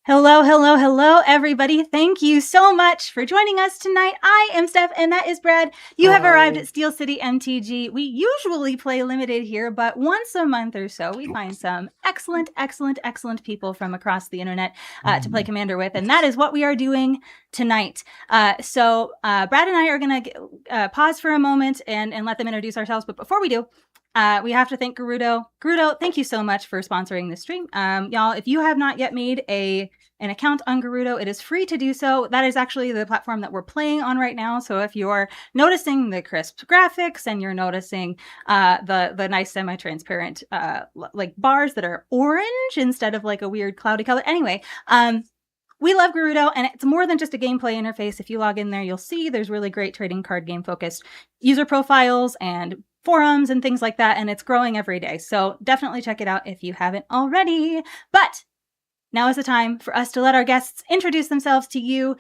Hello, hello, hello, everybody. Thank you so much for joining us tonight. I am Steph, and that is Brad. You have arrived at Steel City MTG. We usually play limited here, but once a month or so, we find some excellent people from across the internet to play Commander with, and that is what we are doing tonight. So Brad and I are going to pause for a moment and let them introduce ourselves, but before we do, we have to thank Gerudo. Gerudo, thank you so much for sponsoring this stream. Y'all, if you have not yet made an account on Gerudo, it is free to do so. That is actually the platform that we're playing on right now. So if you're noticing the crisp graphics and you're noticing the nice semi-transparent like bars that are orange instead of like a weird cloudy color. Anyway, we love Gerudo, and it's more than just a gameplay interface. If you log in there, you'll see there's really great trading card game focused user profiles and forums and things like that, and it's growing every day. So definitely check it out if you haven't already. But now is the time for us to let our guests introduce themselves to you.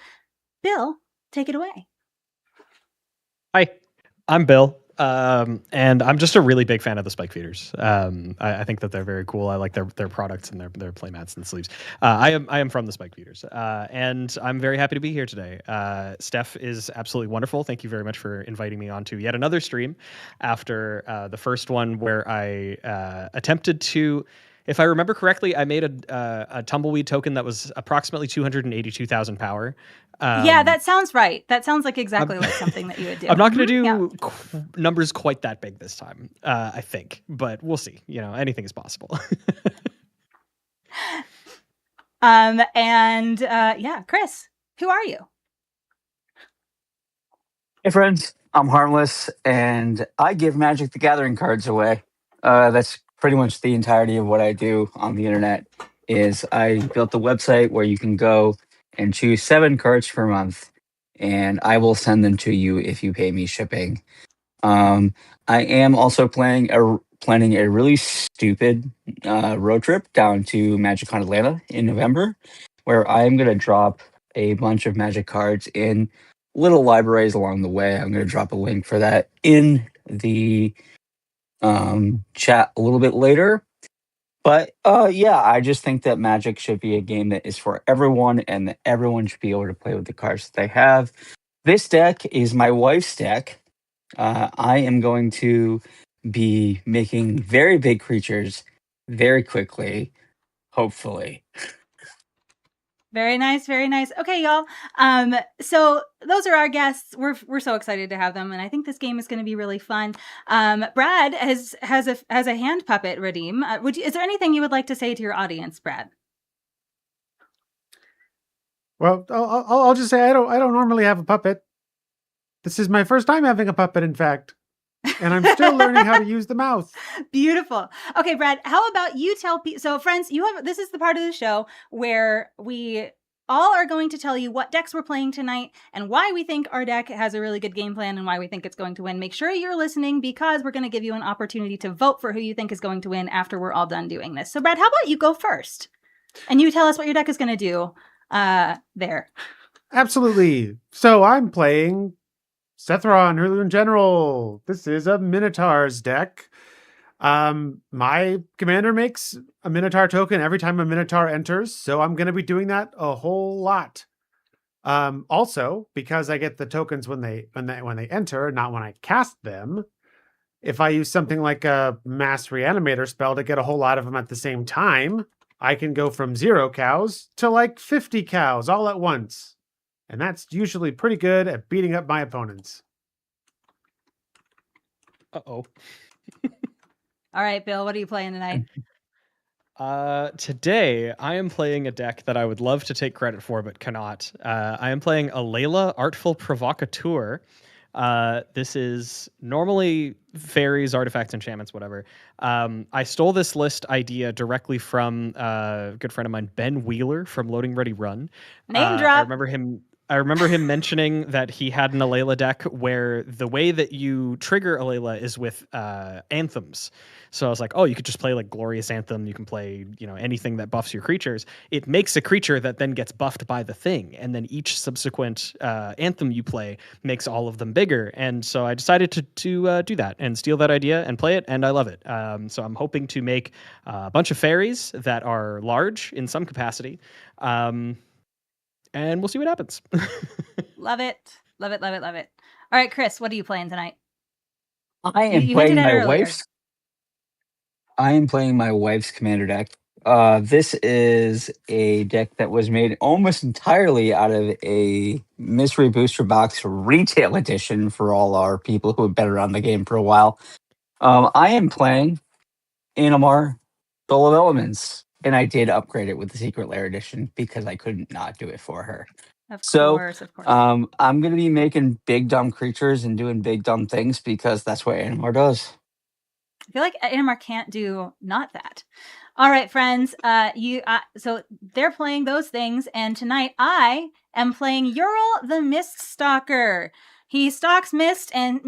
Bill, take it away. Hi, I'm Bill, and I'm just a really big fan of the spike feeders. I think that they're very cool. I like their products and their playmats and sleeves. I am from the spike feeders, and I'm very happy to be here today. Steph is absolutely wonderful. Thank you very much for inviting me on to yet another stream after the first one where I attempted to. If I remember correctly, I made a tumbleweed token that was approximately 282,000 power. Yeah, that sounds right. That sounds like exactly like something that you would do. I'm not going to do numbers quite that big this time, I think, but we'll see. You know, anything is possible. Chris, who are you? Hey friends, I'm Harmless, and I give Magic the Gathering cards away. That's pretty much the entirety of what I do on the internet. Is I built a website where you can go and choose 7 cards per month, and I will send them to you if you pay me shipping. I am also planning a really stupid road trip down to MagicCon Atlanta in November, where I am going to drop a bunch of Magic cards in little libraries along the way. I'm going to drop a link for that in the chat a little bit later. But I just think that Magic should be a game that is for everyone, and that everyone should be able to play with the cards that they have. This deck is my wife's deck. I am going to be making very big creatures very quickly, hopefully. Very nice, very nice. Okay, y'all. So those are our guests. We're so excited to have them, and I think this game is going to be really fun. Brad has a hand puppet redeem. Is there anything you would like to say to your audience, Brad? Well, I'll just say I don't normally have a puppet. This is my first time having a puppet, in fact. And I'm still learning how to use the mouse. Beautiful. Okay, Brad, how about you tell people? So friends, this is the part of the show where we all are going to tell you what decks we're playing tonight and why we think our deck has a really good game plan and why we think it's going to win. Make sure you're listening, because we're going to give you an opportunity to vote for who you think is going to win after we're all done doing this. So Brad, how about you go first? And you tell us what your deck is going to do there. Absolutely. So I'm playing Sethron, Hurloon General. This is a Minotaur's deck. My commander makes a Minotaur token every time a Minotaur enters, so I'm going to be doing that a whole lot. Also, because I get the tokens when they enter, not when I cast them. If I use something like a Mass Reanimator spell to get a whole lot of them at the same time, I can go from 0 cows to like 50 cows all at once. And that's usually pretty good at beating up my opponents. Uh-oh. All right, Bill, what are you playing tonight? Today, I am playing a deck that I would love to take credit for, but cannot. I am playing a Layla Artful Provocateur. This is normally fairies, artifacts, enchantments, whatever. I stole this list idea directly from a good friend of mine, Ben Wheeler from Loading Ready Run. Name drop. I remember him. I remember him mentioning that he had an Alayla deck where the way that you trigger Alayla is with anthems. So I was like, oh, you could just play like Glorious Anthem. You can play, anything that buffs your creatures. It makes a creature that then gets buffed by the thing. And then each subsequent anthem you play makes all of them bigger. And so I decided to do that and steal that idea and play it. And I love it. So I'm hoping to make a bunch of fairies that are large in some capacity. And we'll see what happens. Love it. Love it, love it, love it. All right, Chris, what are you playing tonight? I am You playing hinted at it my earlier. wife's commander deck. This is a deck that was made almost entirely out of a Mystery Booster Box retail edition for all our people who have been around the game for a while. I am playing Animar Soul of Elements, and I did upgrade it with the Secret Lair edition because I couldn't not do it for her. Of So, course. I'm going to be making big dumb creatures and doing big dumb things because that's what Animar does. I feel like Animar can't do not that. All right, friends. So they're playing those things, and tonight I am playing Ural the Mist Stalker. He stalks mists, and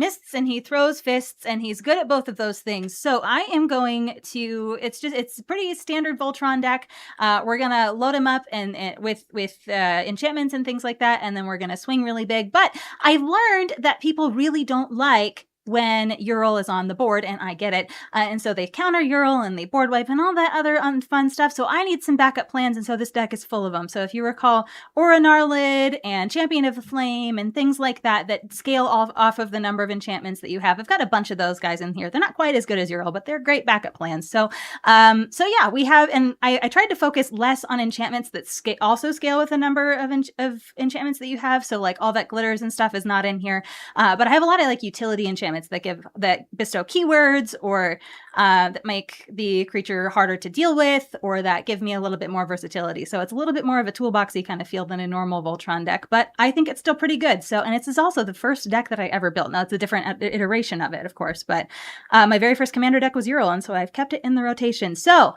he throws fists, and he's good at both of those things. So I am going to. It's a pretty standard Voltron deck. We're gonna load him up and with enchantments and things like that, and then we're gonna swing really big. But I've learned that people really don't like when Ural is on the board, and I get it. And so they counter Ural and they board wipe and all that other fun stuff. So I need some backup plans, and so this deck is full of them. So if you recall, Aura Gnarlid and Champion of the Flame and things like that scale off of the number of enchantments that you have. I've got a bunch of those guys in here. They're not quite as good as Ural, but they're great backup plans. So yeah, we have, and I tried to focus less on enchantments that also scale with the number of enchantments that you have. So like all that glitters and stuff is not in here. But I have a lot of like utility enchantments that bestow keywords or that make the creature harder to deal with, or that give me a little bit more versatility. So it's a little bit more of a toolboxy kind of feel than a normal Voltron deck, but I think it's still pretty good. So, and it's also the first deck that I ever built. Now it's a different iteration of it, of course, but my very first commander deck was Ural, and so I've kept it in the rotation. So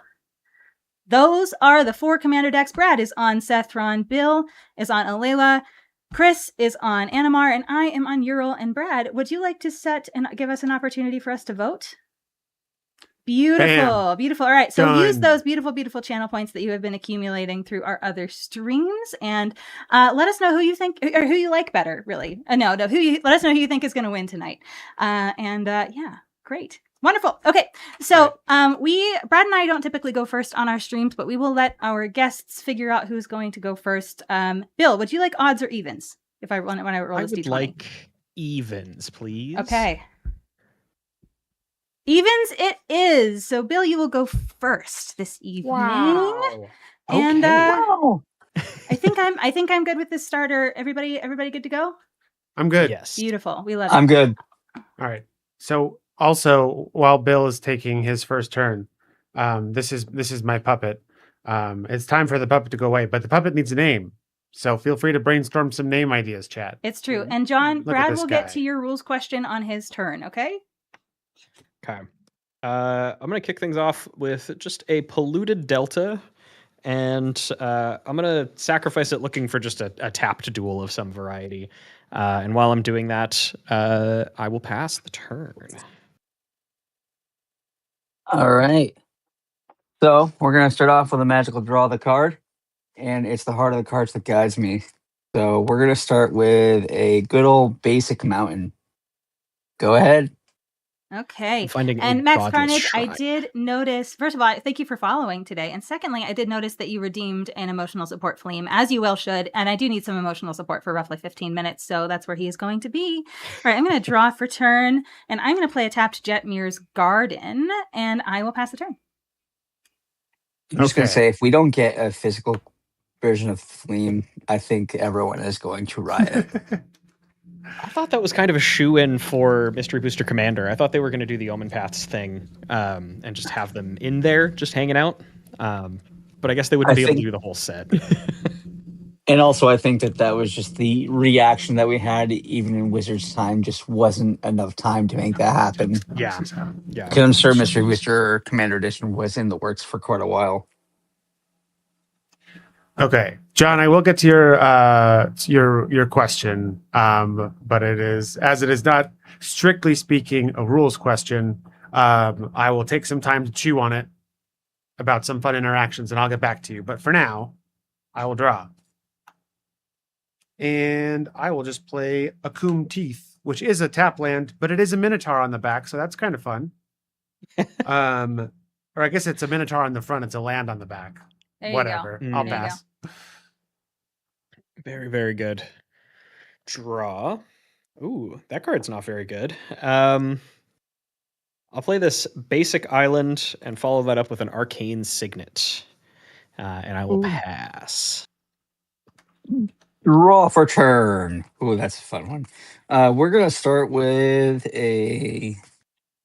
those are the 4 commander decks. Brad is on Sethron, Bill is on Alayla, Chris is on Animar, and I am on Ural. And Brad, would you like to set and give us an opportunity for us to vote? Beautiful, Bam. beautiful. All right, so Done. use those beautiful, beautiful channel points that you have been accumulating through our other streams, and let us know who you think or who you like better. Really, let us know who you think is going to win tonight. Yeah, great. Wonderful. Okay, so Brad and I don't typically go first on our streams, but we will let our guests figure out who's going to go first. Bill, would you like odds or evens? If I when I roll this D20, like evens, please. Okay. Evens it is. So Bill, you will go first this evening. Wow. And Wow. I think I'm good with this starter. Everybody good to go? I'm good. Yes. Beautiful. We love it. I'm good. All right. So also, while Bill is taking his first turn, this is my puppet. It's time for the puppet to go away, but the puppet needs a name. So feel free to brainstorm some name ideas, chat. It's true. And John, Look at Brad this will get guy. to your rules question on his turn, okay? Okay. I'm going to kick things off with just a polluted delta, and I'm going to sacrifice it looking for just a tapped duel of some variety. And while I'm doing that, I will pass the turn. All right. So we're going to start off with a magical draw of the card, and it's the heart of the cards that guides me. So we're going to start with a good old basic mountain. Go ahead. Okay. Finding And a Max godless Carnage, I shrine. did notice, first of all, thank you for following today. And secondly, I did notice that you redeemed an emotional support flame, as you well should. And I do need some emotional support for roughly 15 minutes. So that's where he is going to be. All right, I'm going to draw for turn, and I'm going to play a tapped Jetmir's Garden, and I will pass the turn. I'm just going to Okay. say, if we don't get a physical version of Flame, I think everyone is going to riot. I thought that was kind of a shoe-in for Mystery Booster Commander. I thought they were going to do the Omen Paths thing and just have them in there, just hanging out. But I guess they wouldn't be able to do the whole set. And also, I think that was just the reaction that we had, even in Wizards time, just wasn't enough time to make that happen. Yeah. Because I'm sure Mystery Booster Commander Edition was in the works for quite a while. Okay, John, I will get to your question, but it is not strictly speaking a rules question. I will take some time to chew on it about some fun interactions, and I'll get back to you. But for now, I will draw, and I will just play Akum Teeth, which is a tap land, but it is a Minotaur on the back, so that's kind of fun. Or I guess it's a Minotaur on the front; it's a land on the back. There you Whatever, go. I'll There you pass. Very, very good. Draw. Ooh, that card's not very good. I'll play this basic island and follow that up with an arcane signet. And I will Ooh. pass. Draw for turn. Ooh, that's a fun one. We're gonna start with a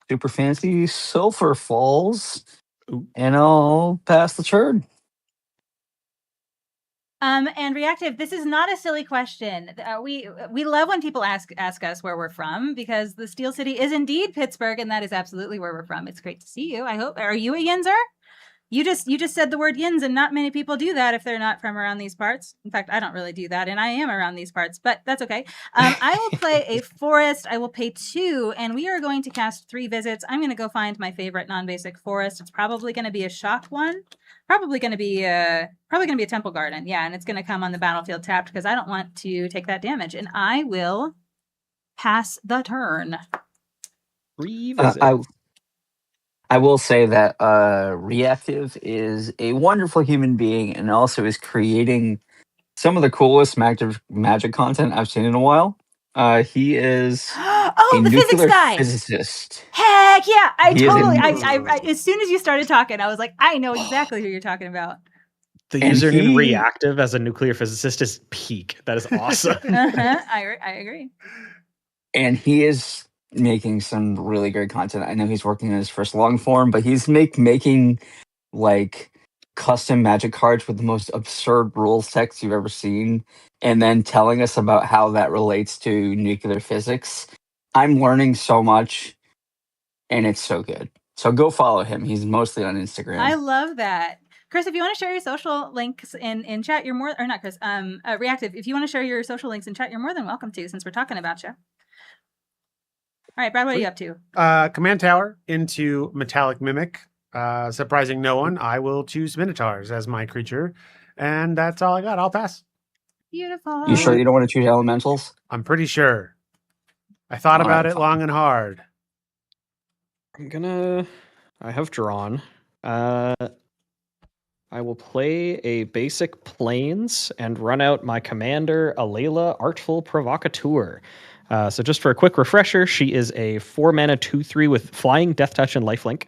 super fancy Sulphur Falls, Ooh. and I'll pass the turn. And Reactive, this is not a silly question. We love when people ask us where we're from, because the Steel City is indeed Pittsburgh, and that is absolutely where we're from. It's great to see you. I hope. Are you a Yinzer? You just said the word Yins, and not many people do that if they're not from around these parts. In fact, I don't really do that, and I am around these parts, but that's okay. I will play a forest. I will pay 2, and we are going to cast 3 visits. I'm going to go find my favorite non-basic forest. It's probably going to be a shock one. Probably going to be a temple garden. Yeah, and it's going to come on the battlefield tapped because I don't want to take that damage, and I will pass the turn. Revisit. I will say that Reactive is a wonderful human being and also is creating some of the coolest magic content I've seen in a while. He is Oh, a the physics nuclear guy. physicist. Heck yeah! I He is totally. a- As soon as you started talking, I was like, I know exactly who you're talking about. The and username he- reactive as a nuclear physicist is peak. That is awesome. I agree. And he is making some really great content. I know he's working on his first long form, but he's making like custom magic cards with the most absurd rules text you've ever seen, and then telling us about how that relates to nuclear physics. I'm learning so much, and it's so good. So go follow him. He's mostly on Instagram. I love that. Chris, if you want to share your social links in chat, you're more, or not Chris, Reactive, if you want to share your social links in chat, you're more than welcome to, since we're talking about you. All right, Brad, what are you up to? Command Tower into Metallic Mimic. Surprising no one, I will choose Minotaurs as my creature. And that's all I got. I'll pass. Beautiful. You sure you don't want to choose elementals? I'm pretty sure. I thought All about right, it fine. long and hard. I have drawn. I will play a basic plains and run out my commander, Alayla, Artful Provocateur. So just for a quick refresher, she is a 4-mana 2/3 with flying, death touch, and lifelink.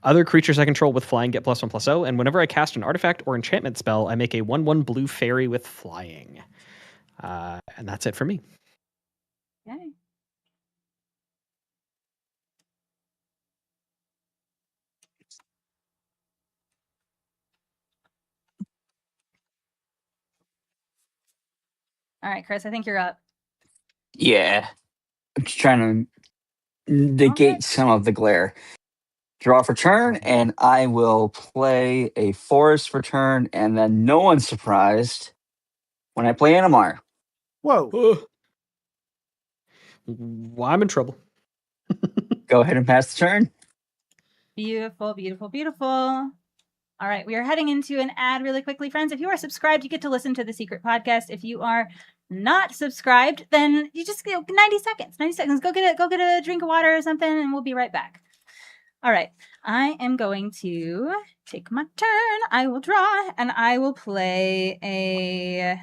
Other creatures I control with flying get +1/+0, and whenever I cast an artifact or enchantment spell, I make a 1/1 blue fairy with flying. And that's it for me. Okay. All right, Chris, I think you're up. Yeah. I'm just trying to negate some of the glare. Draw for turn, and I will play a forest for turn, and then no one's surprised when I play Animar. Whoa. I'm in trouble. Go ahead and pass the turn. Beautiful, beautiful, beautiful. All right, we are heading into an ad really quickly, friends. If you are subscribed, you get to listen to the secret podcast. If you are not subscribed, then you just 90 seconds. 90 seconds. Go get a drink of water or something, and we'll be right back. All right, I am going to take my turn. I will draw, and I will play a.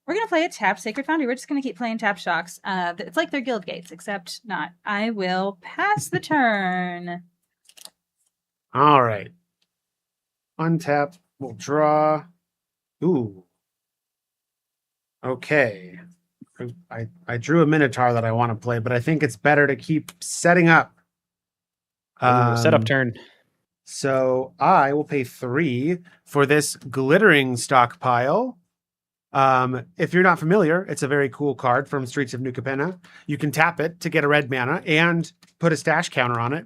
We're going to play a tap Sacred Foundry. We're just going to keep playing tap shocks. It's like they're guild gates, except not. I will pass the turn. All right. Untap. We'll draw. Ooh. Okay. I drew a Minotaur that I want to play, but I think it's better to keep setting up. Setup turn. So I will pay 3 for this glittering stockpile. If you're not familiar, it's a very cool card from Streets of New Capenna. You can tap it to get a red mana and put a stash counter on it.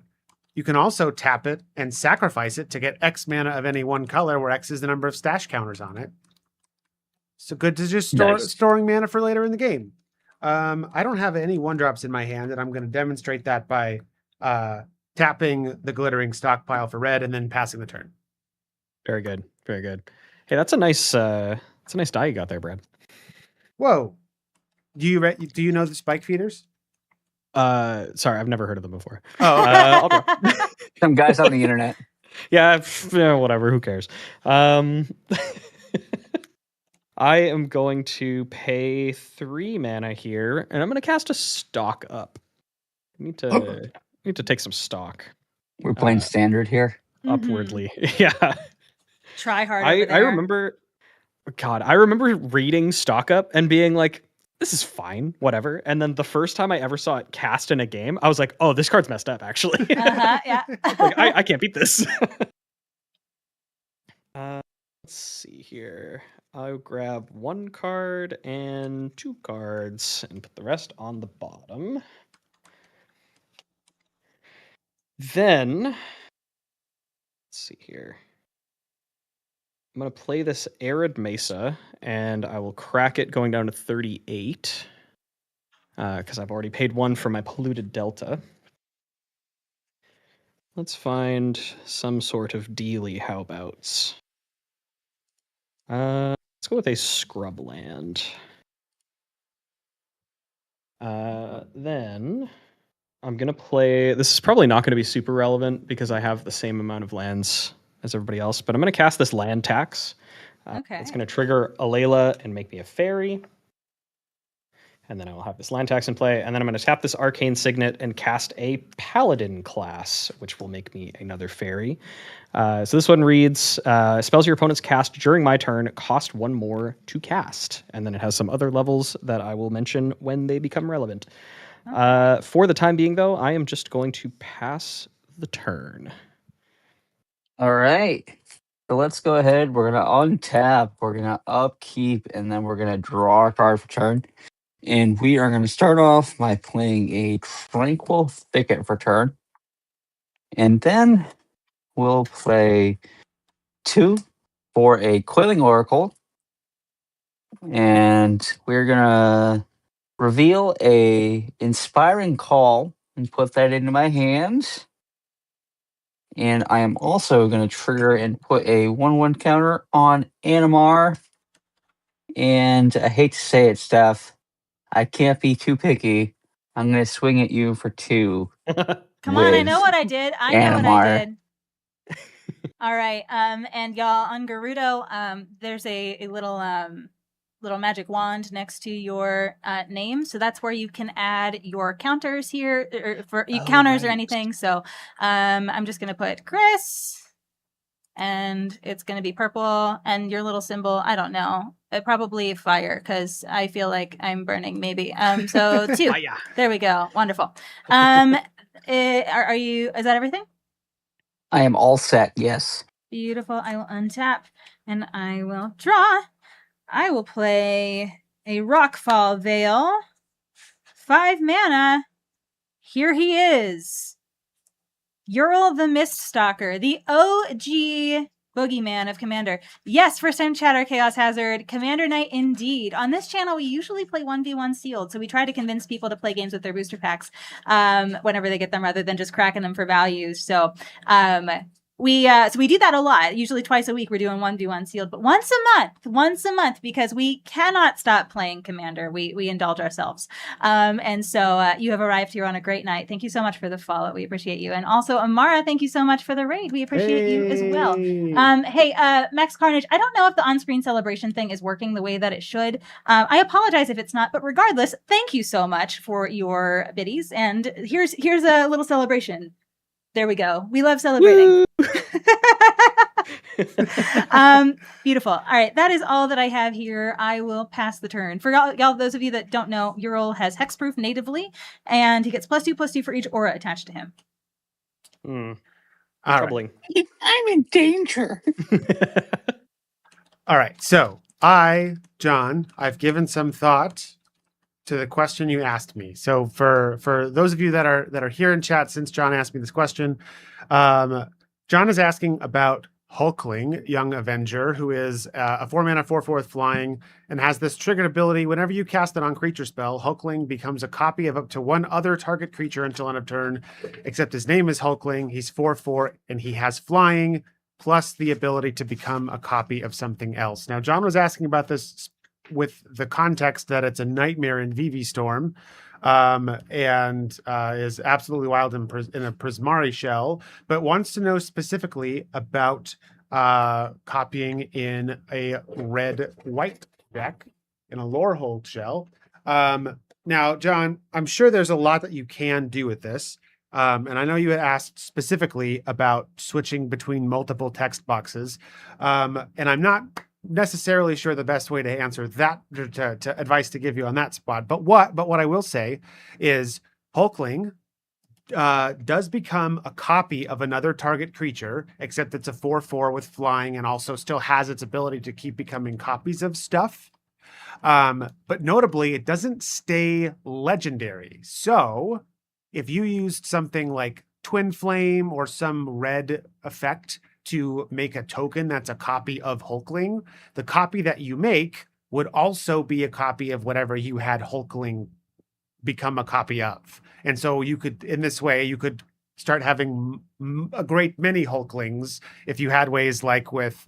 You can also tap it and sacrifice it to get X mana of any one color, where X is the number of stash counters on it. So good to just storing mana for later in the game. I don't have any 1-drops in my hand, and I'm going to demonstrate that by tapping the glittering stockpile for red and then passing the turn. Very good. Very good. Hey, that's a nice die you got there, Brad. Whoa. Do you know the spike feeders? Sorry, I've never heard of them before. Oh, okay. I'll go. Some guys on the internet. Yeah, whatever. Who cares? I am going to pay 3 mana here, and I'm going to cast a stock up. I need to take some stock. We're playing standard here. Upwardly. Yeah. Try hard. I remember reading stock up and being like, this is fine, whatever. And then the first time I ever saw it cast in a game, I was like, oh, this card's messed up, actually. Yeah. Like, I can't beat this. Let's see here. I'll grab 1 card and 2 cards and put the rest on the bottom. Then, let's see here. I'm going to play this Arid Mesa, and I will crack it going down to 38, because I've already paid 1 for my Polluted Delta. Let's find some sort of dealy howabouts. Let's go with a Scrubland. Then I'm going to play... This is probably not going to be super relevant because I have the same amount of lands as everybody else, but I'm going to cast this Land Tax. Okay. It's going to trigger Alayla and make me a fairy. And then I will have this Land Tax in play, and then I'm going to tap this Arcane Signet and cast a Paladin class, which will make me another fairy. So this one reads, spells your opponents cast during my turn cost 1 more to cast. And then it has some other levels that I will mention when they become relevant. Okay. For the time being, though, I am just going to pass the turn. All right. So let's go ahead. We're going to untap. We're going to upkeep. And then we're going to draw a card for turn. And we are going to start off by playing a Tranquil Thicket for turn. And then we'll play 2 for a Coiling Oracle. And we're going to reveal a Inspiring Call and put that into my hand. And I am also going to trigger and put a 1/1 counter on Animar. And I hate to say it, Steph, I can't be too picky. I'm going to swing at you for 2. Come on, I know what I did. Know what I did. All right. And y'all, on Gerudo, there's a little magic wand next to your name. So that's where you can add your counters here, or for counters or anything. So I'm just going to put Chris, and it's going to be purple, and your little symbol, I don't know, probably fire, because I feel like I'm burning, maybe. So 2. There we go. Wonderful. Are you, is that everything? I am all set, yes. Beautiful. I will untap, and I will draw. I will play a Rockfall Veil. 5 mana. Here he is. Ural the Miststalker, the OG boogeyman of Commander. Yes, first time chatter, Chaos Hazard, Commander Knight indeed. On this channel, we usually play 1v1 sealed, so we try to convince people to play games with their booster packs whenever they get them, rather than just cracking them for values. So we do that a lot. Usually twice a week we're doing 1v1 sealed, but once a month, because we cannot stop playing Commander. We indulge ourselves. And so you have arrived here on a great night. Thank you so much for the follow. We appreciate you. And also Amara, thank you so much for the raid. We appreciate you as well. Hey, Max Carnage, I don't know if the on-screen celebration thing is working the way that it should. I apologize if it's not, but regardless, thank you so much for your biddies. And here's a little celebration. There we go. We love celebrating. Beautiful. All right. That is all that I have here. I will pass the turn. For y'all, those of you that don't know, Ural has hexproof natively, and he gets +2/+2 for each aura attached to him. Troubling. Right. I'm in danger. All right. So John, I've given some thought to the question you asked me. So for those of you that are here in chat since John asked me this question, John is asking about Hulkling, Young Avenger, who is a 4-mana 4/4 with flying and has this triggered ability. Whenever you cast an on-creature spell, Hulkling becomes a copy of up to one other target creature until end of turn, except his name is Hulkling. He's 4/4 and he has flying plus the ability to become a copy of something else. Now, John was asking about this with the context that it's a nightmare in VV Storm, and is absolutely wild in a Prismari shell, but wants to know specifically about copying in a red-white deck in a Lorehold shell. Now, John, I'm sure there's a lot that you can do with this. And I know you had asked specifically about switching between multiple text boxes. And I'm not necessarily sure the best way to answer that, to advice to give you on that spot. But what I will say is Hulkling does become a copy of another target creature, except it's a 4/4 with flying and also still has its ability to keep becoming copies of stuff. But notably, it doesn't stay legendary. So if you used something like Twin Flame or some red effect to make a token that's a copy of Hulkling, the copy that you make would also be a copy of whatever you had Hulkling become a copy of. And so you could, in this way, you could start having a great many Hulklings if you had ways like with,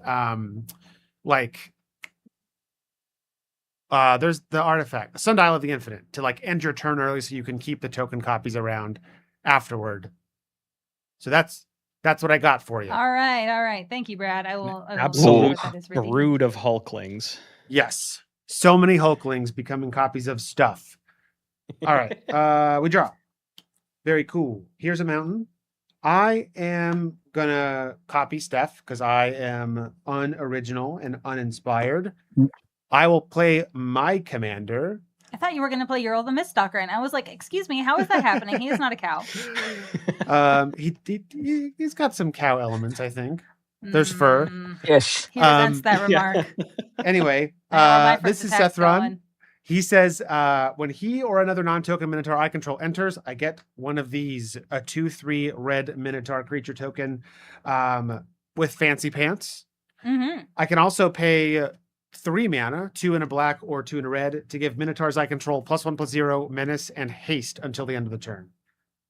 there's the artifact, Sundial of the Infinite, to like end your turn early so you can keep the token copies around afterward. So that's what I got for you. All right. Thank you, Brad. I will Absolute that is redeemed. brood of Hulklings. Yes. So many Hulklings becoming copies of stuff. All right. We draw. Very cool. Here's a mountain. I am gonna copy Steph because I am unoriginal and uninspired. I will play my commander. I thought you were going to play Ural the Miststalker, and I was like, excuse me, how is that happening? He is not a cow. He's got some cow elements, I think. There's fur. Yes. He resents that remark. Anyway, I have my this first is attack Sethron. going. He says, when he or another non-token Minotaur I control enters, I get one of these, a 2/3 red Minotaur creature token with Fancy Pants. Mm-hmm. I can also pay 3 mana, 2 in a black or 2 in a red, to give Minotaurs I control +1/+0, menace, and haste until the end of the turn.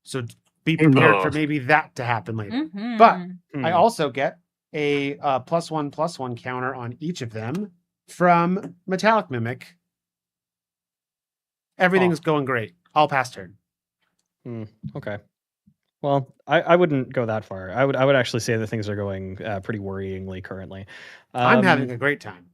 So be prepared for maybe that to happen later. Mm-hmm. But I also get a +1/+1 counter on each of them from Metallic Mimic. Everything's going great. All past turn. Okay. Well, I wouldn't go that far. I would actually say that things are going pretty worryingly currently. I'm having a great time.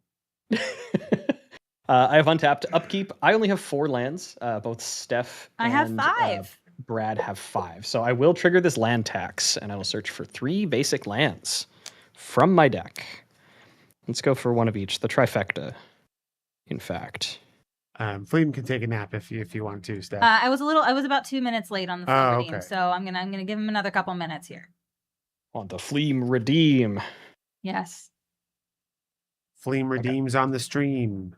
I have untapped upkeep. I only have 4 lands. Both Steph I have and 5. Brad have 5. So I will trigger this land tax, and I will search for 3 basic lands from my deck. Let's go for one of each. The trifecta, in fact. Fleem can take a nap if you want to, Steph. I was about 2 minutes late on the Fleem redeem, okay. so I'm gonna give him another couple minutes here. On the Fleem redeem. Yes. Fleem redeems on the stream.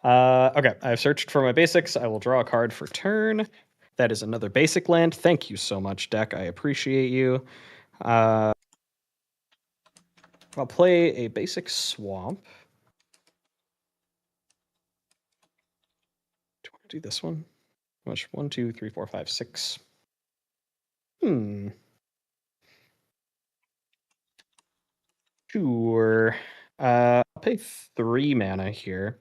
Okay, I've searched for my basics. I will draw a card for turn. That is another basic land. Thank you so much, deck. I appreciate you. I'll play a basic swamp. Do I want to do this one? How much? 1, 2, 3, 4, 5, 6. Sure. I'll pay 3 mana here.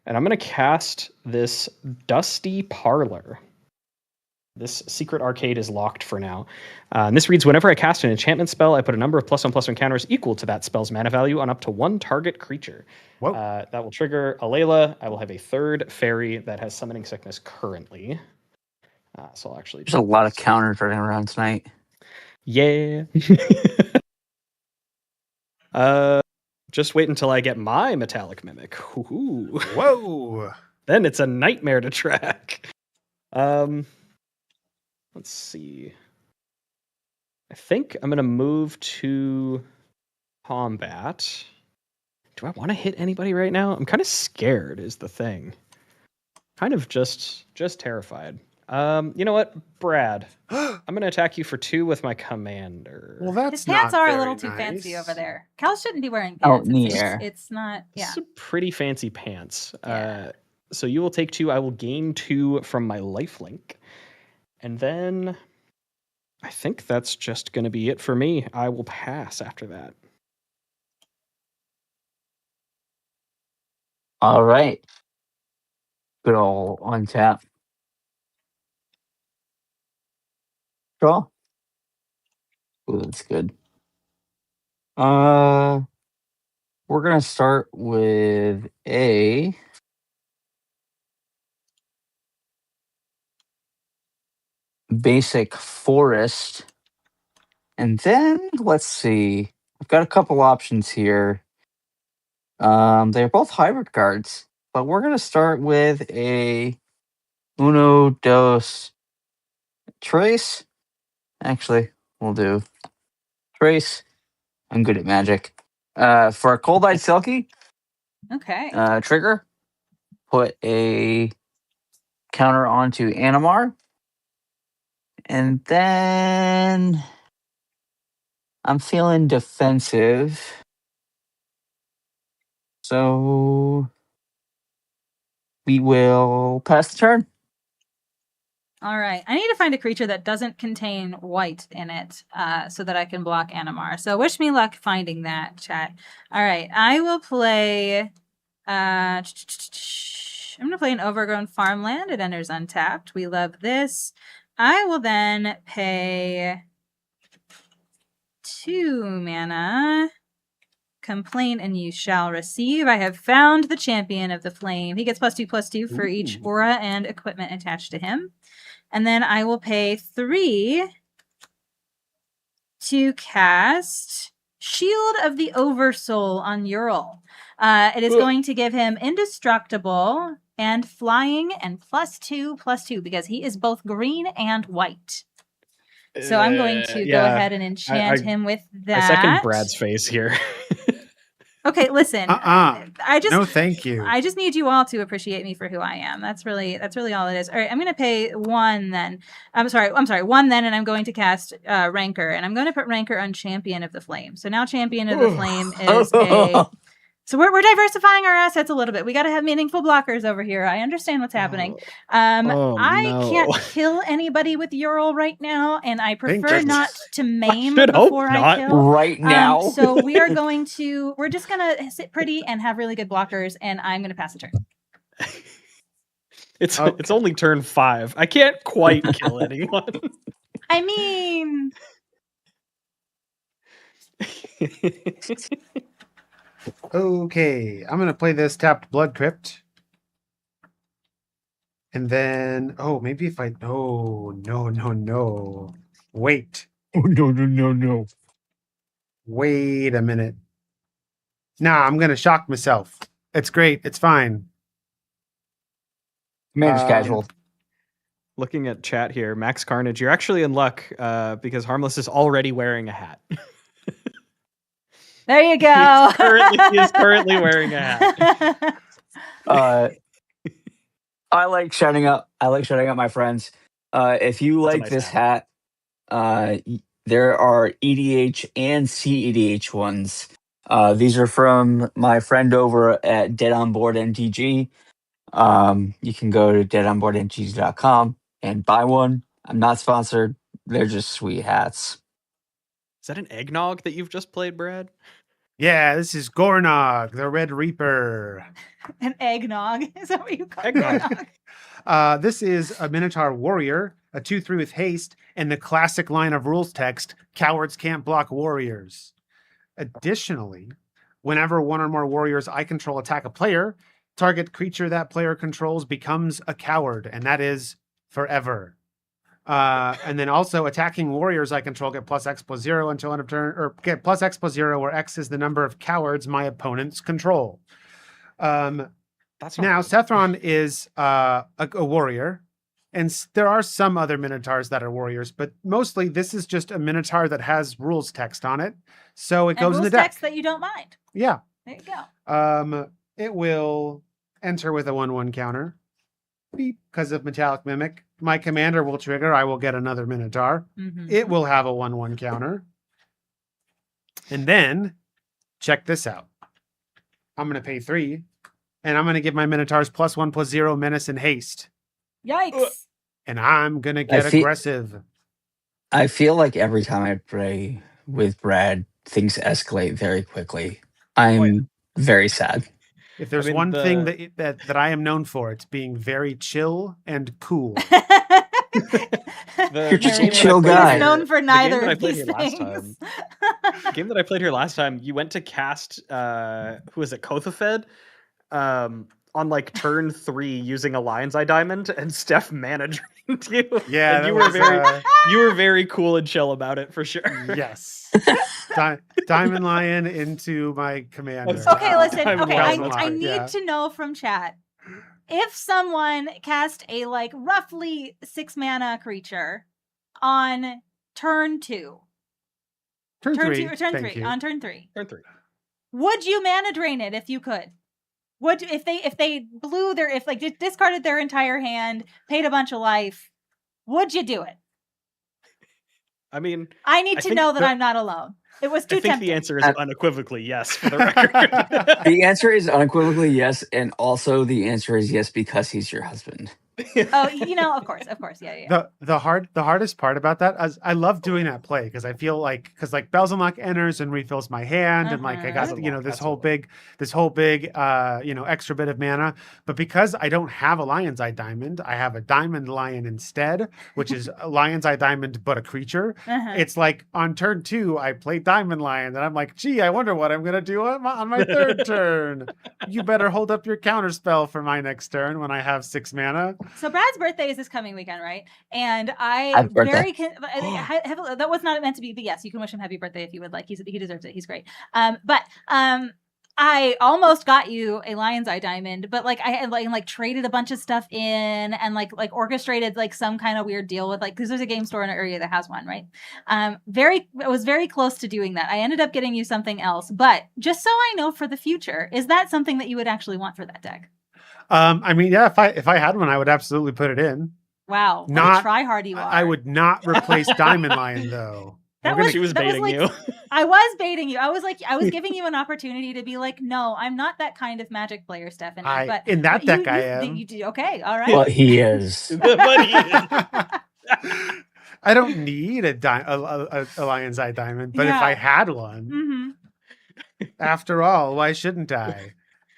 And I'm going to cast this Dusty Parlor. This secret arcade is locked for now. And this reads, whenever I cast an enchantment spell, I put a number of +1/+1 counters equal to that spell's mana value on up to 1 target creature. That will trigger Alayla. I will have a 3rd fairy that has summoning sickness currently. So I'll actually... There's a lot of counters running around tonight. Yeah. Just wait until I get my Metallic Mimic. Ooh. Whoa! Then it's a nightmare to track. Let's see. I think I'm going to move to combat. Do I want to hit anybody right now? I'm kind of scared is the thing. kind of just terrified. You know what, Brad? I'm going to attack you for 2 with my commander. Well, that's His pants not are a very little too nice. fancy over there. Cal shouldn't be wearing Out pants. in the It's, air. it's not. Yeah. This is pretty fancy pants. Yeah. So you will take 2. I will gain 2 from my lifelink. And then I think that's just going to be it for me. I will pass after that. All right. Good old untap. Draw. Ooh, that's good. We're gonna start with a basic forest. And then let's see. I've got a couple options here. They're both hybrid cards, but we're gonna start with a Uno dos Trace. Actually, we'll do Trace. I'm good at magic. For a Cold Eyed Silky, Okay. trigger, put a counter onto Animar. And then I'm feeling defensive. So we will pass the turn. All right. I need to find a creature that doesn't contain white in it so that I can block Animar. So wish me luck finding that, chat. All right. I will play... I'm going to play an Overgrown Farmland. It enters untapped. We love this. I will then pay 2 mana. Complain and you shall receive. I have found the champion of the flame. He gets +2/+2 for each aura and equipment attached to him. And then I will pay 3 to cast Shield of the Oversoul on Ural. It is going to give him indestructible and flying and +2/+2 because he is both green and white. So I'm going to go ahead and enchant him with that. I second Brad's face here. Okay, listen. I just No, thank you. I just need you all to appreciate me for who I am. That's really all it is. All right, I'm going to pay 1 then. I'm sorry, 1 then, and I'm going to cast Rancor, and I'm going to put Rancor on Champion of the Flame. So now Champion of the Flame is a. So we're diversifying our assets a little bit. We got to have meaningful blockers over here. I understand what's happening. I can't kill anybody with Ural right now, and I prefer not to maim before I kill. Right now. So we're just gonna sit pretty and have really good blockers, and I'm gonna pass the turn. It's only turn 5. I can't quite kill anyone. I mean. Okay, I'm going to play this tapped Blood Crypt. And then, maybe if I... No. Wait. Oh, no. Wait a minute. Nah, I'm going to shock myself. It's great. It's fine. Manage casual. Looking at chat here, Max Carnage, you're actually in luck because Harmless is already wearing a hat. There you go. He is currently wearing a hat. I like shouting out my friends. If you like nice this hat, there are EDH and CEDH ones. These are from my friend over at Dead on Board MTG. You can go to deadonboardmtg.com and buy one. I'm not sponsored. They're just sweet hats. Is that an eggnog that you've just played, Brad? Yeah, this is Gornog, the Red Reaper. An eggnog. Is that what you call it? This is a Minotaur Warrior, a 2/3 with haste, and the classic line of rules text, cowards can't block warriors. Additionally, whenever one or more warriors I control attack a player, target creature that player controls becomes a coward, and that is forever. And then also attacking warriors I control get +X+0 until end of turn, or get +X+0, where X is the number of cowards my opponents control. Now, Sethron is a warrior, and there are some other Minotaurs that are warriors, but mostly this is just a Minotaur that has rules text on it, so it goes in the deck. Text that you don't mind. Yeah. There you go. It will enter with a 1/1 counter. beep, because of Metallic Mimic. My commander will trigger. I will get another Minotaur. Mhm. It will have a 1/1 counter. And then, check this out. I'm going to pay 3, and I'm going to give my Minotaurs +1/+0 menace and haste. Yikes. And I'm going to get aggressive. I feel like every time I play with Brad, things escalate very quickly. I'm very sad. If there's I mean, one thing that I am known for, it's being very chill and cool. You're just a game that I chill played guy. He's known for neither the game that I of played these here last things. The game that I played here last time, you went to cast who was it, Kothafed? On like turn 3 using a Lion's Eye Diamond, and Steph mana drained you. Yeah, and that you was, were very cool and chill about it for sure. Yes. Diamond Lion into my commander. Okay, listen. I'm Okay, wild. I need Yeah. to know from chat if someone cast a like roughly 6 mana creature on turn 2. Turn 3. Two or turn Thank 3. you. On turn 3. Turn 3. Would you mana drain it if you could? Would if they blew their discarded their entire hand, paid a bunch of life, would you do it? I mean, I need I to think know that the- I'm not alone. It was too I think tempting. the answer is unequivocally yes, for the record. The answer is unequivocally yes, and also the answer is yes because he's your husband. Oh, of course, yeah. The hardest part about that is I love doing that play because I feel like Bells Unlock enters and refills my hand and like I got Uh-huh. this whole big extra bit of mana, but because I don't have a Lion's Eye Diamond, I have a Diamond Lion instead, which is a Lion's Eye Diamond but a creature. Uh-huh. It's like on turn 2 I play Diamond Lion and I'm like, gee, I wonder what I'm gonna do on my third turn. You better hold up your counter spell for my next turn when I have 6 mana. So Brad's birthday is this coming weekend, right? And Happy birthday. that was not meant to be, but yes, you can wish him happy birthday if you would like. He deserves it. He's great. I almost got you a Lion's Eye Diamond, but like I had traded a bunch of stuff in and like orchestrated like some kind of weird deal with because there's a game store in our area that has one, right? I was very close to doing that. I ended up getting you something else, but just so I know for the future, is that something that you would actually want for that deck? I mean, yeah, if I had one, I would absolutely put it in. Wow, what Not a try hard you are. I would not replace Diamond Lion though. She was baiting you. I was baiting you. I was giving you an opportunity to be like, no, I'm not that kind of Magic player, Stephanie. But in that deck, I am. Okay, all right. But he is. But he is. I don't need a Lion's Eye Diamond, but if I had one, after all, why shouldn't I?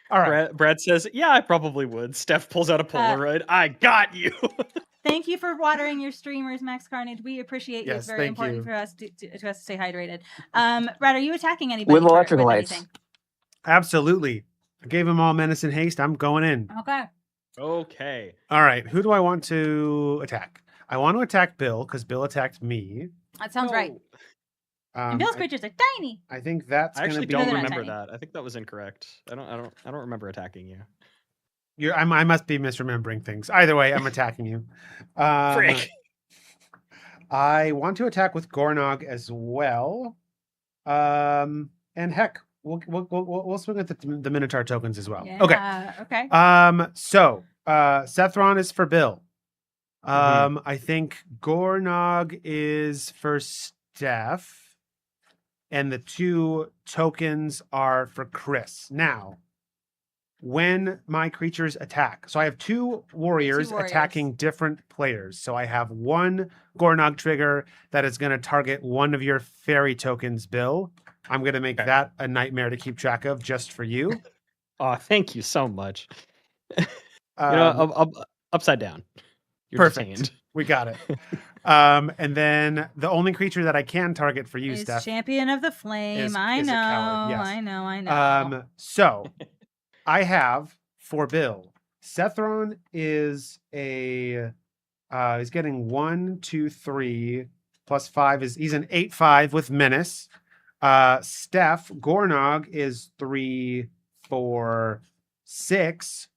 All right. Brad says, yeah, I probably would. Steph pulls out a Polaroid. I got you. Thank you for watering your streamers, Max Carnage. We appreciate you. Yes, It's very thank important you. for us to stay hydrated. Brad, are you attacking anybody With electrical lights. anything? Absolutely. I gave them all menace and haste. I'm going in. Okay. All right. Who do I want to attack? I want to attack Bill because Bill attacked me. That sounds right. And Bill's creatures are tiny. I think that's I going to actually be. don't They're not remember tiny. that. I think that was incorrect. I don't remember attacking you. I must be misremembering things. Either way, I'm attacking you. Frick. I want to attack with Gornog as well. And heck, we'll swing at the Minotaur tokens as well. Yeah, Okay. okay. So Sethron is for Bill. I think Gornog is for Steph. And the 2 tokens are for Chris. Now, when my creatures attack, so I have 2 warriors attacking different players. So I have 1 Gornog trigger that is going to target one of your fairy tokens, Bill. I'm going to make that a nightmare to keep track of just for you. Oh, thank you so much. Upside down. You're perfect. detained. We got it. And then the only creature that I can target for you, Steph, Champion of the Flame. is I a know. coward, yes. I know. So I have for Bill, Sethron is he's getting 1, 2, 3 plus 5 he's an 8/5 with menace. Steph Gornog is 3, 4, 6,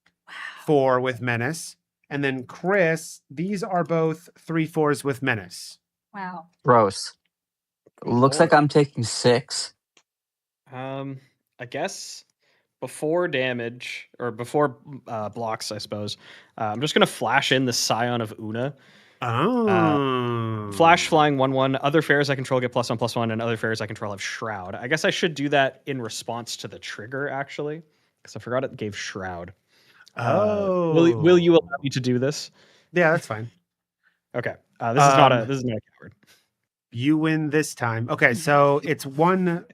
4 with menace. And then Chris, these are both 3/4s with menace. Wow. Gross. Looks like I'm taking 6. I guess before damage or before blocks, I suppose, I'm just gonna flash in the Scion of Una. Flash flying 1/1. Other fairies I control get +1/+1, and other fairies I control have Shroud. I guess I should do that in response to the trigger, actually, because I forgot it gave Shroud. Will you allow me to do this? Yeah, that's fine. Okay. This is not a coward. You win this time. Okay, so it's one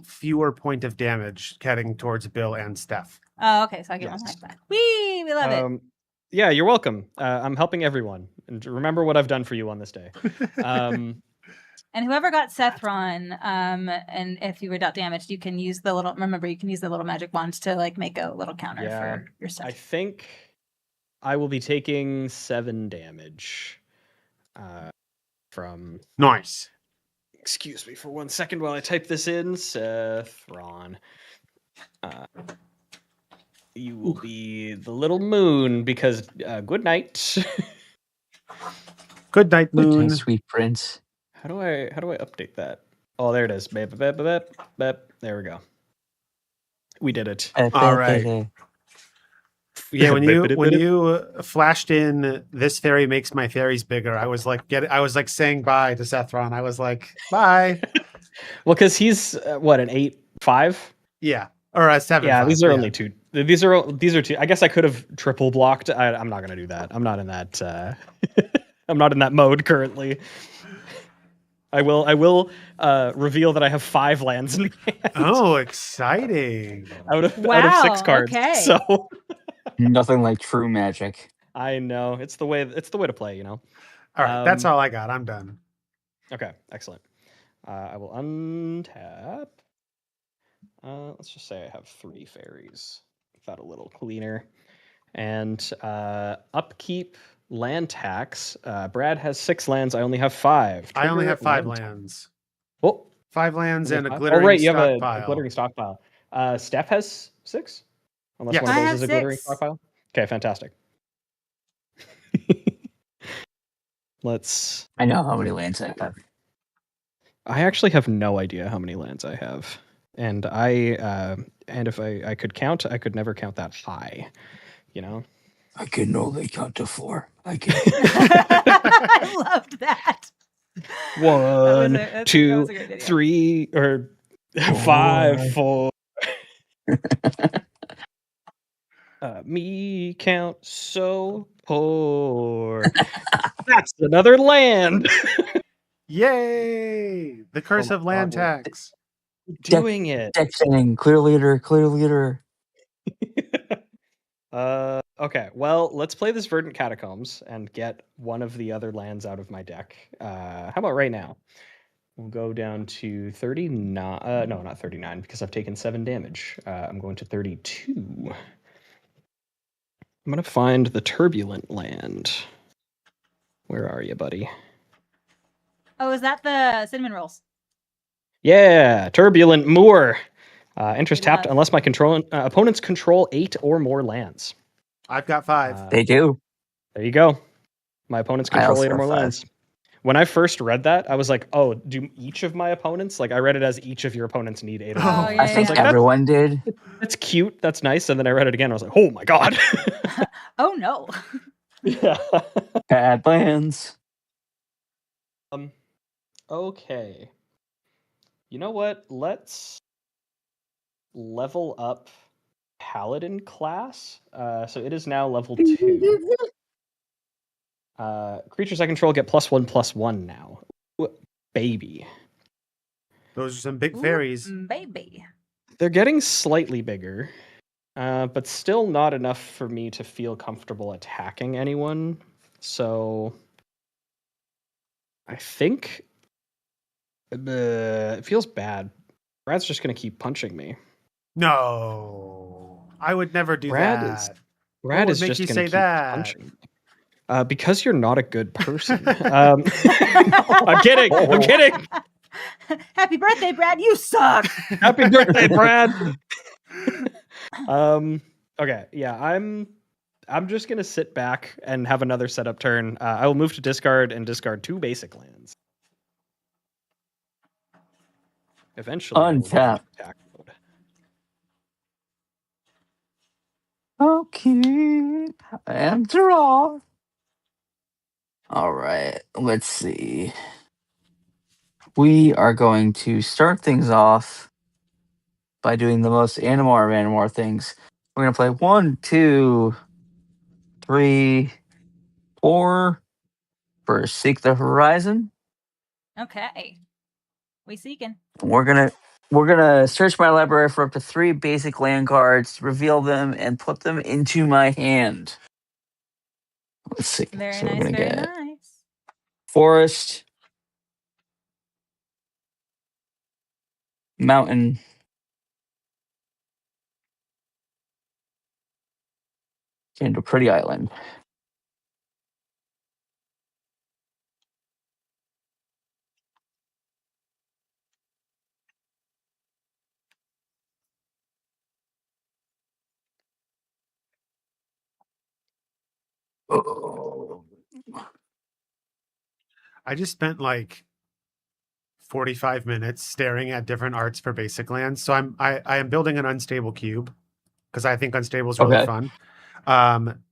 fewer point of damage heading towards Bill and Steph. Oh, okay. So I get one life back. Whee! We love it. Yeah, you're welcome. I'm helping everyone, and remember what I've done for you on this day. And whoever got Sethron, and if you were dealt damage, you can use the little. Remember, you can use the little magic wand to like make a little counter for your stuff. I think I will be taking 7 damage from. Nice. Excuse me for 1 second while I type this in. Sethron. You will be the little moon because good night. Good night, moon. Good night, sweet prince. How do I update that? Oh, there it is. There we go. We did it. All right. Yeah, when you flashed in, this fairy makes my fairies bigger. I was like saying bye to Sethron. I was like, bye. Well, because he's what, an 8/5? Yeah, or a 7/5. Yeah, these are only 2. These are 2. I guess I could have triple blocked. I'm not gonna do that. I'm not in that. I'm not in that mode currently. I will reveal that I have 5 lands in my hand. Oh, exciting! Out of 6 cards. Okay. So nothing like true magic. I know it's the way to play. You know. All right, that's all I got. I'm done. Okay, excellent. I will untap. Let's just say I have 3 fairies. Make that a little cleaner. And upkeep. Land tax. Brad has 6 lands. I only have 5. I only have 5 lands. Oh, 5 lands and a 5? glittering Oh, right, you stockpile. have a glittering stockpile. Steph has 6? Unless Yes. one of I those have is a glittering 6. stockpile. Okay, fantastic. I know how many lands I have. I actually have no idea how many lands I have. And and if I could count, I could never count that high. You know? I can only count to 4. I can. I loved that. 1, 2, 3, or 5, 4. Me count so poor. That's another land. Yay! The curse of land tax. Doing it. Deck saying, clear leader. Okay, well, let's play this Verdant Catacombs and get one of the other lands out of my deck. How about right now? We'll go down to 39. No, not 39, because I've taken 7 damage. I'm going to 32. I'm going to find the Turbulent land. Where are you, buddy? Oh, is that the cinnamon rolls? Yeah, Turbulent Moor. Enters We tapped love. unless my opponents control 8 or more lands. I've got 5. They do. There you go. My opponents I control also 8 or more have 5. lands. When I first read that, I was like, oh, do each of my opponents? Like, I read it as each of your opponents need 8 or more. Oh, yeah, I think yeah. everyone did. That's cute. That's nice. And then I read it again. I was like, oh my God. Oh no. Yeah. Bad lands. Okay. You know what? Let's level up Paladin class. So it is now level 2. Creatures I control get +1/+1 now. Ooh, baby. Those are some big fairies. Ooh, baby. They're getting slightly bigger, but still not enough for me to feel comfortable attacking anyone. So I think it feels bad. Brad's just going to keep punching me. No, I would never do Brad that. Brad What is would make just you going say to keep that? punching me. Because you're not a good person. I'm kidding. I'm kidding. Happy birthday, Brad. You suck. Happy birthday, Brad. Okay, yeah, I'm just gonna sit back and have another setup turn. I will move to discard and discard 2 basic lands. Eventually, I will get Untap. into attack mode. Okay. And draw. All right. Let's see. We are going to start things off by doing the most Animar of Animar things. We're going to play 1, 2, 3, 4 for Seek the Horizon. Okay. We seeking. We're gonna search my library for up to 3 basic land cards, reveal them, and put them into my hand. Let's see. Very So we're nice, gonna very get nice. Forest, Mountain, and a pretty island. Oh. I just spent like 45 minutes staring at different arts for basic lands. So I am building an unstable cube because I think unstable is really Okay. fun.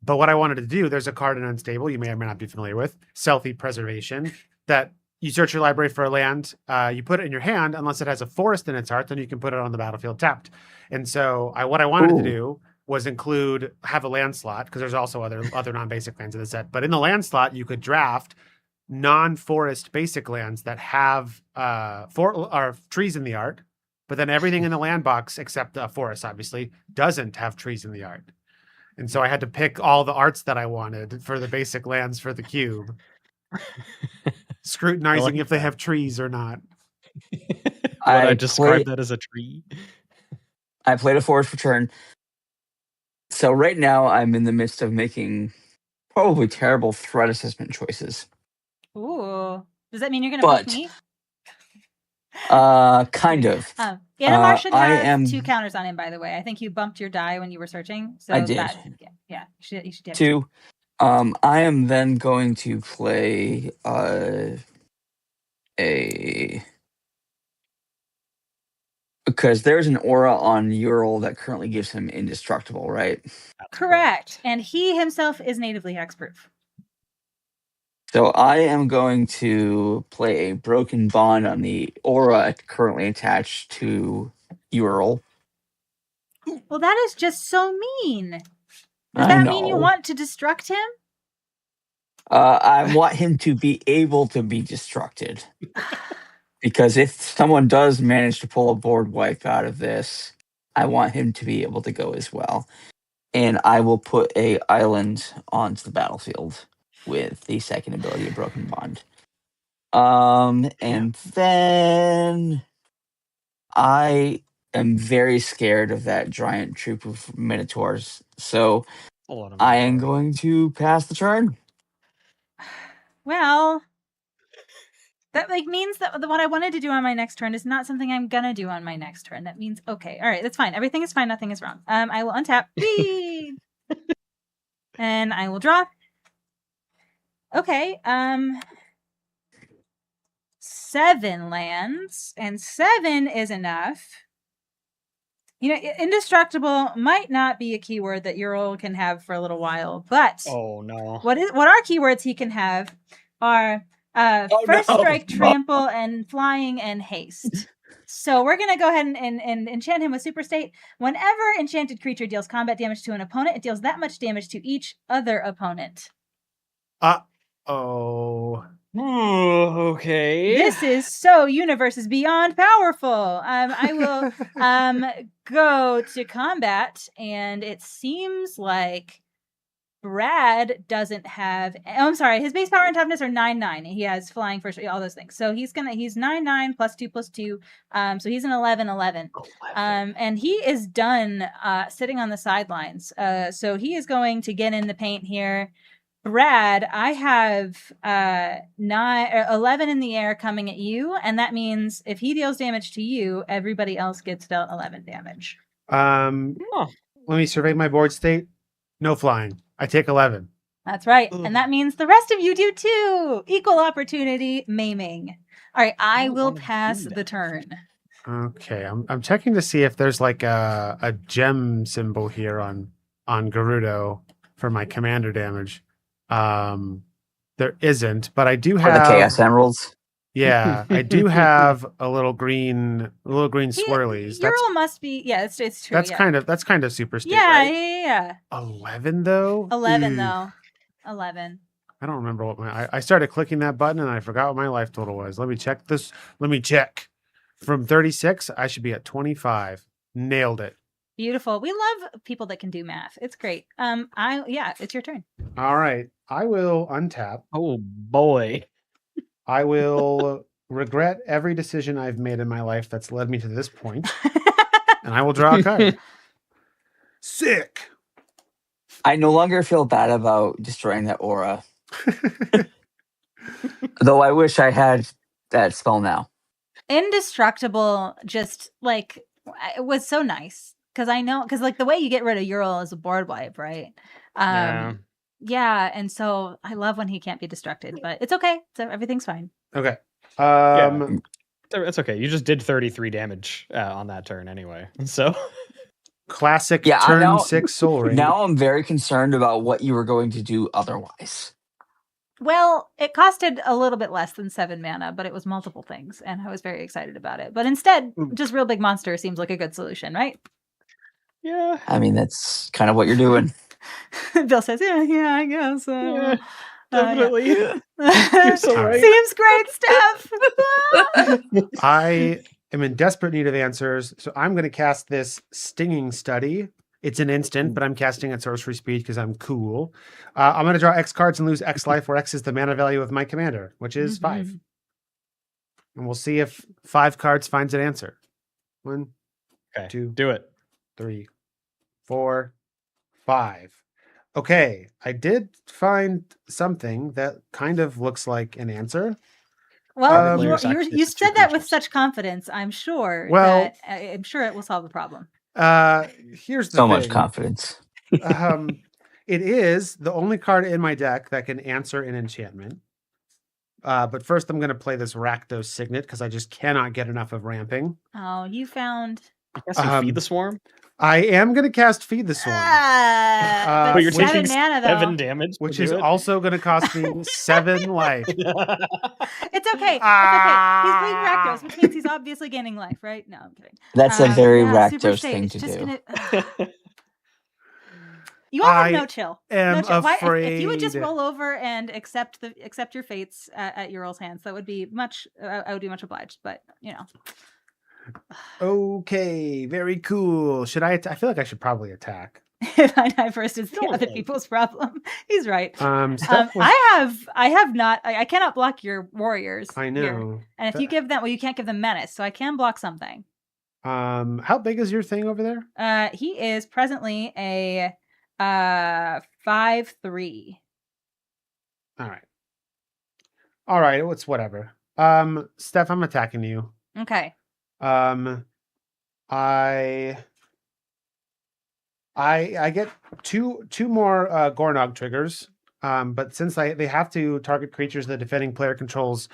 But what I wanted to do, there's a card in unstable you may or may not be familiar with, Stealthy Preservation, that you search your library for a land, you put it in your hand, unless it has a forest in its art, then you can put it on the battlefield tapped. And so what I wanted to do was have a land slot, because there's also other non-basic lands in the set. But in the land slot, you could draft non-forest basic lands that have trees in the art, but then everything in the land box except the forest obviously doesn't have trees in the art. And so I had to pick all the arts that I wanted for the basic lands for the cube, scrutinizing if they have trees or not. I describe that as a tree. I played a forest for turn. So right now I'm in the midst of making probably terrible threat assessment choices. Ooh. Does that mean you're going to poke me? Kind of. Animar should have 2 counters on him, by the way. I think you bumped your die when you were searching. So I did. Yeah. You should have 2. I am then going to play because there's an aura on Ural that currently gives him indestructible, right? Correct. And he himself is natively hexproof. So I am going to play a Broken Bond on the aura currently attached to Ural. Well, that is just so mean. Does that mean you want to destruct him? I want him to be able to be destructed. Because if someone does manage to pull a board wipe out of this, I want him to be able to go as well. And I will put a island onto the battlefield with the second ability of Broken Bond. And then I am very scared of that giant troop of Minotaurs. So I am going to pass the turn. Well, that means that what I wanted to do on my next turn is not something I'm gonna do on my next turn. That means okay, all right, that's fine. Everything is fine. Nothing is wrong. I will untap, and I will draw. Okay. 7 lands, and 7 is enough. You know, indestructible might not be a keyword that Ural can have for a little while, but oh no, what are keywords he can have are first strike, trample, and flying and haste. So we're gonna go ahead and enchant him with super state. Whenever enchanted creature deals combat damage to an opponent, it deals that much damage to each other opponent. Okay. This is so universe is beyond powerful. I will go to combat, and it seems like Brad doesn't have. Oh, I'm sorry. His base power and toughness are 9/9. He has flying first, all those things. So he's 9/9 +2/2. So he's an 11/11. And he is done sitting on the sidelines. So he is going to get in the paint here. Brad, I have 11 in the air coming at you, and that means if he deals damage to you, everybody else gets dealt 11 damage. Let me survey my board state. No flying. I take 11. That's right. And that means the rest of you do too. Equal opportunity maiming. All right, I will pass the turn. Okay, I'm checking to see if there's like a gem symbol here on on Gerudo for my commander damage. There isn't, but I do For the have Chaos Emeralds. Yeah, I do have a little green swirlies. Ural must be it's true. That's Yeah. kind of super state, Yeah, right? yeah. 11 though. 11 though. 11. I don't remember what I started clicking that button and I forgot what my life total was. Let me check this. Let me check. From 36, I should be at 25. Nailed it. Beautiful. We love people that can do math. It's great. It's your turn. All right. I will untap. Oh boy. I will regret every decision I've made in my life that's led me to this point, and I will draw a card. Sick. I no longer feel bad about destroying that aura. Though I wish I had that spell now. Indestructible, just like it was so nice because like the way you get rid of Ural is a board wipe, right? Yeah, and so I love when he can't be destructed, but it's okay. So everything's fine. Okay. It's okay. You just did 33 damage on that turn anyway. So classic Yeah, turn 6 Soul Ring. Now I'm very concerned about what you were going to do otherwise. Well, it costed a little bit less than 7 mana, but it was multiple things, and I was very excited about it. But instead, just real big monster seems like a good solution, right? yeah. I mean, that's kind of what you're doing. Bill says, yeah, I guess. Yeah, definitely. You're so right. Seems great, Steph. I am in desperate need of answers, so I'm going to cast this Stinging Study. It's an instant, but I'm casting at sorcery speed because I'm cool. I'm going to draw X cards and lose X life, where X is the mana value of my commander, which is 5. And we'll see if 5 cards finds an answer. 1, Okay, 2, do it. 3, 4, 5. Okay, I did find something that kind of looks like an answer. Well, you said that with such confidence. I'm sure that I'm sure it will solve the problem. Here's the so thing. Much confidence. It is the only card in my deck that can answer an enchantment. But first, I'm going to play this Rakdos Signet because I just cannot get enough of ramping. Oh, you found. I guess you Feed the Swarm. I am going to cast Feed the Swarm. But you're taking 7 damage, which is also going to cost me 7 life. It's okay. It's okay. He's playing Rakdos, which means he's obviously gaining life, right? No, I'm kidding. That's a very Rakdos thing to do. You all have no chill. Am afraid. If you would just roll over and accept your fates at Ural's hands, that would be much. I would be much obliged. But Okay, very cool. Should I? I feel like I should probably attack. If I die first, it's the other people's problem. He's right. I have not. I cannot block your warriors. I know. Here. And if you give them, you can't give them menace, so I can block something. How big is your thing over there? He is presently a 5/3. All right. It's whatever. Steph, I'm attacking you. Okay. I get two more Gornog triggers. But since they have to target creatures the defending player controls,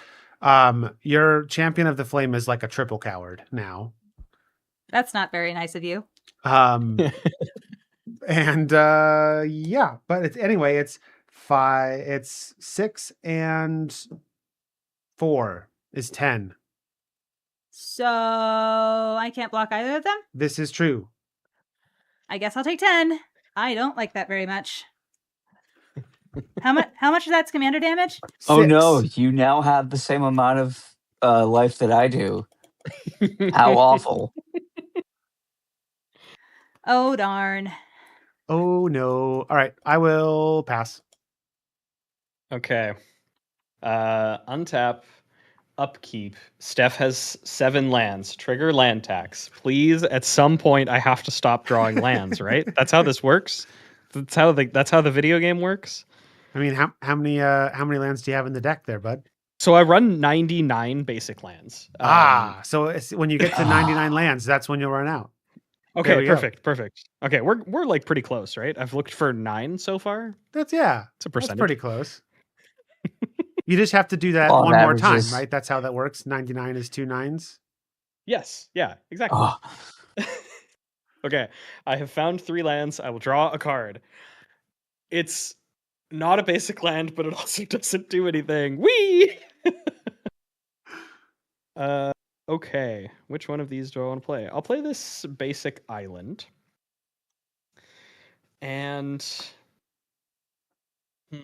your Champion of the Flame is like a triple coward now. That's not very nice of you. And but it's 5. It's 6 and 4 is 10. So I can't block either of them? This is true. I guess I'll take 10. I don't like that very much. How much of that's commander damage? 6. Oh no, you now have the same amount of life that I do. How awful. Oh darn. Oh no. All right, I will pass. Okay. Untap. Upkeep. Steph has 7 lands. Trigger land tax. Please, at some point, I have to stop drawing lands. Right? That's how this works. That's how the video game works. I mean, how many lands do you have in the deck there, bud? So I run 99 basic lands. So it's, when you get to 99 lands, that's when you'll run out. Okay, perfect. Okay, we're like pretty close, right? I've looked for 9 so far. It's a percentage. That's pretty close. You just have to do that one more time, right? That's how that works. 99 is 2 9s. Yes. Yeah, exactly. Oh. Okay, I have found 3 lands. I will draw a card. It's not a basic land, but it also doesn't do anything. Whee! Okay. Which one of these do I want to play? I'll play this basic island. And I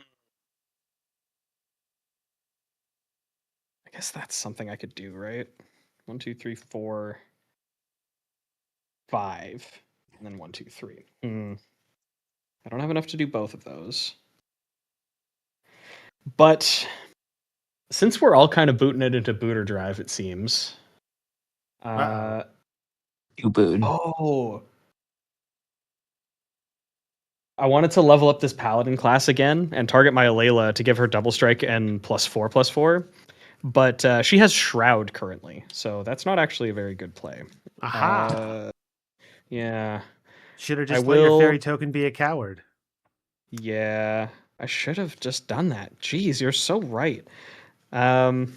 guess that's something I could do, right? 1, 2, 3, 4, 5, and then 1, 2, 3. I don't have enough to do both of those. But since we're all kind of booting it into booter drive, it seems. You booed. Oh. I wanted to level up this paladin class again and target my Alayla to give her double strike and +4/+4. But she has Shroud currently, so that's not actually a very good play. Aha. Yeah. Should have I just let your will- fairy token be a coward. Yeah. I should have just done that. Jeez, you're so right. I'm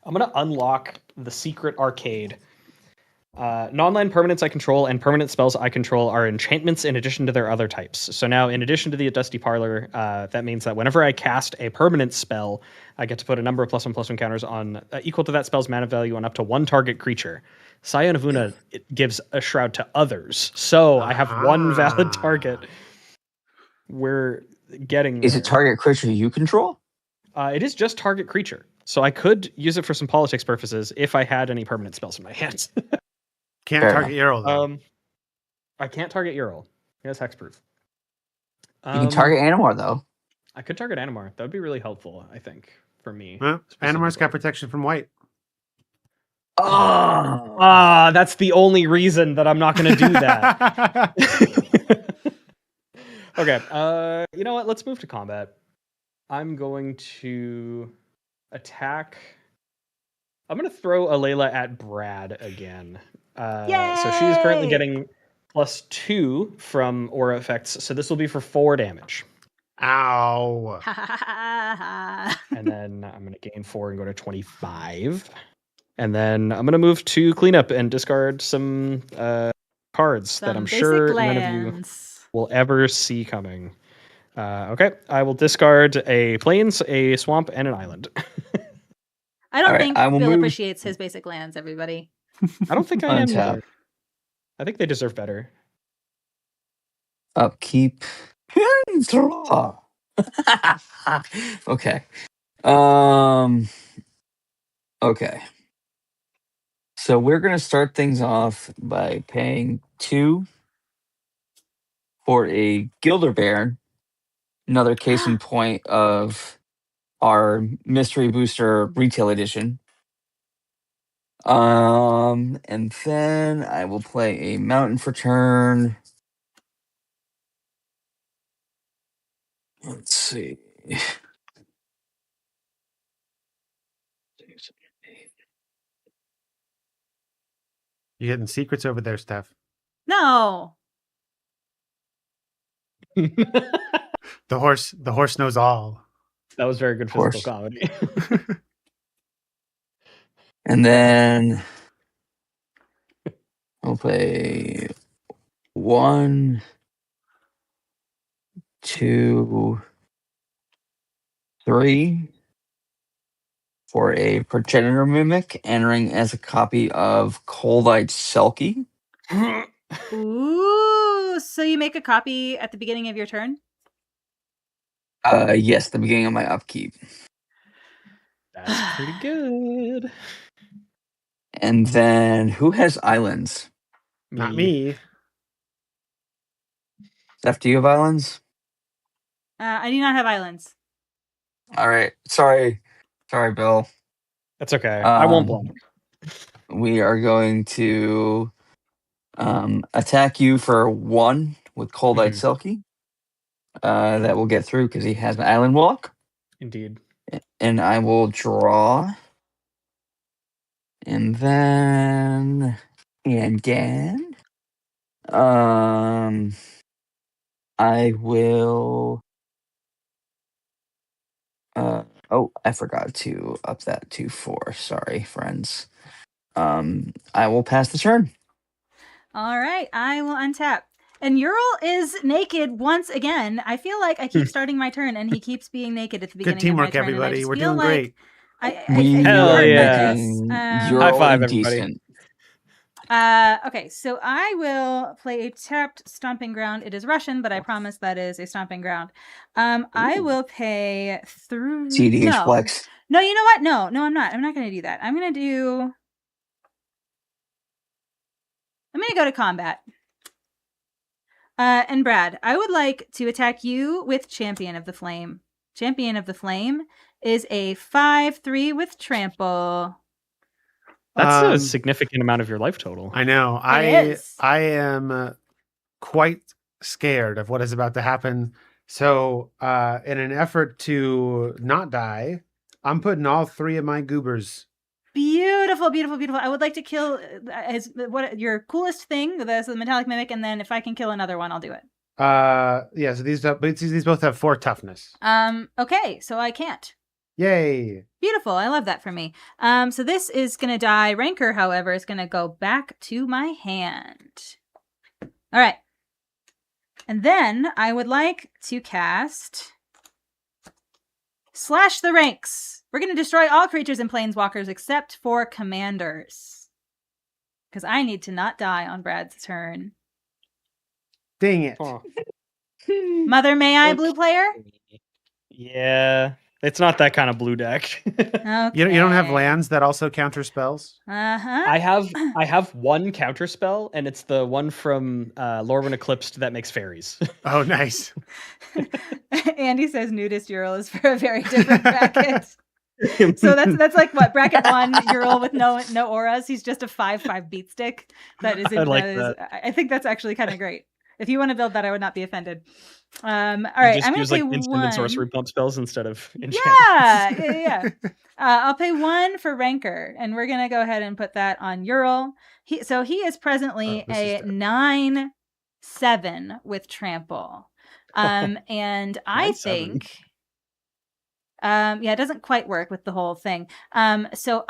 going to unlock the secret arcade. Non-land permanents I control and permanent spells I control are enchantments in addition to their other types. So now, in addition to the Dusty Parlor, that means that whenever I cast a permanent spell, I get to put a number of +1/+1 counters on equal to that spell's mana value on up to 1 target creature. Scion of Una it gives a shroud to others, so I have 1 valid target. We're getting there. Is it target creature you control? It is just target creature, so I could use it for some politics purposes if I had any permanent spells in my hands. Can't Fair target Earl though. I can't target Ural. He has hexproof. You can target Animar though. I could target Animar. That would be really helpful, I think, for me. Well, Animar's got protection from white. Oh, that's the only reason that I'm not going to do that. Okay. You know what? Let's move to combat. I'm going to attack. I'm going to throw Alayla at Brad again. So she is currently Yay! getting +2 from aura effects. So this will be for 4 damage. Ow. And then I'm going to gain 4 and go to 25. And then I'm going to move to cleanup and discard some cards that I'm sure none of you will ever see coming. Okay, I will discard a plains, a swamp, and an island. I don't All right, think I will Bill move- appreciates his basic lands, everybody. I don't think I am Untap. either. I think they deserve better. Upkeep. Draw. Okay. Okay. So we're gonna start things off by paying 2 for a Gilder Baron. Another case in point of our Mystery Booster Retail Edition. And then I will play a Mountain for turn. Let's see. You getting secrets over there, Steph? No. That The horse knows all. was very good physical comedy. And then I'll play 1, 2, 3 for a Progenitor Mimic, entering as a copy of Coldite Selkie. Ooh, so you make a copy at the beginning of your turn? Yes, the beginning of my upkeep. That's pretty good. And then who has islands? Not me. Steph, do you have islands? I do not have islands. All right. Sorry, Bill. That's okay. I won't block. We are going to attack you for 1 with Coldite Selkie. That will get through because he has an island walk. Indeed. And I will draw. And then again. I will I forgot to up that to 4. Sorry, friends. I will pass the turn. All right, I will untap. And Ural is naked once again. I feel like I keep starting my turn, and he keeps being naked at the beginning Good teamwork, of my turn. And I everybody. just We're feel doing like great. We I feel Hell are hurt by yeah. this. making High Ural five, everybody. indecent. Okay, so I will play a tapped Stomping Ground. It is Russian, but I promise that is a Stomping Ground. I will pay through. CDH Flex. No, you know what? No, I'm not. I'm not going to do that. I'm going to go to combat. And Brad, I would like to attack you with Champion of the Flame. Champion of the Flame is a 5/3 with trample. That's a significant amount of your life total. I know. is. I am quite scared of what is about to happen. So, in an effort to not die, I'm putting all 3 of my goobers. Beautiful, beautiful, beautiful. I would like to kill your coolest thing, the metallic mimic, and then if I can kill another one, I'll do it. Yeah. So these both have 4 toughness. Okay, so I can't. Yay! Beautiful. I love that for me. So this is gonna die. Rancor, however, is gonna go back to my hand. All right. And then I would like to cast Slash the Ranks. We're going to destroy all creatures and planeswalkers except for commanders. Because I need to not die on Brad's turn. Dang it! Oh. Mother, may I, blue player? Yeah, it's not that kind of blue deck. Okay. You don't have lands that also counter spells? Uh-huh. I have one counter spell, and it's the one from Lorwyn Eclipsed that makes fairies. Oh, nice. Andy says nudist Ural is for a very different bracket. So that's like what, bracket 1 Ural with no auras. He's just a 5/5 beat stick. That is I like that. I think that's actually kind of great. If you want to build that, I would not be offended. All right, just I'm going use to pay like instant and sorcery 1. pump spells instead of enchantments. Yeah. I'll pay 1 for Rancor, and we're going to go ahead and put that on Ural. He is presently a 9/7 with trample. And I 9/7. think it doesn't quite work with the whole thing. So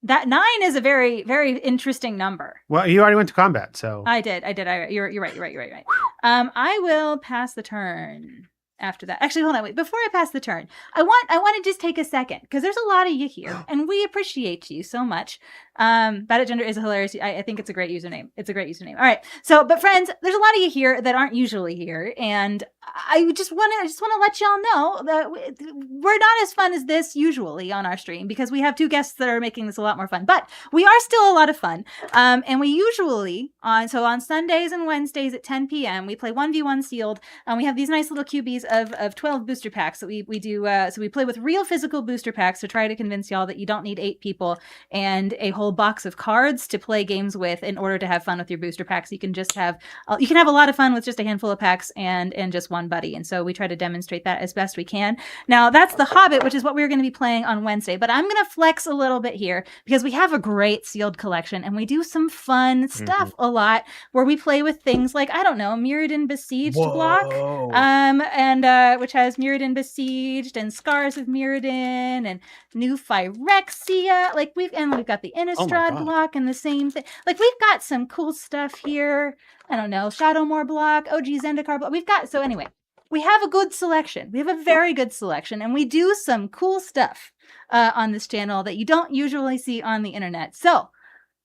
that 9 is a very, very interesting number. Well, you already went to combat, so I did. You're right. I will pass the turn after that. Actually, hold on. Wait. Before I pass the turn, I want to just take a second because there's a lot of you here, and we appreciate you so much. Bad at Gender is hilarious. I think it's a great username. All right. So, but friends, there's a lot of you here that aren't usually here, and I just want to let y'all know that we're not as fun as this usually on our stream because we have 2 guests that are making this a lot more fun. But we are still a lot of fun. And we usually on Sundays and Wednesdays at 10 p.m. we play 1v1 sealed. We have these nice little QBs of 12 booster packs that we do. So we play with real physical booster packs to try to convince y'all that you don't need 8 people and a whole box of cards to play games with in order to have fun with your booster packs. You can have a lot of fun with just a handful of packs and just one buddy. And so we try to demonstrate that as best we can. Now that's The Hobbit, which is what we're going to be playing on Wednesday, but I'm going to flex a little bit here because we have a great sealed collection and we do some fun stuff a lot where we play with things like, I don't know, Mirrodin Besieged block, and which has Mirrodin Besieged and Scars of Mirrodin and New Phyrexia. Like we've got the Innistrad block and the same thing. Like we've got some cool stuff here. I don't know, Shadowmoor block, OG Zendikar block. So anyway, we have a good selection. We have a very good selection, and we do some cool stuff on this channel that you don't usually see on the internet. So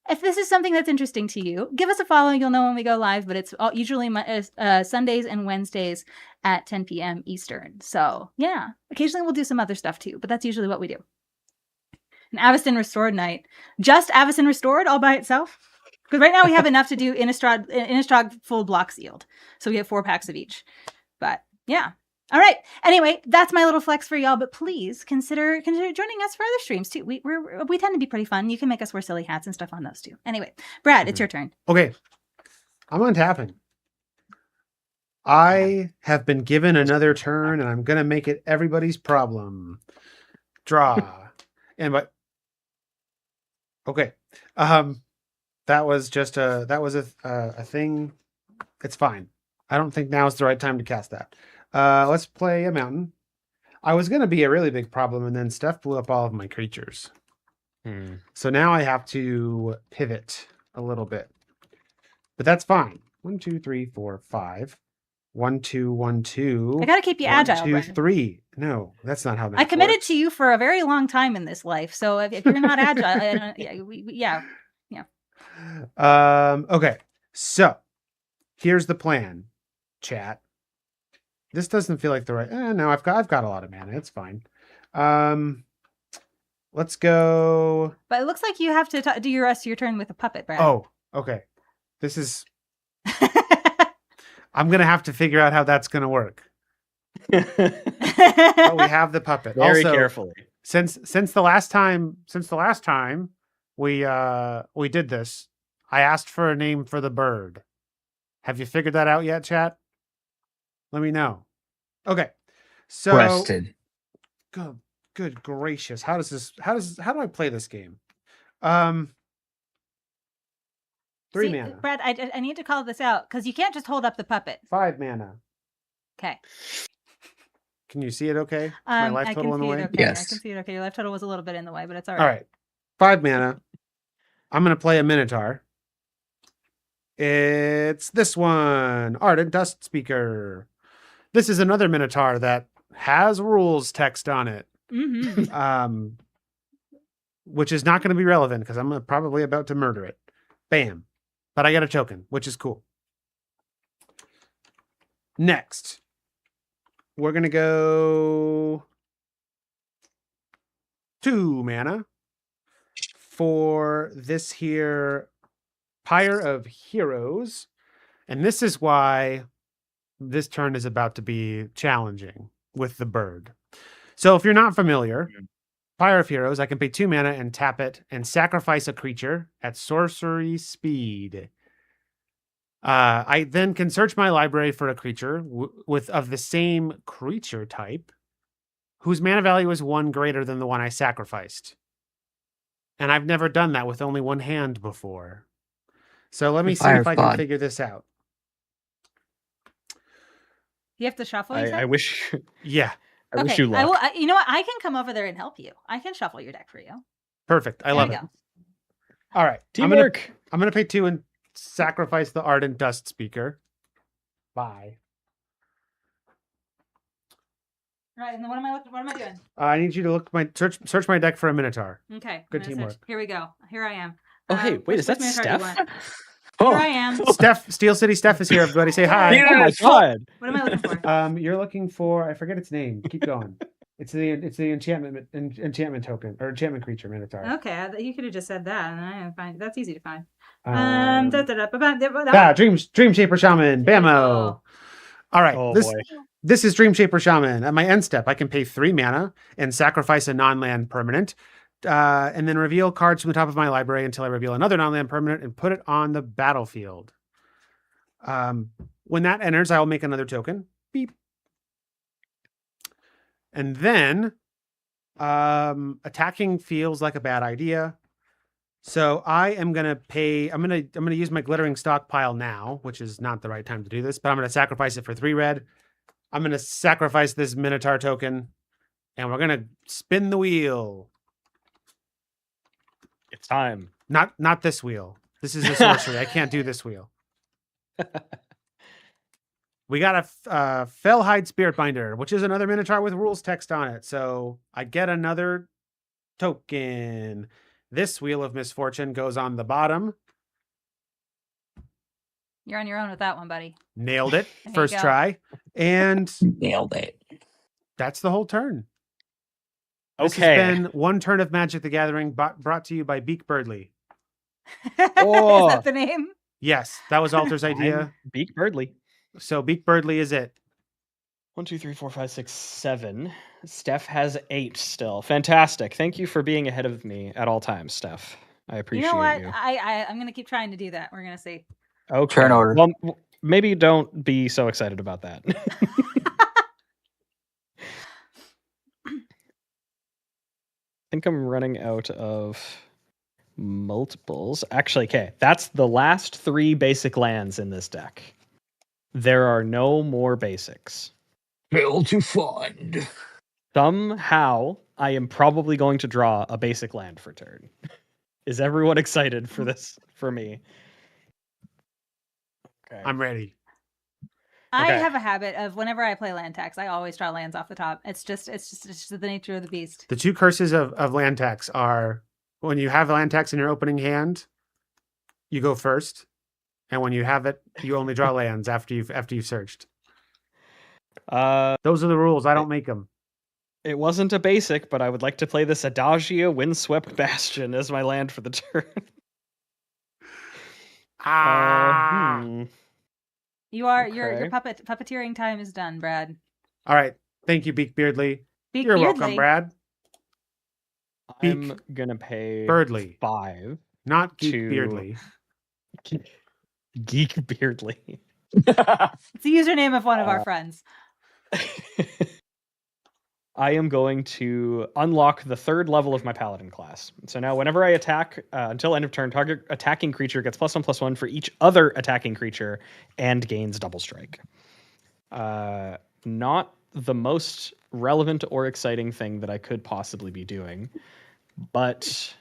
if this is something that's interesting to you, give us a follow. You'll know when we go live, but it's usually Sundays and Wednesdays at 10 p.m. Eastern. So yeah, occasionally we'll do some other stuff too, but that's usually what we do. An Avacyn Restored night. Just Avacyn Restored all by itself? Because right now we have enough to do Innistrad full block sealed. So we have 4 packs of each. But yeah. All right. Anyway, that's my little flex for y'all. But please consider joining us for other streams too. We tend to be pretty fun. You can make us wear silly hats and stuff on those too. Anyway, Brad, it's your turn. Okay. I'm untapping. I have been given another turn, and I'm gonna make it everybody's problem. Draw. Okay. That was a thing. It's fine. I don't think now is the right time to cast that. Let's play a mountain. I was going to be a really big problem, and then Steph blew up all of my creatures. So now I have to pivot. a little bit. But that's fine. 1, 2, 3, 4, 5. 1, 2, 1, 2. I gotta keep you 1, agile, 2, Brad. 3. No, that's not how that I committed works. to you for a very long time in this life, so if you're not agile, yeah. Okay, so here's the plan, chat. This doesn't feel like the right. No, I've got a lot of mana. It's fine. Let's go. But it looks like you have to do your rest of your turn with a puppet, Brad. Oh, okay. This is. I'm gonna have to figure out how that's gonna work. But we have the puppet. Very also, carefully. Since the last time we did this, I asked for a name for the bird. Have you figured that out yet, chat? Let me know. Okay. So Breasted. good gracious. How do I play this game? 3 mana. Brad, I need to call this out because you can't just hold up the puppet. 5 mana. Okay. Can you see it okay? Is my life I total can in the see way? it okay. Yes. I can see it okay. Your life total was a little bit in the way, but it's all All right. right. 5 mana. I'm going to play a Minotaur. It's this one, Ardent Dust Speaker. This is another Minotaur that has rules text on it. Mm-hmm. Which is not going to be relevant because I'm probably about to murder it. Bam. But I got a token, which is cool. Next, we're going to go 2 mana for this here Pyre of Heroes. And this is why this turn is about to be challenging with the bird. So if you're not familiar, Pyre of Heroes, I can pay 2 mana and tap it and sacrifice a creature at sorcery speed. I then can search my library for a creature of the same creature type whose mana value is 1 greater than the one I sacrificed. And I've never done that with only 1 hand before. So let me see if I can figure this out. You have to shuffle. I wish. Yeah. I wish you luck. You know what? I can come over there and help you. I can shuffle your deck for you. Perfect. I love it. Go. All right. Teamwork. I'm gonna pay 2 and sacrifice the Ardent Dust Speaker. Bye. All right. And then what am I doing? I need you to look search my deck for a Minotaur. Okay. Good teamwork. Here we go. Here I am. Oh, hey, wait, is that Steph? Here I am. Steel City Steph is here. Everybody say hi. Oh my god. What am I looking for? You're looking for, I forget its name. Keep going. It's the enchantment token or enchantment creature Minotaur. Okay, you could have just said that, and I find that's easy to find. Dream Shaper Shaman, Bammo. All right, Oh boy. This is Dream Shaper Shaman. At my end step, I can pay 3 mana and sacrifice a non-land permanent, and then reveal cards from the top of my library until I reveal another non-land permanent and put it on the battlefield. When that enters, I will make another token. Beep. And then attacking feels like a bad idea. So I am going to pay, I'm going to use my glittering stockpile now, which is not the right time to do this, but I'm going to sacrifice it for 3 red. I'm going to sacrifice this Minotaur token and we're going to spin the wheel. It's time. Not this wheel. This is a sorcery. I can't do this wheel. We got a Fellhide Spiritbinder, which is another Minotaur with rules text on it. So I get another token. This Wheel of Misfortune goes on the bottom. You're on your own with that one, buddy. Nailed it. First try. And nailed it. That's the whole turn. Okay. This has been one turn of Magic the Gathering brought to you by Beak Birdly. Oh. Is that the name? Yes, that was Alter's idea. Beak Birdly. So Beak Birdly is it. 1, 2, 3, 4, 5, 6, 7. Steph has 8 still. Fantastic. Thank you for being ahead of me at all times, Steph. I appreciate you. You know what? I'm going to keep trying to do that. We're going to see. Okay. Turn order. Well, maybe don't be so excited about that. I think I'm running out of multiples. Actually, okay. That's the last 3 basic lands in this deck. There are no more basics. Bill to fund. Somehow, I am probably going to draw a basic land for turn. Is everyone excited for this? For me. Okay. I'm ready. I Okay. have a habit of whenever I play land tax, I always draw lands off the top. It's just the nature of the beast. The two curses of land tax are when you have land tax in your opening hand, you go first, and when you have it, you only draw lands after you've searched. Those are the rules. I don't make them. It wasn't a basic, but I would like to play this Adagia Windswept Bastion as my land for the turn. Ah. Your Okay. puppeteering time is done, Brad. All right. Thank you, Beak Beardly. Beak You're Beardly. welcome, Brad. I'm gonna pay Birdly, 5 not Geek to- Beardly. Geek Beardly. It's the username of one of our friends. I am going to unlock the 3rd level of my Paladin class. So now whenever I attack, until end of turn, target attacking creature gets +1/+1 for each other attacking creature and gains double strike. Not the most relevant or exciting thing that I could possibly be doing, but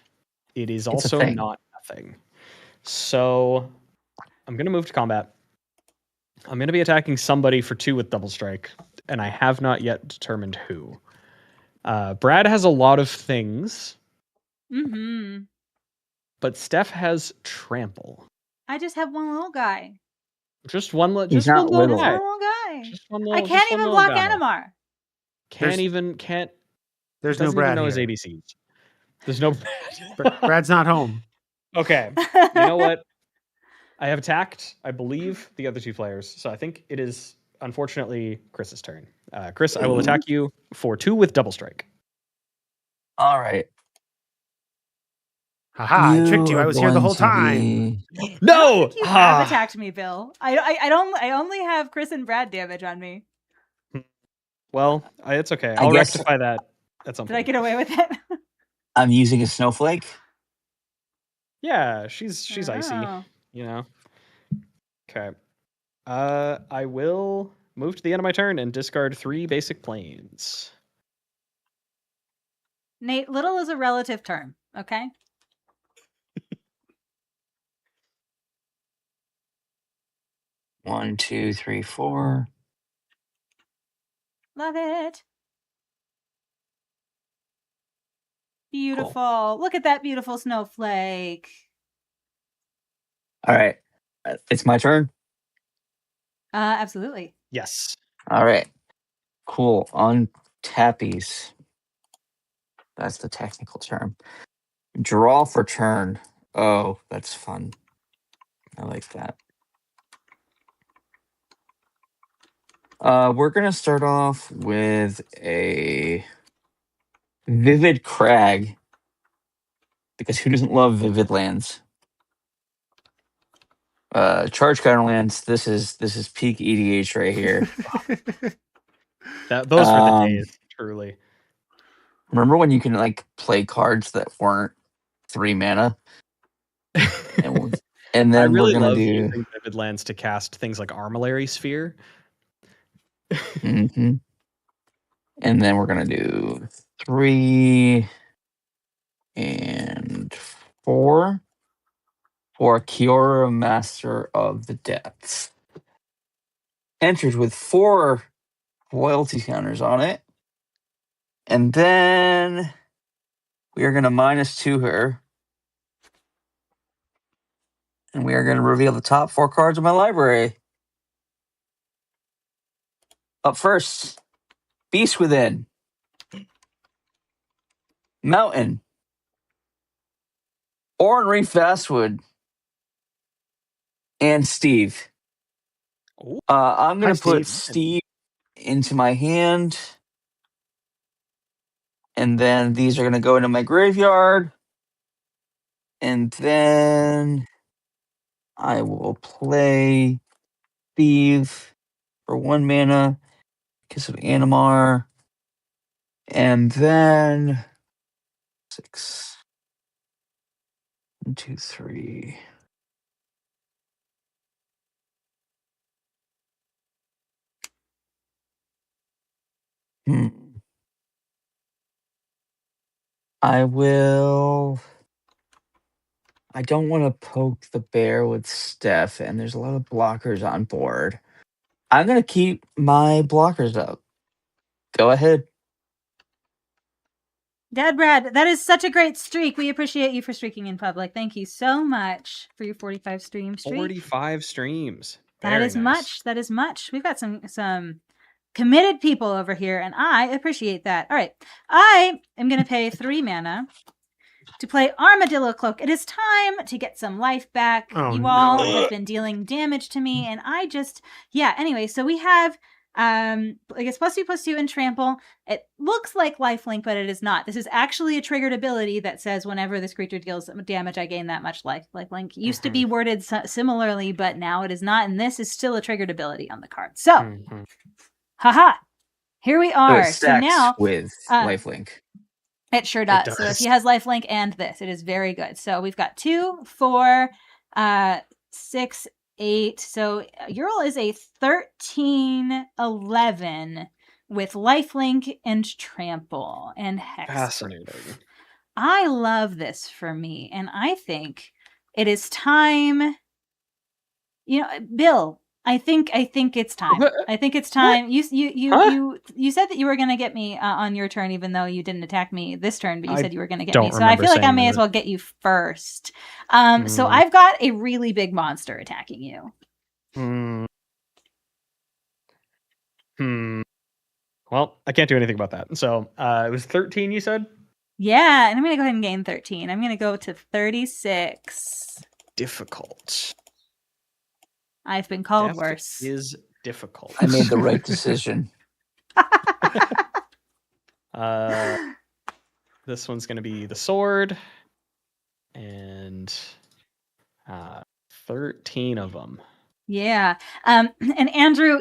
it is also not nothing. So I'm going to move to combat. I'm going to be attacking somebody for 2 with double strike, and I have not yet determined who. Brad has a lot of things, but Steph has trample. I just have one little guy. Just one. He's Just not one little little. guy. Little guy. Just one little. I can't even block Animar. Can't. There's no Doesn't Brad even know his here. ABCs. There's no Brad. Brad's not home. Okay. You know what? I have attacked, I believe, the other 2 players. So I think it is, unfortunately, Chris's turn. Chris, I will attack you for 2 with double strike. All right. Haha, I tricked you. I was here the whole time. No! You have attacked me, Bill. I only have Chris and Brad damage on me. Well, it's okay. I I'll guess- rectify that at some point. Did I get away with it? I'm using a snowflake. Yeah, she's icy, Oh. you know. Okay. I will move to the end of my turn and discard 3 basic planes. Nate, little is a relative term, okay? One, two, three, 4. Love it. Beautiful. Look at that beautiful snowflake. All right. It's my turn. Absolutely. Yes. All right. Cool. On tappies. That's the technical term. Draw for turn. Oh, that's fun. I like that. We're going to start off with a Vivid Crag. Because who doesn't love Vivid Lands? Charge counter lands. This is peak EDH right here. Those were the days, truly. Remember when you can like play cards that weren't 3 mana? And then I really we're gonna love do using Vivid Lands to cast things like Armillary Sphere. And then we're gonna do 3 and 4 for Kiora, Master of the Depths. Enters with 4 loyalty counters on it. And then we are going to -2 her. And we are going to reveal the top 4 cards of my library. Up first, Beast Within, Mountain, Oran Reef Fastwood, and Steve. Ooh. I'm going Hi, to put Steve. Steve into my hand. And then these are going to go into my graveyard. And then I will play Steve for 1 mana, Kiss of Animar. And then 6. 1, 2, 3. I will I don't want to poke the bear with Steph, and there's a lot of blockers on board. I'm going to keep my blockers up. Go ahead. Dad Brad, that is such a great streak. We appreciate you for streaking in public. Thank you so much for your 45 stream streak. 45 streams. That is much. That is much. We've got some committed people over here, and I appreciate that. All right. I am going to pay 3 mana to play Armadillo Cloak. It is time to get some life back. Oh, you all no. have been dealing damage to me, and I just, anyway, so we have, I guess, +2/+2 and trample. It looks like lifelink, but it is not. This is actually a triggered ability that says whenever this creature deals damage, I gain that much life. Lifelink used to be worded similarly, but now it is not, and this is still a triggered ability on the card. So, haha, here we are. So now with lifelink. It sure does. So if he has lifelink and this, it is very good. So we've got 2, 4, 6, 8. So Ural is a 13, 11 with lifelink and trample and hex. Fascinating. I love this for me, and I think it is time. Bill, I think it's time. I think it's time. You said that you were going to get me on your turn, even though you didn't attack me this turn. But you said you were going to get me, so I feel like I may as well get you first. So I've got a really big monster attacking you. Well, I can't do anything about that. So it was 13. You said. Yeah, and I'm going to go ahead and gain 13. I'm going to go to 36. Difficult. I've been called worse. Is difficult. I made the right decision. This one's going to be the sword, and 13 of them. Yeah. And Andrew,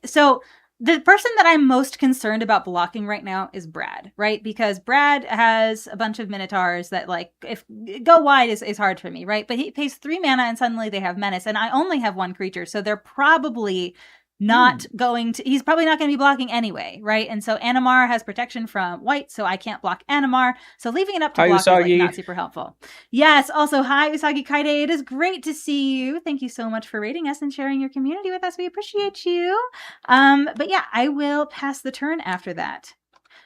so the person that I'm most concerned about blocking right now is Brad, right? Because Brad has a bunch of Minotaurs that, like, if go wide is hard for me, right? But he pays 3 mana and suddenly they have Menace, and I only have 1 creature, so they're probably not going to, he's probably not going to be blocking anyway, right? And so Animar has protection from white, so I can't block Animar. So leaving it up to block is like not super helpful. Yes, also, hi, Usagi Kaide. It is great to see you. Thank you so much for rating us and sharing your community with us. We appreciate you. But yeah, I will pass the turn after that.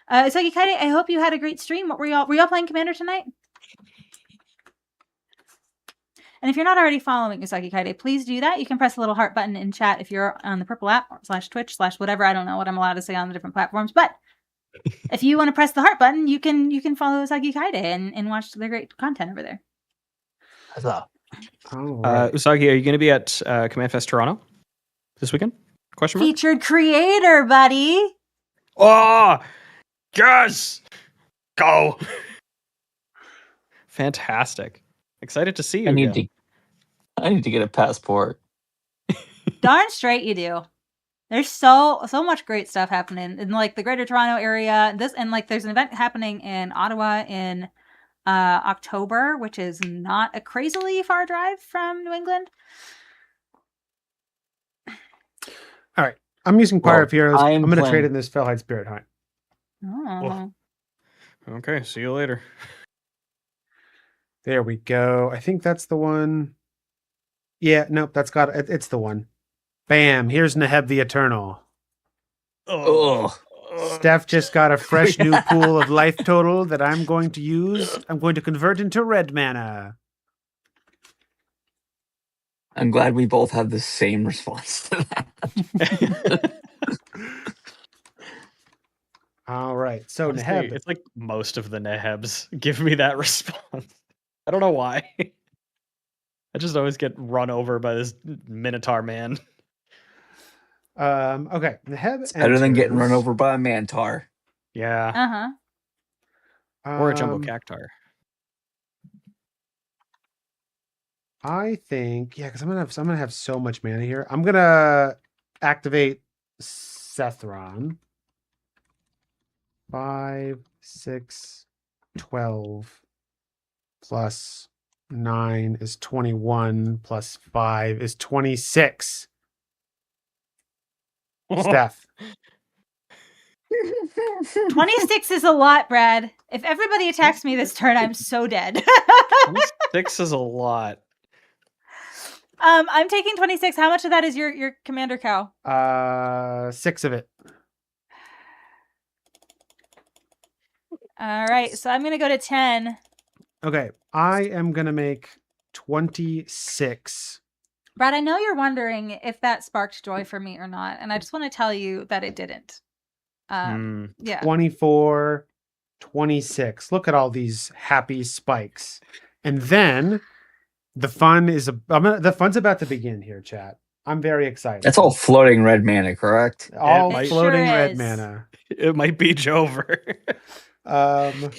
Usagi Kaide, I hope you had a great stream. Were y'all playing Commander tonight? And if you're not already following Usagi Kaide, please do that. You can press the little heart button in chat if you're on the Purple app /Twitch /whatever. I don't know what I'm allowed to say on the different platforms, but if you want to press the heart button, you can follow Usagi Kaide and watch their great content over there. Huzzah. Usagi, are you going to be at Command Fest Toronto this weekend? Question mark? Featured creator, buddy. Oh, yes! Go! Fantastic. Excited to see you again. I need to get a passport. Darn straight you do. There's so much great stuff happening in like the Greater Toronto area. There's an event happening in Ottawa in October, which is not a crazily far drive from New England. All right, I'm using Choir of Heroes. I'm going to trade in this Fellhide Spirit Hunt. Oh. Okay, see you later. There we go. I think that's the one. Yeah, nope, it's the one. Bam, here's Neheb the Eternal. Oh. Steph just got a fresh new pool of life total that I'm going to use. I'm going to convert into red mana. I'm glad we both have the same response to that. All right, so Honestly, Neheb. it's like most of the Nehebs give me that response. I don't know why. I just always get run over by this Minotaur man. Okay, Neheb. It's better than getting run over by a Mantar. Yeah. Or a Jumbo Cactar. I think, because I'm gonna have so much mana here. I'm gonna activate Sethron. 5, 6, 12 plus 9 is 21 plus 5 is 26. Steph. 26 is a lot, Brad. If everybody attacks me this turn, I'm so dead. 6 is a lot. I'm taking 26. How much of that is your commander cow? 6 of it. All right, so I'm gonna go to 10. Okay, I am gonna make 26. Brad, I know you're wondering if that sparked joy for me or not, and I just want to tell you that it didn't. Yeah. 24, 26. Look at all these happy spikes. And then the fun is the fun's about to begin here, chat. I'm very excited. That's all floating red mana, correct? All It floating sure red is. mana. It might be Jover. I should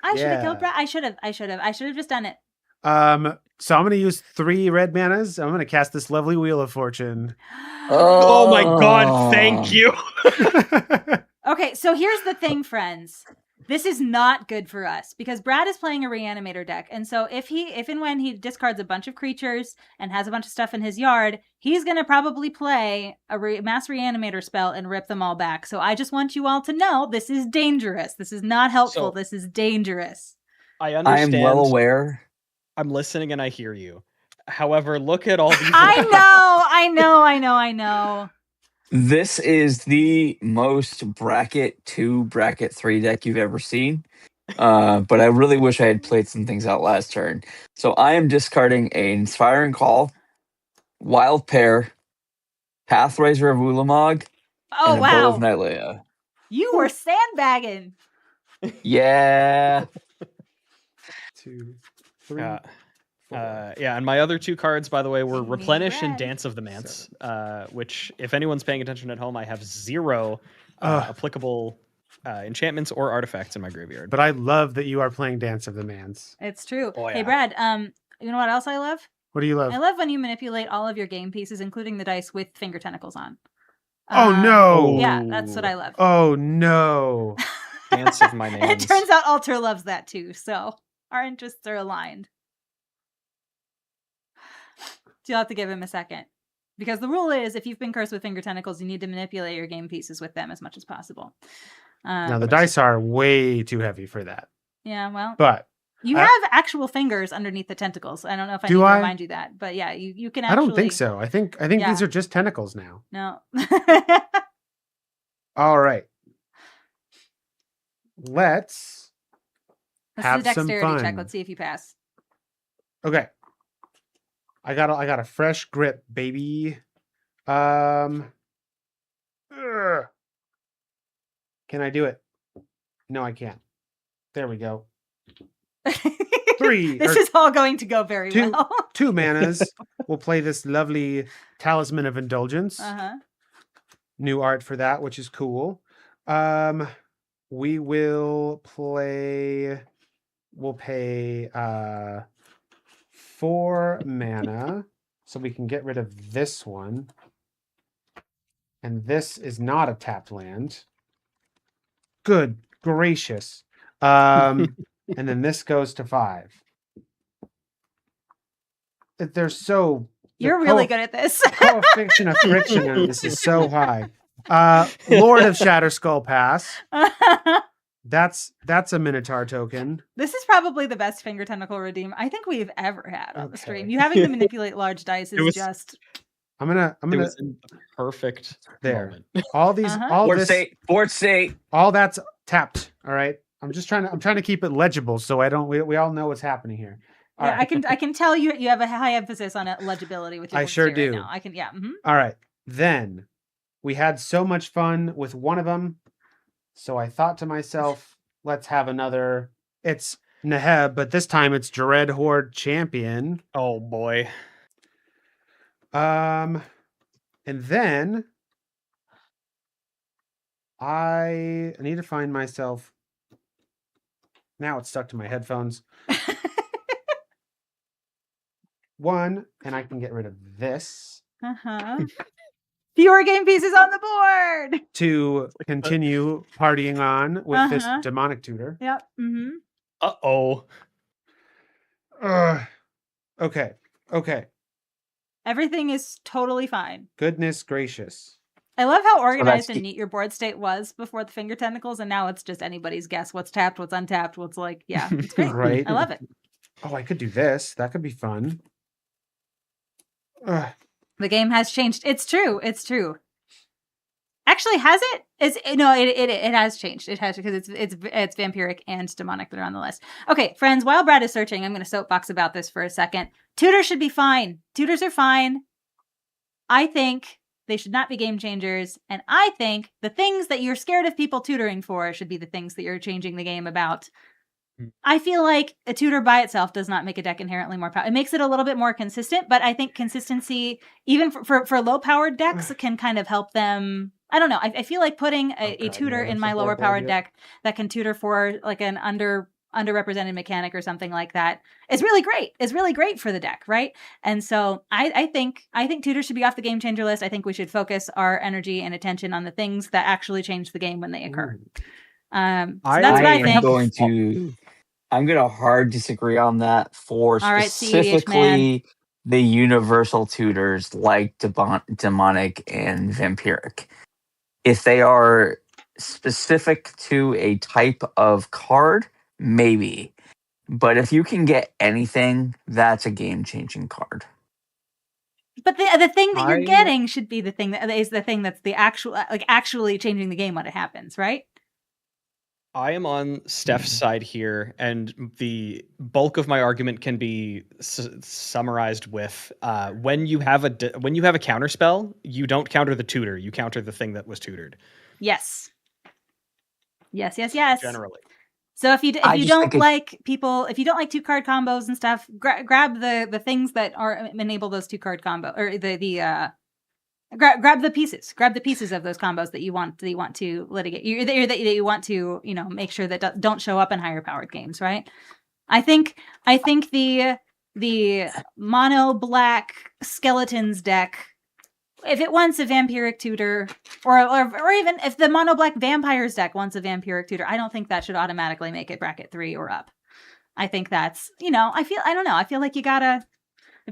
have yeah. killed Brad. I should have just done it. So I'm gonna use 3 red manas. I'm gonna cast this lovely Wheel of Fortune. Oh my god, thank you. Okay, so here's the thing, friends. This is not good for us because Brad is playing a reanimator deck. And so if and when he discards a bunch of creatures and has a bunch of stuff in his yard, he's going to probably play a mass reanimator spell and rip them all back. So I just want you all to know this is dangerous. This is not helpful. This is dangerous. I understand. I am well aware. I'm listening and I hear you. However, look at all these. I know. This is the most bracket 2, bracket 3 deck you've ever seen. But I really wish I had played some things out last turn. So I am discarding an Inspiring Call, Wild Pair, Pathrazor of Ulamog, Oh, and a wow. Bow of Nylea. You were sandbagging. Yeah. 2, 3. Yeah, and my other 2 cards, by the way, were Amy Replenish and Red. Dance of the Manse, which, if anyone's paying attention at home, I have 0 applicable enchantments or artifacts in my graveyard. But I love that you are playing Dance of the Mans. It's true. Oh, Hey, yeah. Brad, you know what else I love? What do you love? I love when you manipulate all of your game pieces, including the dice, with finger tentacles on. Oh no! Yeah, that's what I love. Oh no! Dance of my It Mans. turns out Alter loves that too, so our interests are aligned. You'll have to give him a second. Because the rule is, if you've been cursed with finger tentacles, you need to manipulate your game pieces with them as much as possible. Now, the dice are way too heavy for that. Yeah, well... But... You have actual fingers underneath the tentacles. I don't know if I need to remind you that. But yeah, you can actually... I don't think so. I think these are just tentacles now. No. All right. Let's have this is a some dexterity fun. check. Let's see if you pass. Okay. I got a fresh grip, baby. Can I do it? No, I can't. There we go. 3. This is all going to go very well. 2 manas. We'll play this lovely Talisman of Indulgence. New art for that, which is cool. We will play. We'll pay 4 mana, so we can get rid of this one. And this is not a tapped land. Good gracious. And then this goes to 5. They're so... You're really good at this. Coefficient of friction on this is so high. Lord of Shatterskull Pass. That's a Minotaur token. This is probably the best finger tentacle redeem I think we've ever had on the stream. You having to manipulate large dice is just... I'm gonna It was in the perfect there. moment. All these, all Fort this, State. Fort State. all that's tapped. All right. I'm trying to keep it legible so we all know what's happening here. All yeah, right. I can tell you have a high emphasis on legibility with your I words sure right do. now. I can, yeah. Mm-hmm. All right. Then we had so much fun with one of them, so I thought to myself, let's have another. It's Neheb, but this time it's Dread Horde Champion. Oh boy. And then I need to find myself. Now it's stuck to my headphones. 1, and I can get rid of this. Fewer game pieces on the board. To continue partying on with this demonic tutor. Yep. Mm-hmm. Uh-oh. Okay. Everything is totally fine. Goodness gracious. I love how organized and neat your board state was before the finger tentacles, and now it's just anybody's guess what's tapped, what's untapped, what's like, yeah, it's great. Right. I love it. Oh, I could do this. That could be fun. Ugh. The game has changed. It's true. It's true. Actually, has it? It has changed. It has, because it's vampiric and demonic that are on the list. Okay, friends, while Brad is searching, I'm going to soapbox about this for a second. Tutors should be fine. Tutors are fine. I think they should not be game changers, and I think the things that you're scared of people tutoring for should be the things that you're changing the game about. I feel like a tutor by itself does not make a deck inherently more powerful. It makes it a little bit more consistent, but I think consistency, even for low-powered decks, can kind of help them. I don't know. I feel like putting a tutor in my lower-powered deck that can tutor for like an underrepresented mechanic or something like that is really great. Is really great for the deck, right? And so I think tutors should be off the game changer list. I think we should focus our energy and attention on the things that actually change the game when they occur. So that's what I think. I'm going to hard disagree on that for All right, specifically the universal tutors like demonic and vampiric. If they are specific to a type of card, maybe. But if you can get anything, that's a game-changing card. But the thing that you're getting should be the thing that is the thing that's the actually changing the game when it happens, right? I am on Steph's side here, and the bulk of my argument can be summarized with when you have a counter spell, you don't counter the tutor, you counter the thing that was tutored. Yes. Generally. So if you don't like 2-card combos and stuff, grab the things that enable those 2-card combo, or grab the pieces of those combos that you want to litigate, that you want to make sure that don't show up in higher powered games, right? I think the mono black skeletons deck, if it wants a vampiric tutor, or even if the mono black vampires deck wants a vampiric tutor, I don't think that should automatically make it bracket 3 or up. I think that's I feel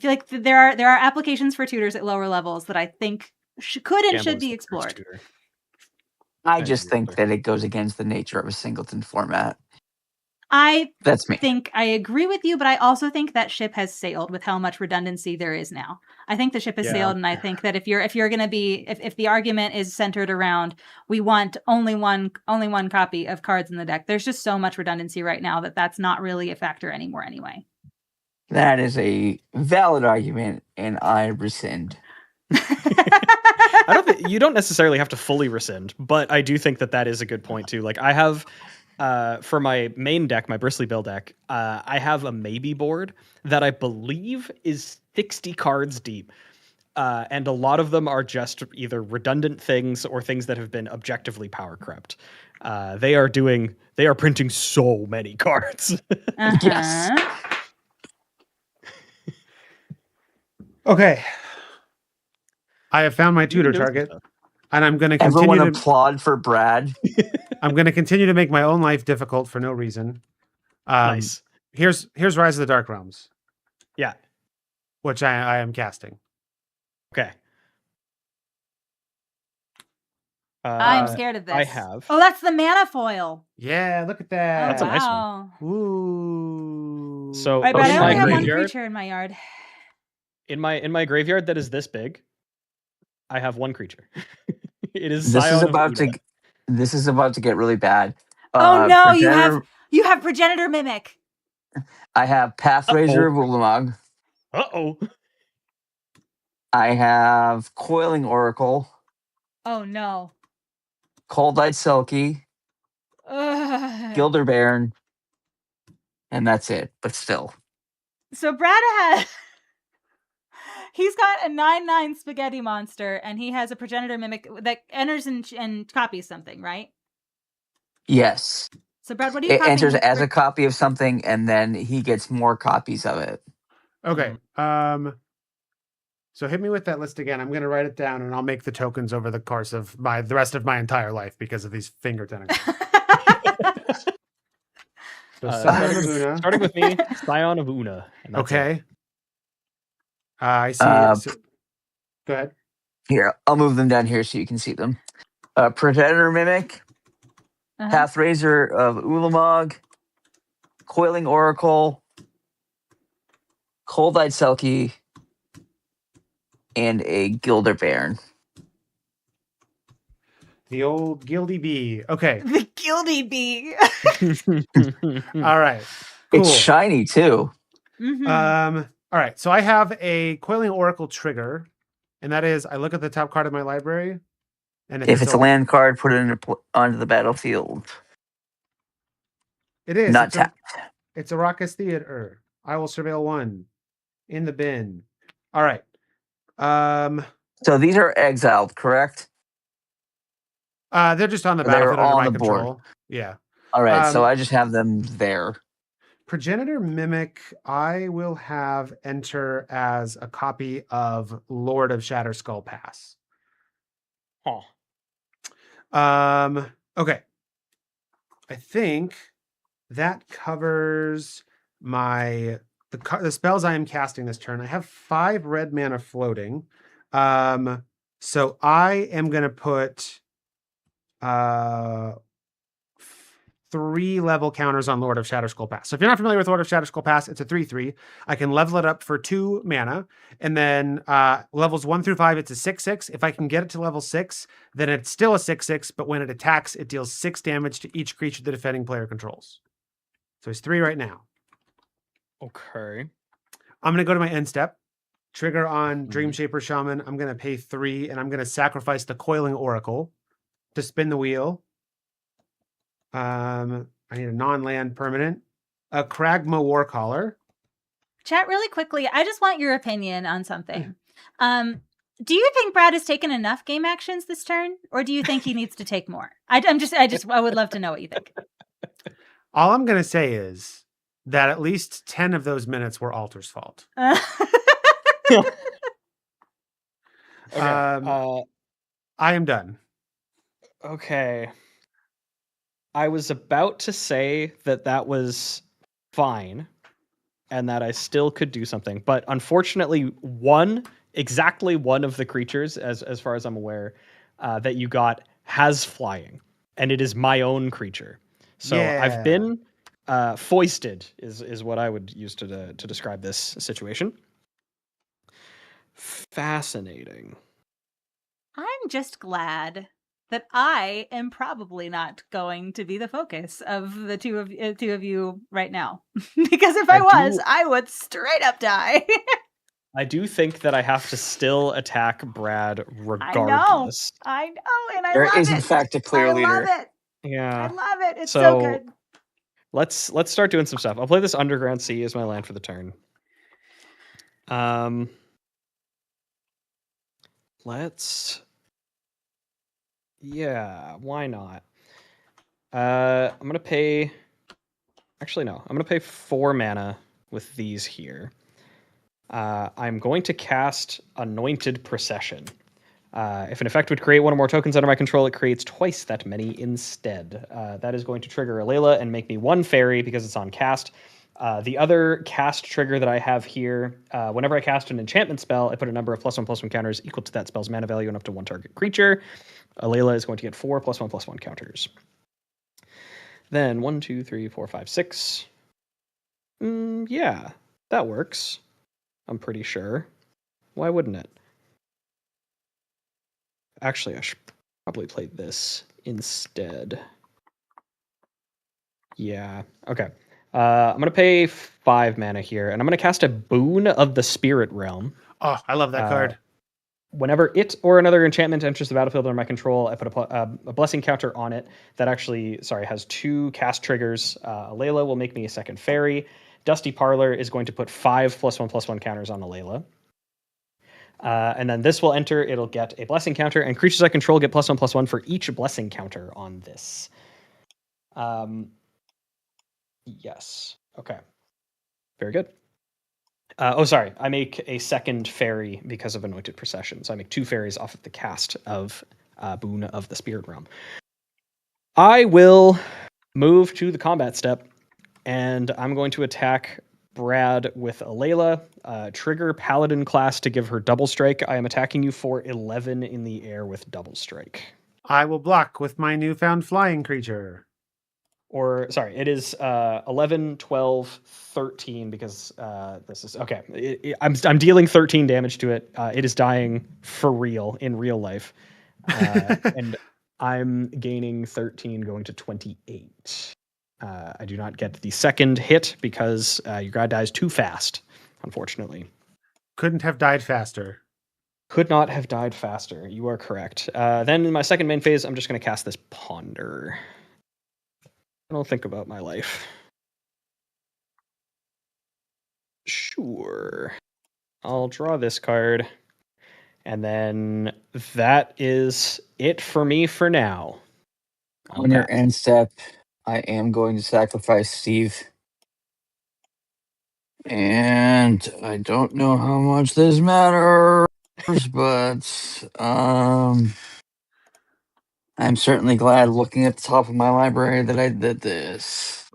like there are applications for tutors at lower levels that I think could and should be explored. I just think that it goes against the nature of a singleton format. That's me. Think I agree with you, but I also think that ship has sailed with how much redundancy there is now. I think the ship has sailed, and I think that if you're going to be, if the argument is centered around we want only one copy of cards in the deck, there's just so much redundancy right now that's not really a factor anymore anyway. That is a valid argument, and I rescind. You don't necessarily have to fully rescind, but I do think that is a good point too. Like I have, for my main deck, my Bristly Bill deck, I have a maybe board that I believe is 60 cards deep. And a lot of them are just either redundant things or things that have been objectively power crept. They are printing so many cards. Uh-huh. Yes. Okay. I have found my tutor target, and I'm going to continue to applaud for Brad. I'm going to continue to make my own life difficult for no reason. Nice. Here's Rise of the Dark Realms. Yeah. Which I am casting. Okay. I'm scared of this. I have. Oh, that's the mana foil. Yeah, look at that. That's a nice one. Ooh. So I only have one creature in my yard. In my graveyard that is this big, I have one creature. It is This is about to get really bad. Oh no, you have Progenitor Mimic. I have Pathraiser of Ulamog. Uh-oh. I have Coiling Oracle. Oh no. Cold-Eyed Selkie. Gilder Baron. And that's it, but still. So Brad he's got a 9/9 spaghetti monster, and he has a Progenitor Mimic that enters and copies something, right? Yes. So Brad, what do you? It enters as a copy of something, and then he gets more copies of it. Okay. So hit me with that list again. I'm going to write it down, and I'll make the tokens over the course of the rest of my entire life because of these finger tentacles. Starting with me, Scion of Una. Okay. I see. Go ahead. Here, I'll move them down here so you can see them. Progenitor Mimic, Pathraiser of Ulamog, Coiling Oracle, Cold-Eyed Selkie, and a Gilderbairn. The old Gildy Bee. Okay. The Gildy Bee. All right. Cool. It's shiny too. Mhm. All right. So I have a Coiling Oracle trigger, and that is I look at the top card of my library, and If it's a land card, put it onto the battlefield. it is. Not tapped. It's a Raucous Theater. I will surveil 1 in the bin. All right. So these are exiled, correct? They're just on the They're battlefield under on my the board. control. Yeah. All right, so I just have them there. Progenitor Mimic, I will have enter as a copy of Lord of Shatterskull Pass. Huh. Okay. I think that covers the spells I am casting this turn. I have 5 red mana floating. So I am going to put 3 level counters on Lord of Shatterskull Pass. So if you're not familiar with Lord of Shatterskull Pass, it's a 3/3. I can level it up for 2 mana, and then levels 1 through 5, it's a 6/6. If I can get it to level 6, then it's still a 6/6, but when it attacks, it deals 6 damage to each creature the defending player controls. So it's 3 right now. Okay. I'm going to go to my end step. Trigger on Dreamshaper Shaman. I'm going to pay 3, and I'm going to sacrifice the Coiling Oracle to spin the wheel. I need a non-land permanent. A Kragma Warcaller. Chat really quickly. I just want your opinion on something. Do you think Brad has taken enough game actions this turn, or do you think he needs to take more? I would love to know what you think. All I'm going to say is that at least 10 of those minutes were Alter's fault. Okay. I am done. Okay. I was about to say that was fine and that I still could do something, but unfortunately exactly one of the creatures, as far as I'm aware, that you got has flying, and it is my own creature. So Yeah. I've been foisted is what I would use to describe this situation. Fascinating. I'm just glad that I am probably not going to be the focus of the two of you right now. Because if I would straight up die. I do think that I have to still attack Brad regardless. I know, and I There love it. is, in fact, a clear leader. I love it. Yeah. I love it. It's so good. Let's start doing some stuff. I'll play this Underground Sea as my land for the turn. Yeah, why not? I'm gonna pay. Actually, no. I'm gonna pay 4 mana with these here. I'm going to cast Anointed Procession. If an effect would create 1 or more tokens under my control, it creates twice that many instead. That is going to trigger a Layla and make me 1 fairy because it's on cast. The other cast trigger that I have here, whenever I cast an enchantment spell, I put a number of +1/+1 counters equal to that spell's mana value and up to 1 target creature. Layla is going to get 4 +1/+1 counters. Then 1, 2, 3, 4, 5, 6. Yeah, that works. I'm pretty sure. Why wouldn't it? Actually, I should probably play this instead. Yeah, okay. I'm going to pay 5 mana here, and I'm going to cast a Boon of the Spirit Realm. Oh, I love that card. Whenever it or another enchantment enters the battlefield under my control, I put a blessing counter on it that actually, has 2 cast triggers. Layla will make me a 2nd fairy. Dusty Parlor is going to put 5 +1/+1 counters on Layla. And then this will enter. It'll get a blessing counter, and creatures I control get +1/+1 for each blessing counter on this. Yes. Okay. Very good. Sorry. I make a 2nd fairy because of Anointed Procession. So I make 2 fairies off of the cast of Boon of the Spirit Realm. I will move to the combat step, and I'm going to attack Brad with a Layla. Trigger Paladin class to give her double strike. I am attacking you for 11 in the air with double strike. I will block with my newfound flying creature. Or sorry, it is 11, 12, 13 because this is okay. I'm dealing 13 damage to it. It is dying for real in real life, and I'm gaining 13, going to 28. I do not get the second hit because your guy dies too fast, unfortunately. Couldn't have died faster. Could not have died faster. You are correct. Then in my second main phase, I'm just going to cast this Ponder. I don't think about my life. Sure. I'll draw this card. And then that is it for me for now. On your end step, I am going to sacrifice Steve. And I don't know how much this matters, but I'm certainly glad looking at the top of my library that I did this.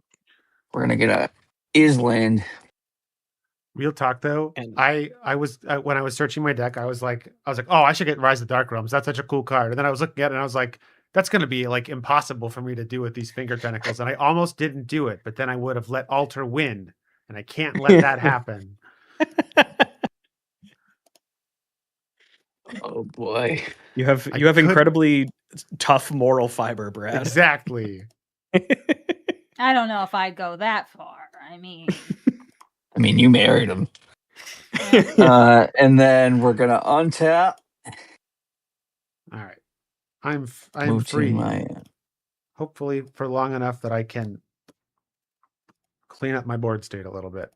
We're gonna get a Island. Real talk though, And- I was when I was searching my deck, I was like, oh, I should get Rise of Dark Realms. That's such a cool card. And then I was looking at it and I was like, that's going to be like impossible for me to do with these finger tentacles. And I almost didn't do it, but then I would have let Alter win, and I can't let that happen. Oh boy. You have couldn't- incredibly tough moral fiber, Brad. Exactly. I don't know if I'd go that far. I mean, You married him. yeah. And then we're gonna untap. All right. I'm Move to free. my Hopefully for long enough that I can clean up my board state a little bit.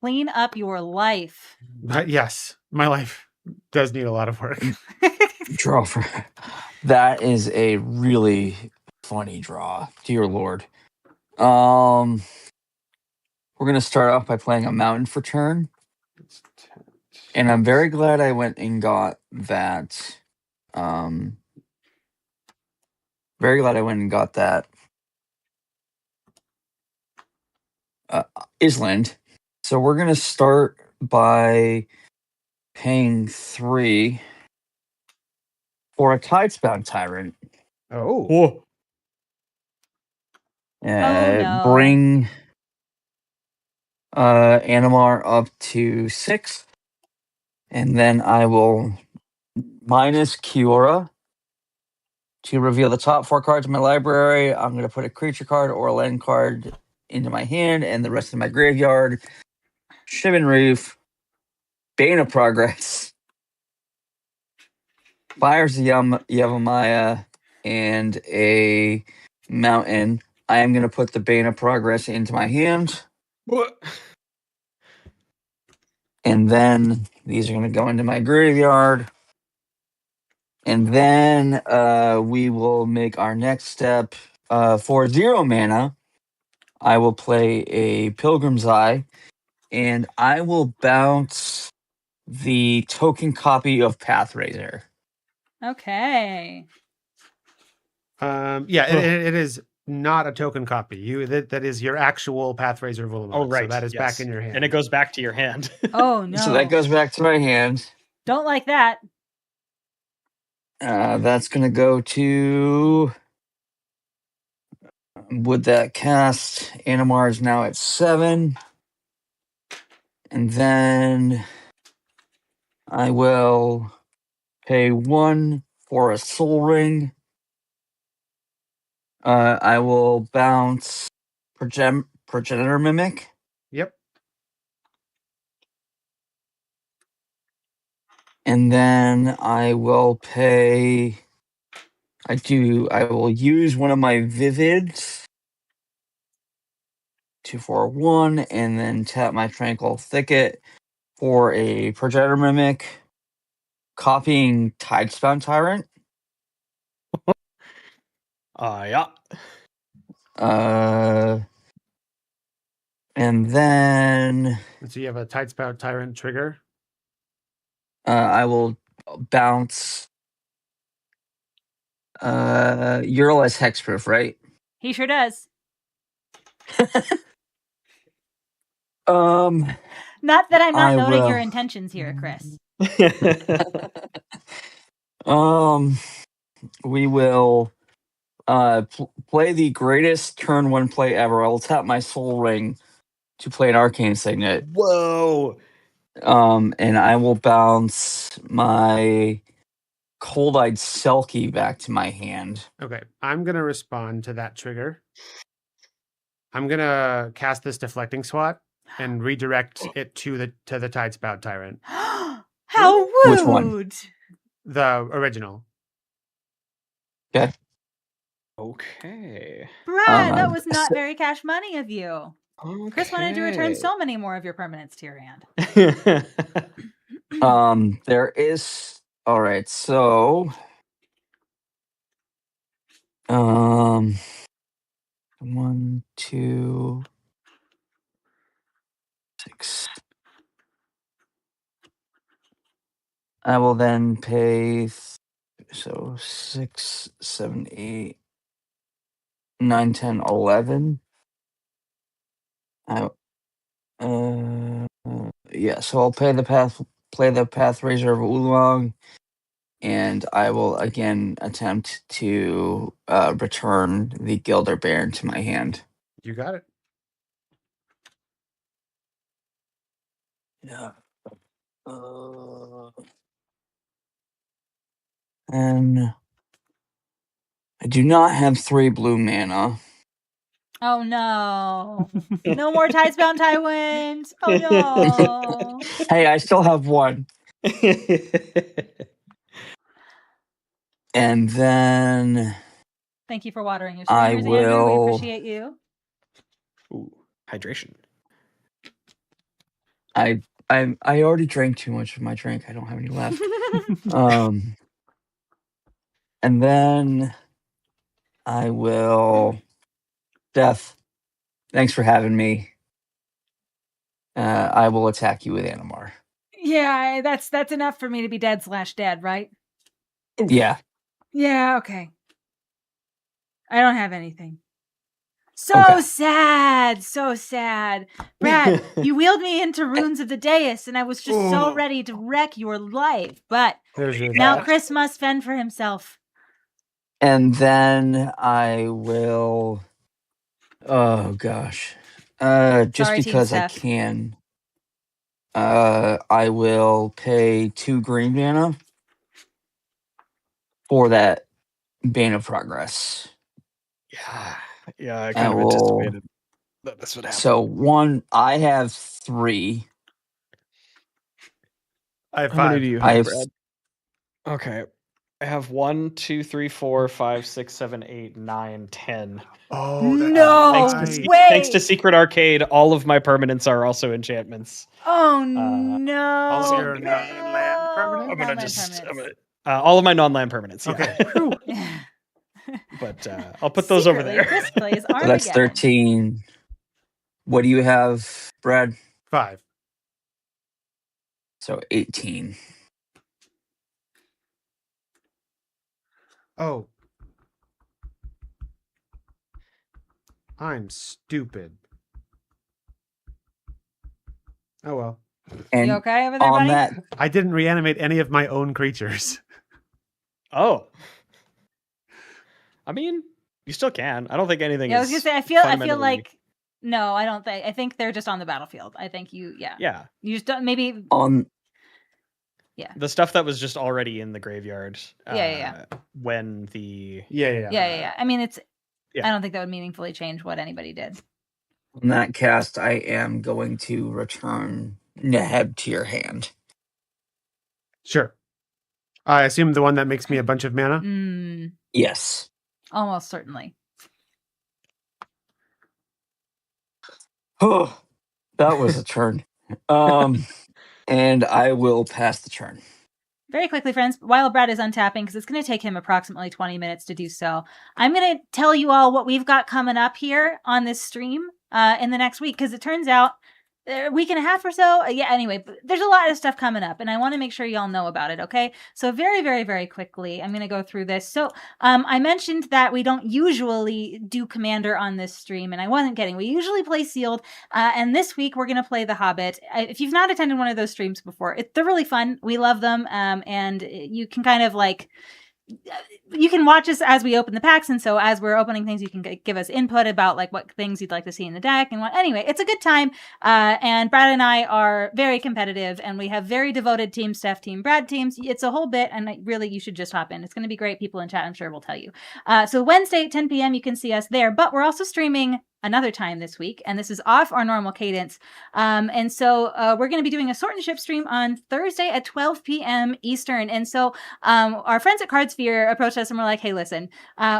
Clean up your life. But yes, my life does need a lot of work. draw for that is a really funny draw. Dear Lord. We're gonna start off by playing a mountain for turn. And I'm very glad I went and got that. Very glad I went and got that Island. So we're gonna start by paying 3 for a Tidespbound Tyrant. Oh. Whoa. no. Bring Animar up to 6. And then I will minus Kiora to reveal the top 4 cards of my library. I'm going to put a creature card or a land card into my hand and the rest of my graveyard. Shivan Reef, Bane of Progress, Fires of Yavimaya, and a Mountain. I am going to put the Bane of Progress into my hand. What? And then these are going to go into my graveyard. And then we will make our next step. For 0 mana, I will play a Pilgrim's Eye, and I will bounce the token copy of Pathraiser. Okay. Yeah, it is not a token copy. That is your actual Pathraiser Vulamon. Oh, right. So that is yes. back in your hand. And it goes back to your hand. Oh no. So that goes back to my hand. Don't like that. That's going to go to... Would that cast? Animar is now at 7. And then I will pay 1 for a Soul Ring. I will bounce Progenitor Mimic. Yep. And then I will pay... I will use one of my Vivids. 2 for 1, and then tap my Tranquil Thicket for a Progenitor Mimic, copying Tidespbound Tyrant. Yeah. And then So you have a Tidespout Tyrant trigger. I will bounce Ural as hexproof, right? He sure does. Not that I'm not I noting will. your intentions here, Chris. We will Play the greatest turn 1 play ever. I will tap my Soul Ring to play an Arcane Signet. Whoa. And I will bounce my Cold-Eyed Selkie back to my hand. Okay, I'm gonna respond to that trigger. I'm gonna cast this deflecting swat and redirect it to the Tidespout Tyrant. How rude! Which one? The original. Okay. Okay. Brad, that was not very cash money of you. Okay. Chris wanted to return so many more of your permanents to your hand. There is. All right, so. 1, 2, 6. I will then pay. So 6, 7, 8, 9, 10, 11. Yeah, so I'll play the Path Razor of Oolong, and I will again attempt to return the Gilder Baron to my hand. You got it. Yeah. And I do not have 3 blue mana. Oh no. No more Tidesbound Tywins. Oh no. Hey, I still have 1. And then Thank you for watering your I streamers, Andrew. We will- appreciate you. Ooh, hydration. I already drank too much of my drink. I don't have any left. And then I will. Steph, thanks for having me. I will attack you with Animar. Yeah, that's enough for me to be dead/dead, right? Yeah. Yeah, okay. I don't have anything. So Okay. sad, so sad. Brad, you wheeled me into Runes of the Dais, and I was just so Ooh. ready to wreck your life. But There's your now thought. Chris must fend for himself. And then I will. Oh gosh. Just Sorry, Team because I Steph. can. I will pay 2 green mana for that Bane of Progress. Yeah, I I kind of will- anticipated that this would happen. So I have 3. I have How many 5. do you I have, have- Brad? Okay. I have 1, 2, 3, 4, 5, 6, 7, 8, 9, 10. Oh, that's No right. way. Thanks to Secret Arcade, all of my permanents are also enchantments. Oh no! All of your non-land permanents? I'm gonna Non-land just permanents. all of my non-land permanents. Yeah. Okay. Whew. But I'll put those over Secretly, there. Chris plays So Armageddon. that's 13. What do you have, Brad? 5. So 18. Oh. I'm stupid. Oh well. And You okay over there, on buddy? that, I didn't reanimate any of my own creatures. Oh. I mean, you still can. I don't think anything Yeah, I is. was gonna say I feel fundamentally- like no, I don't think. I think they're just on the battlefield. I think you Yeah. you just don't maybe on The stuff that was just already in the graveyard. Yeah. When the Yeah. I mean, it's. Yeah. I don't think that would meaningfully change what anybody did. that cast, I am going to return Neheb to your hand. Sure. I assume the one that makes me a bunch of mana. Yes. Almost certainly. Oh, that was a turn. And I will pass the turn. Very quickly, friends, while Brad is untapping, because it's going to take him approximately 20 minutes to do so, I'm going to tell you all what we've got coming up here on this stream in the next week, because it turns out a week and a half or so. Anyway, there's a lot of stuff coming up, and I want to make sure y'all know about it, okay? So very, very, very quickly, I'm going to go through this. So I mentioned that we don't usually do Commander on this stream, and I wasn't kidding. We usually play Sealed, and this week we're going to play The Hobbit. If you've not attended one of those streams before, they're really fun. We love them, and you can kind of like you can watch us as we open the packs, and so as we're opening things, you can give us input about like what things you'd like to see in the deck and what. Anyway, it's a good time, and Brad and I are very competitive, and we have very devoted Team Steph, Team Brad teams. It's a whole bit, and really, you should just hop in. It's going to be great. People in chat, I'm sure, will tell you. So Wednesday at 10 p.m. you can see us there, but we're also streaming another time this week, and this is off our normal cadence. And so we're going to be doing a sort and ship stream on Thursday at 12 p.m. Eastern. And so our friends at Cardsphere approached us and were like, hey, listen,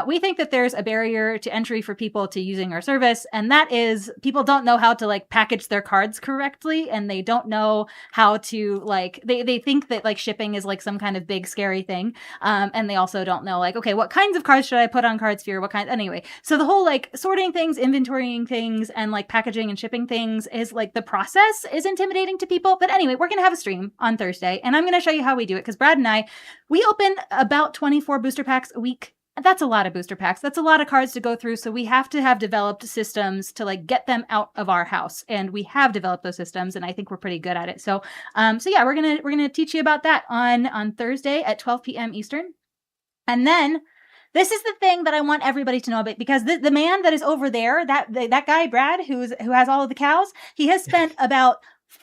we think that there's a barrier to entry for people to using our service, and that is people don't know how to like package their cards correctly, and they don't know how to like they think that like shipping is like some kind of big scary thing, and they also don't know like, okay, what kinds of cards should I put on Cardsphere, what kind anyway. So the whole like sorting things, inventorying things, and like packaging and shipping things is like the process is intimidating to people. But anyway, we're gonna have a stream on Thursday, and I'm gonna show you how we do it, because Brad and I, we open about 24 booster packs a week. That's a lot of booster packs. That's a lot of cards to go through. So we have to have developed systems to like get them out of our house, and we have developed those systems, and I think we're pretty good at it. So, yeah, we're gonna teach you about that on Thursday at 12 p.m. Eastern, and then this is the thing that I want everybody to know about, because the man that is over there, that guy Brad, who has all of the cows, he has spent about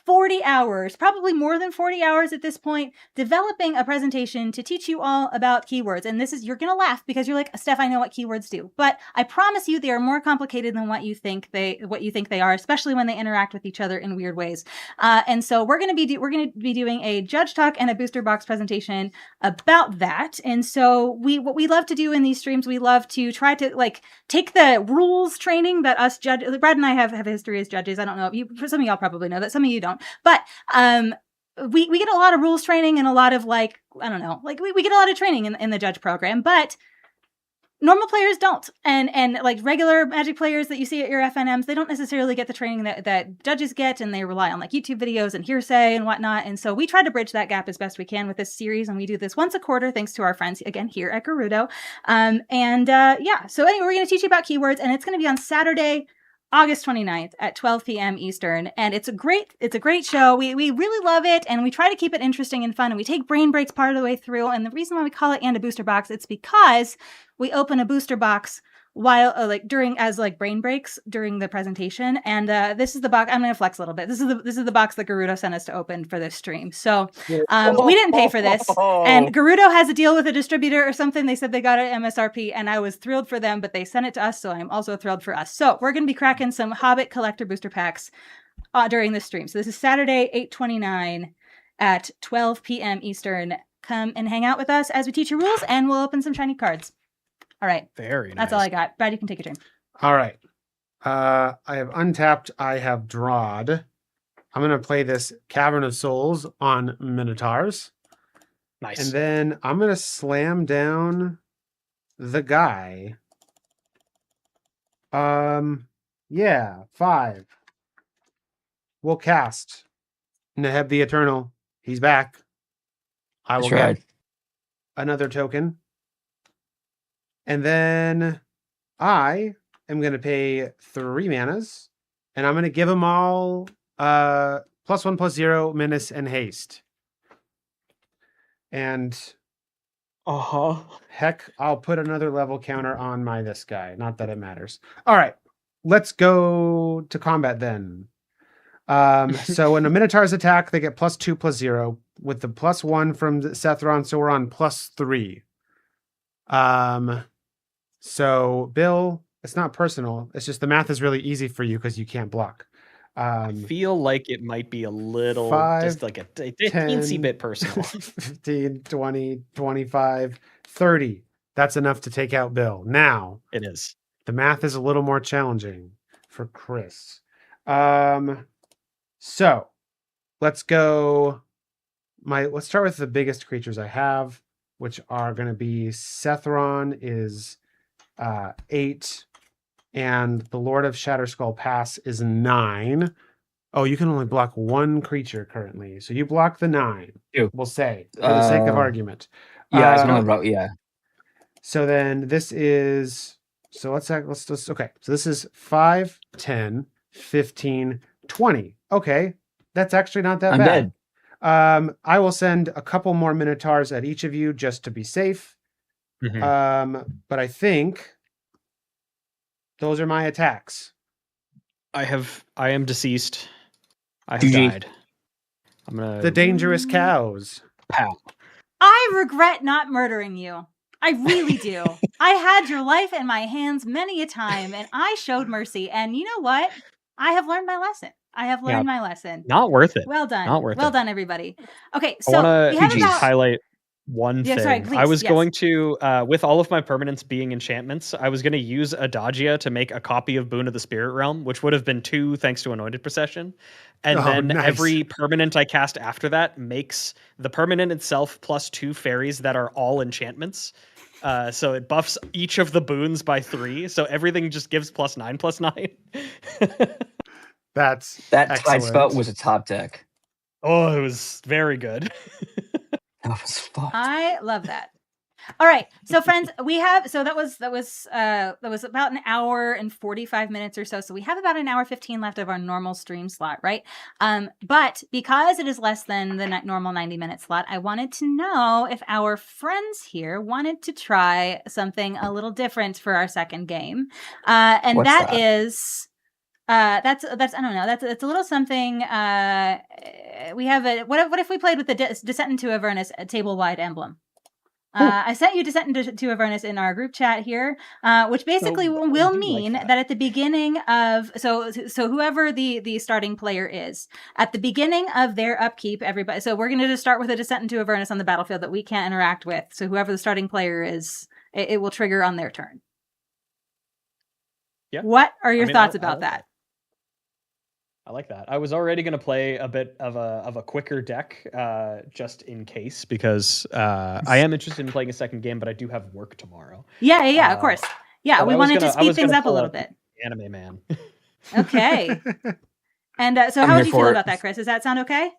40 hours, probably more than 40 hours at this point, developing a presentation to teach you all about keywords. And this is, you're going to laugh because you're like, Steph, I know what keywords do, but I promise you they are more complicated than what you think they are, especially when they interact with each other in weird ways. And so we're going to be doing a judge talk and a booster box presentation about that. And so what we love to do in these streams, we love to try to like take the rules training that us Brad and I have a history as judges. I don't know, for some of y'all probably know that, some of you don't, but we get a lot of rules training and a lot of like, I don't know, like we get a lot of training in the judge program, but normal players don't, and like regular Magic players that you see at your FNMs, they don't necessarily get the training that judges get, and they rely on like YouTube videos and hearsay and whatnot. And so we try to bridge that gap as best we can with this series, and we do this once a quarter thanks to our friends again here at Gerudo. Yeah, so anyway, we're going to teach you about keywords, and it's going to be on Saturday, August 29th at 12 p.m. Eastern. And it's a great show. We really love it, and we try to keep it interesting and fun, and we take brain breaks part of the way through. And the reason why we call it And a Booster Box, it's because we open a booster box while during brain breaks during the presentation. And this is the box. I'm going to flex a little bit. This is the box that Gerudo sent us to open for this stream. So we didn't pay for this, and Gerudo has a deal with a distributor or something. They said they got it at MSRP, and I was thrilled for them, but they sent it to us, so I'm also thrilled for us. So we're going to be cracking some Hobbit collector booster packs during this stream. So this is Saturday, 8/29 at 12 p.m. Eastern. Come and hang out with us as we teach you rules, and we'll open some shiny cards. All right. Very nice. That's all I got. Brad, you can take your turn. All right. I have untapped. I have drawed. I'm going to play this Cavern of Souls on Minotaurs. Nice. And then I'm going to slam down the guy. Yeah, 5. We'll cast Neheb the Eternal. He's back. I will get another token. And then I am going to pay 3 manas, and I'm going to give them all +1/+0, menace, and haste. And heck, I'll put another level counter on this guy. Not that it matters. All right, let's go to combat then. So when the Minotaurs attack, they get +2/+0 with the +1 from Sethron, so we're on +3. So Bill, it's not personal. It's just the math is really easy for you because you can't block. I feel like it might be a little 5, just like a teensy bit personal. 15, 20, 25, 30. That's enough to take out Bill. Now it is. The math is a little more challenging for Chris. So let's go. Let's start with the biggest creatures I have, which are going to be Sethron is 8, and the Lord of Shatterskull Pass is 9. Oh, you can only block 1 creature currently, so you block the 9. We'll say for the sake of argument. Yeah, I was going to route. Yeah. So then this is. So let's okay. So this is 5, 10, 15, 20. Okay, that's actually not that bad. Dead. I will send a couple more Minotaurs at each of you just to be safe. Mhm. But I think those are my attacks. I am deceased. I have GG. died. I'm gonna The dangerous cows. pow. I regret not murdering you. I really do. I had your life in my hands many a time, and I showed mercy. And you know what? I have learned my lesson. I have learned my lesson. Not worth it. Well done. Not worth Well it. done, everybody. Okay, I so want we to have GGs. about... highlight one Yeah, thing. sorry, I please, was yes. going to, with all of my permanents being enchantments, I was going to use Adagia to make a copy of Boon of the Spirit Realm, which would have been 2 thanks to Anointed Procession. And Oh, then nice. every permanent I cast after that makes the permanent itself plus 2 fairies that are all enchantments. So it buffs each of the boons by 3. So everything just gives +9/+9. That's That Tide excellent. Spout was a top deck. Oh, it was very good. That was fun. I love that. All right, so friends, we have that was about an hour and 45 minutes or so. So we have about an hour 15 left of our normal stream slot, right? But because it is less than the normal 90-minute slot, I wanted to know if our friends here wanted to try something a little different for our second game, and What's that? is. That's I don't know. That's a little something. We have a what if we played with the Descent into Avernus table-wide emblem? I sent you Descent into Avernus in our group chat here, which basically will mean that at the beginning of so whoever the starting player is at the beginning of their upkeep, everybody. So we're going to just start with a Descent into Avernus on the battlefield that we can't interact with. So whoever the starting player is, it will trigger on their turn. Yeah. What are your thoughts about that? I like that. I was already going to play a bit of a quicker deck, just in case, because I am interested in playing a second game, but I do have work tomorrow. Yeah, of course. Yeah, we wanted to speed things up a little bit. Anime man. Okay. And so how would you feel about that, Chris? Does that sound okay?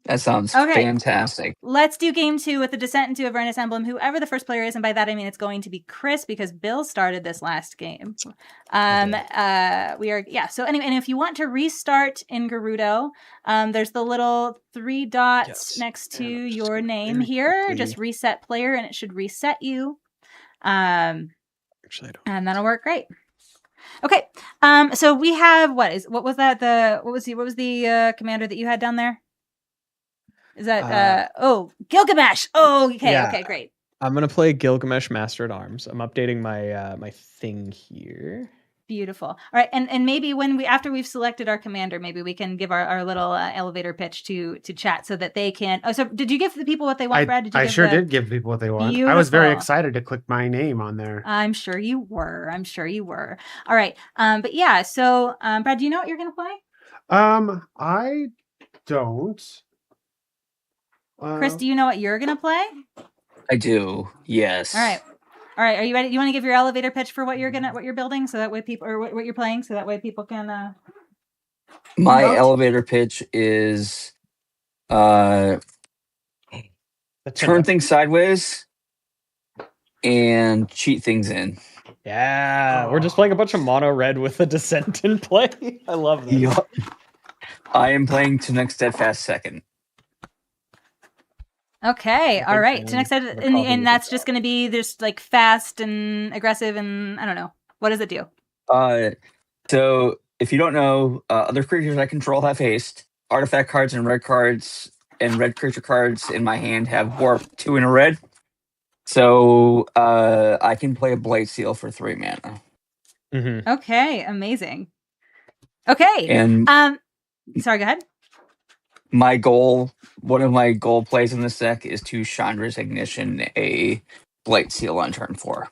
That sounds fantastic. Let's do game 2 with the Descent into Avernus emblem, whoever the first player is. And by that, I mean it's going to be Chris because Bill started this last game. So anyway, and if you want to restart in Gerudo, there's the little 3 dots next to your name here. Quickly. Just reset player and it should reset you. Actually, I don't. And that'll work great. Okay. So we have what was the commander that you had down there? Is that Gilgamesh? Oh, okay, yeah. Okay, great. I'm gonna play Gilgamesh Master at Arms. I'm updating my my thing here. Beautiful. All right, and maybe after we've selected our commander, maybe we can give our little elevator pitch to chat so that they can. Oh, so did you give the people what they want, Brad? I sure did give people what they want. Beautiful. I was very excited to click my name on there. I'm sure you were. All right. But yeah. So, Brad, do you know what you're gonna play? I don't. Chris, do you know what you're gonna play? I do. Yes. All right. Are you ready? Do you want to give your elevator pitch for what you're building, so that way people, or what you're playing, so that way people can. My elevator pitch is, turn things sideways and cheat things in. Yeah, we're just playing a bunch of mono red with a Descent in play. I love that. Yep. I am playing Tunic Steadfast second. Okay, all right. And that's just going to be just like fast and aggressive, and I don't know. What does it do? So if you don't know, other creatures I control have haste. Artifact cards and red creature cards in my hand have warp 2 and a red. So I can play a Blight Seal for 3 mana. Mm-hmm. Okay, amazing. Okay, and sorry, go ahead. One of my goal plays in this deck is to Chandra's Ignition a Blight Seal on turn 4.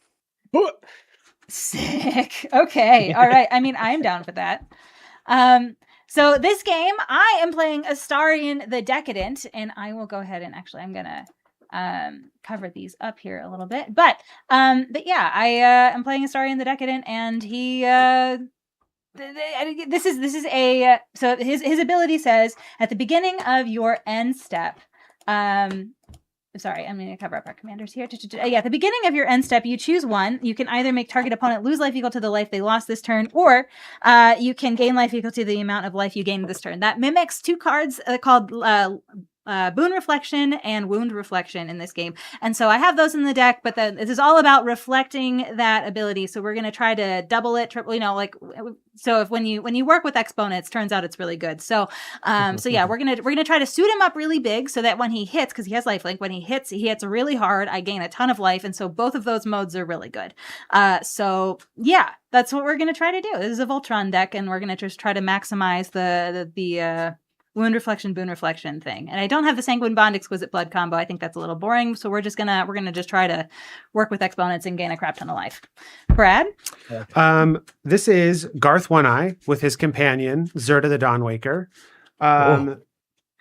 Sick. Okay. All right. I mean, I'm down for that. So this game, I am playing Astarion the Decadent, and I will go ahead and actually, I'm gonna cover these up here a little bit. But yeah, I am playing Astarion the Decadent, and he this is a so his ability says at the beginning of your end step. Sorry, I'm going to cover up our commanders here. Yeah, at the beginning of your end step, you choose one. You can either make target opponent lose life equal to the life they lost this turn, or you can gain life equal to the amount of life you gained this turn. That mimics 2 cards called Boon Reflection and Wound Reflection in this game. And so I have those in the deck, but this is all about reflecting that ability. So we're going to try to double it, triple, so if when you work with exponents, turns out it's really good. So yeah, we're going to try to suit him up really big so that when he hits, because he has lifelink, when he hits really hard, I gain a ton of life. And so both of those modes are really good. So yeah, that's what we're going to try to do. This is a Voltron deck, and we're going to just try to maximize the Wound Reflection, Boon Reflection thing. And I don't have the Sanguine Bond Exquisite Blood combo. I think that's a little boring. So we're gonna just try to work with exponents and gain a crap ton of life. Brad? This is Garth One Eye with his companion, Zerta the Dawnwaker.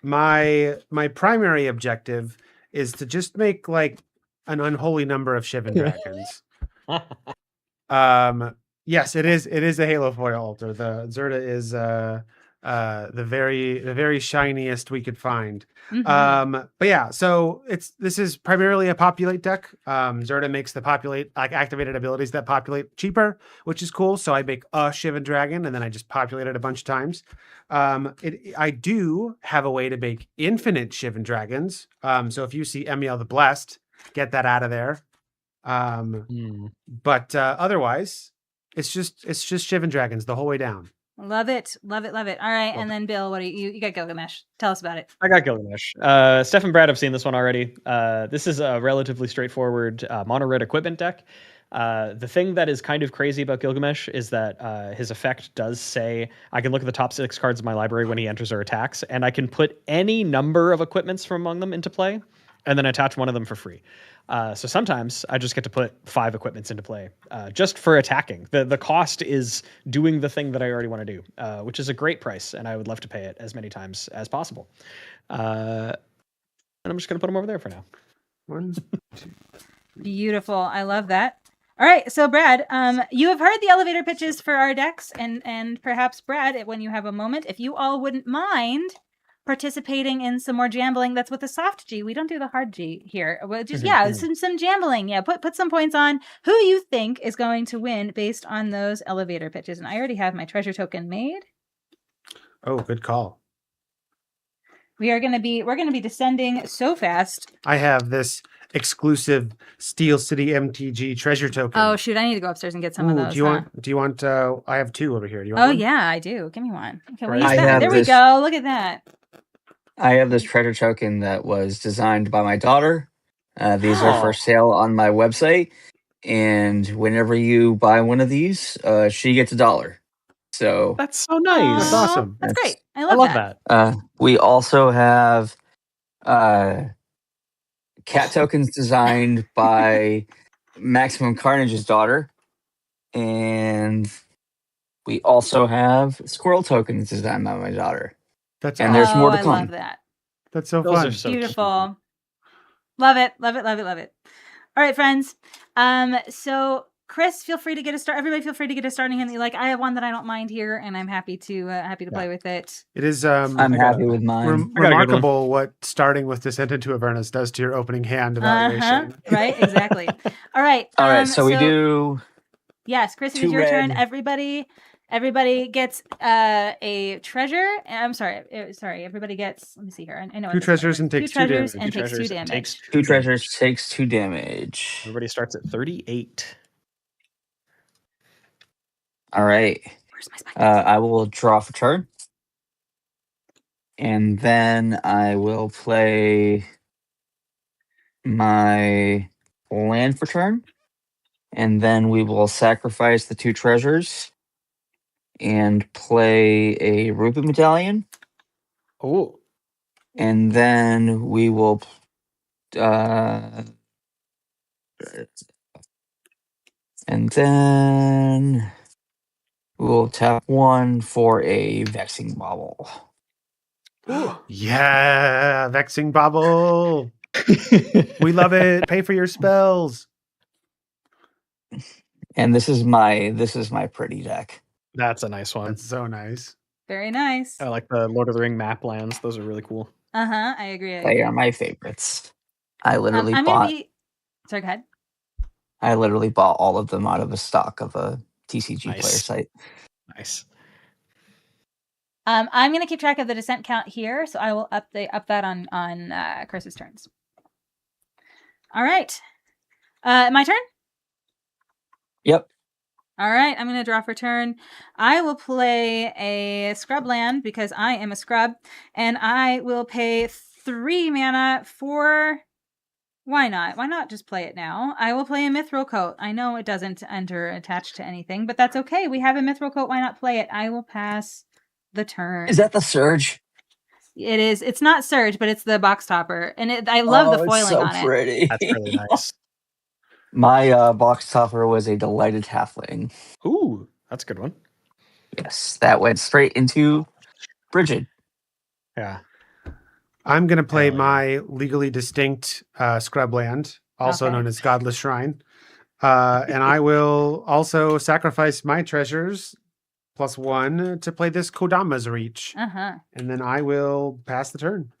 My primary objective is to just make like an unholy number of Shivan dragons. Yes, it is a Halo foil altar. The Zerta is the very shiniest we could find. But yeah, so this is primarily a populate deck. Zerta makes the populate activated abilities that populate cheaper, which is cool. So I make a Shivan dragon and then I just populate it a bunch of times. I do have a way to make infinite Shivan dragons. So if you see Emiel the Blessed, get that out of there. But otherwise, it's just Shivan dragons the whole way down. Love it. All right, and then Bill, what do you got? Gilgamesh. Tell us about it. I got Gilgamesh. Steph and Brad have seen this one already. This is a relatively straightforward mono red equipment deck. The thing that is kind of crazy about Gilgamesh is that his effect does say I can look at the top 6 cards of my library when he enters or attacks, and I can put any number of equipments from among them into play, and then attach one of them for free. So sometimes I just get to put 5 equipments into play just for attacking. The cost is doing the thing that I already want to do, which is a great price, and I would love to pay it as many times as possible. And I'm just going to put them over there for now. 1, 2. Beautiful. I love that. All right, so Brad, you have heard the elevator pitches for our decks, and perhaps Brad, when you have a moment, if you all wouldn't mind participating in some more jambling. That's with the soft G. We don't do the hard G here. Well, just some jambling. Yeah, put some points on who you think is going to win based on those elevator pitches. And I already have my treasure token made. Oh, good call. We're gonna be descending so fast. I have this exclusive Steel City MTG treasure token. Oh shoot! I need to go upstairs and get some of those. Do you want? I have 2 over here. Do you want? Oh one? Yeah, I do. Give me one. Okay, There we go. Look at that. I have this treasure token that was designed by my daughter. These are for sale on my website, and whenever you buy one of these, she gets $1. So that's so nice. That's awesome. That's great. I love that. We also have cat tokens designed by Maximum Carnage's daughter, and we also have squirrel tokens designed by my daughter. That's and there's more to come. I love that. That's so Those fun. are so beautiful. cute. Love it. All right, friends. So Chris, feel free to get a start. Everybody, feel free to get a starting hand. I have one that I don't mind here, and I'm happy to play with it. It is. I'm happy with mine. Remarkable what starting with Descent into Avernus does to your opening hand evaluation. Right, exactly. All right. So we do. Yes, Chris, it is your turn. Everybody gets a treasure. I'm sorry. Everybody gets. Let me see here. I know 2 treasures and takes 2 damage. And takes 2 damage. 2 treasures takes 2 damage. Everybody starts at 38. All right. Where's my spike? I will draw for turn, and then I will play my land for turn, and then we will sacrifice the 2 treasures and play a Rupee Medallion. Oh. And then we will we'll tap 1 for a Vexing Bauble. Yeah, Vexing Bauble. We love it. Pay for your spells. And this is my pretty deck. That's a nice one. That's so nice. Very nice. I like the Lord of the Ring map lands. Those are really cool. I agree. They are my favorites. I literally Sorry, go ahead. I literally bought all of them out of a stock of a TCG Nice. player site. Nice. I'm going to keep track of the descent count here, so I will up that on Chris's turns. All right. My turn? Yep. All right, I'm going to draw for turn. I will play a scrub land because I am a scrub, and I will pay 3 mana for... Why not? Why not just play it now? I will play a Mithril Coat. I know it doesn't enter attached to anything, but that's okay. We have a Mithril Coat. Why not play it? I will pass the turn. Is that the Surge? It is. It's not Surge, but it's the box topper, and I love the foiling it's so on it. pretty. That's really nice. My box topper was a Delighted Halfling. Ooh, that's a good one. Yes, that went straight into Bridget. Yeah. I'm going to play Hell yeah. my legally distinct Scrubland, also Okay. known as Godless Shrine. And I will also sacrifice my treasures +1 to play this Kodama's Reach. Uh-huh. And then I will pass the turn.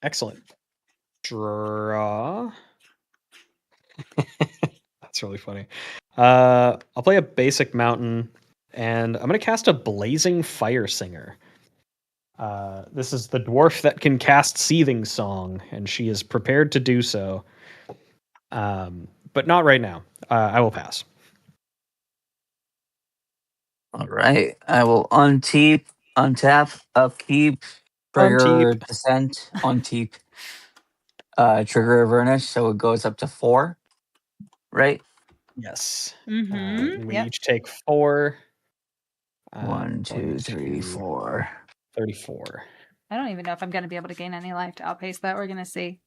Excellent. Draw. That's really funny. I'll play a basic mountain, and I'm going to cast a Blazing Fire Singer. This is the dwarf that can cast Seething Song, and she is prepared to do so. But not right now. I will pass. All right. I will untap, upkeep, trigger Unteep. descent, untap, trigger Avernus, so it goes up to 4. Right? Yes. Mm-hmm. We Yep. each take 4. 1, 2, 3, 4. 34. I don't even know if I'm going to be able to gain any life to outpace that. We're going to see.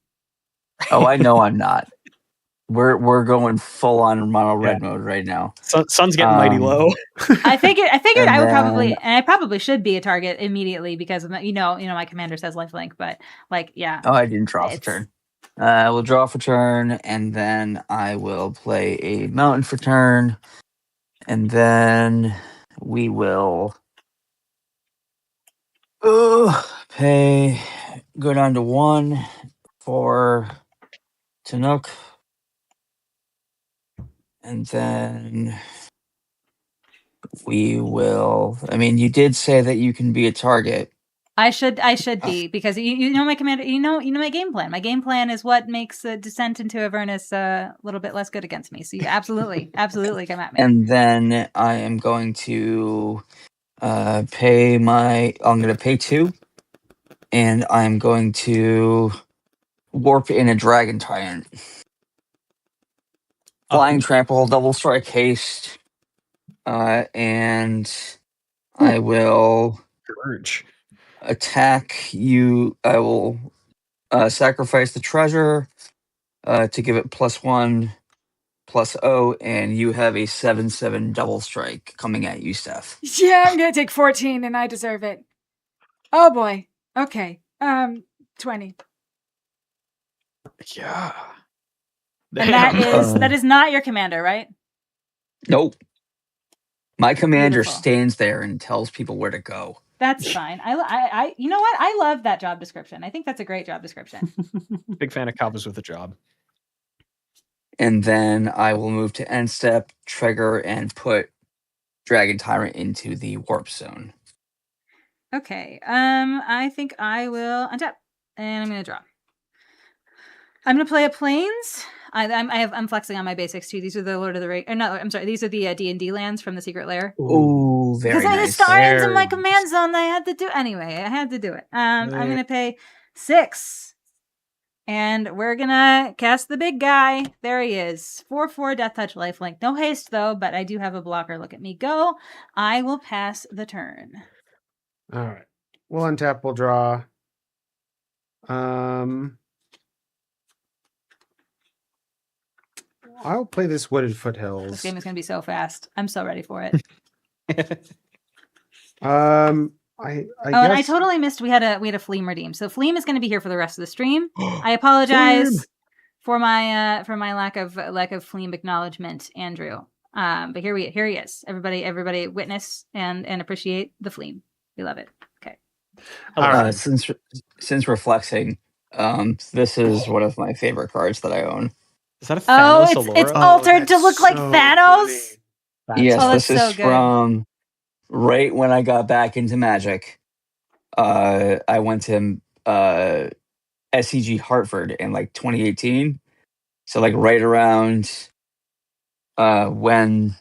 Oh, I know I'm not. We're going full on mono red mode right now. Sun's getting mighty low. I figured And I would then- probably, and I probably should be a target immediately because of you know, my commander says lifelink, but like, yeah. Oh, I didn't draw for It's- turn. I will draw for turn, and then I will play a mountain for turn, and then we will go down to 1 for Tanook, and then we will. I mean, you did say that you can be a target. I should be because you know my commander. You know my game plan. My game plan is what makes a descent into Avernus a little bit less good against me. So you absolutely come at me. And then I am going to pay my. I'm going to pay 2, and I'm going to warp in a Dragon Tyrant. Flying Trample, Double Strike Haste, and I will Urge. attack you. I will sacrifice the treasure to give it +1/+0, and you have a 7/7 double strike coming at you, Steph. Yeah, I'm gonna take 14 and I deserve it. Oh boy. Okay. 20. Yeah. And that Damn. is not your commander, right? Nope. My commander Beautiful. stands there and tells people where to go. That's fine. I you know what? I love that job description. I think that's a great job description. Big fan of couples with a job. And then I will move to end step, trigger, and put Dragon Tyrant into the warp zone. Okay. I think I will untap, and I'm gonna draw. I'm gonna play a plains. I'm flexing on my basics too. These are the Lord of the Rings. Or no, I'm sorry. These are the D&D lands from the Secret Lair. Ooh, very Because I had nice. Astarians in my Very command zone. I had to do anyway. I had to do it. I'm Yeah. gonna pay 6, and we're gonna cast the big guy. There he is. 4/4 Death Touch Lifelink. No haste though, but I do have a blocker. Look at me go. I will pass the turn. All right. We'll untap, we'll draw. I'll play this Wooded This Foothills. game is gonna be so fast. I'm so ready for it. I And I guess totally missed. We had a Fleam redeem. So Fleam is going to be here for the rest of the stream. I apologize for my lack of Fleam acknowledgement, Andrew. But here he is. Everybody witness and appreciate the Fleam. We love it. Okay. All right. Since we're flexing, this is one of my favorite cards that I own. Is that a Oh, Thanos it's Allura? altered to that's look like so Thanos. funny. Yes, Oh, this that's is so good. from right when I got back into Magic, I went to SCG Hartford in like 2018. So like right around when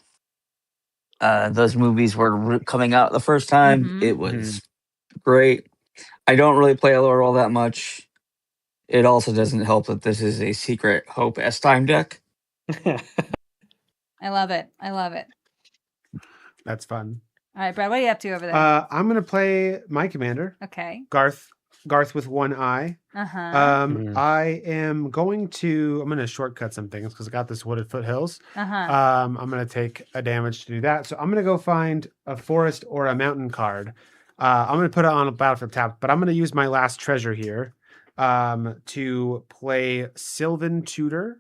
those movies were coming out the first time. Mhm. It was great. I don't really play LOR all that much. It also doesn't help that this is a secret Hope S-Time deck. I love it. I love it. That's fun. All right, Brad, what are you up to over there? I'm gonna play my commander, Okay. Garth with one eye. Uh-huh. I am going to. I'm gonna shortcut some things because I got this wooded foothills. Uh-huh. I'm gonna take a damage to do that. So I'm gonna go find a forest or a mountain card. I'm gonna put it on a battlefield tap, but I'm gonna use my last treasure here to play Sylvan Tutor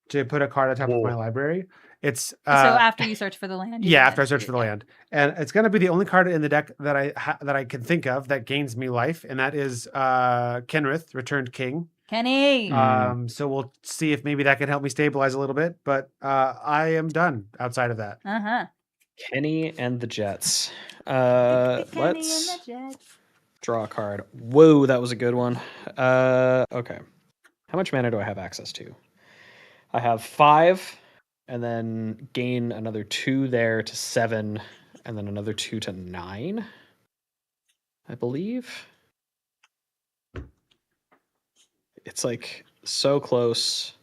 to put a card on top of my library. It's So after you search for the land. yeah, after I search for the land, and it's gonna be the only card in the deck that I can think of that gains me life, and that is Kenrith, Returned King. Kenny. So we'll see if maybe that can help me stabilize a little bit, but I am done outside of that. Uh-huh. Kenny and the Jets. Kenny Let's and the Jets. draw a card. Whoa, that was a good one. Okay. How much mana do I have access to? I have 5, and then gain another 2 there to 7, and then another 2 to 9, I believe. It's like so close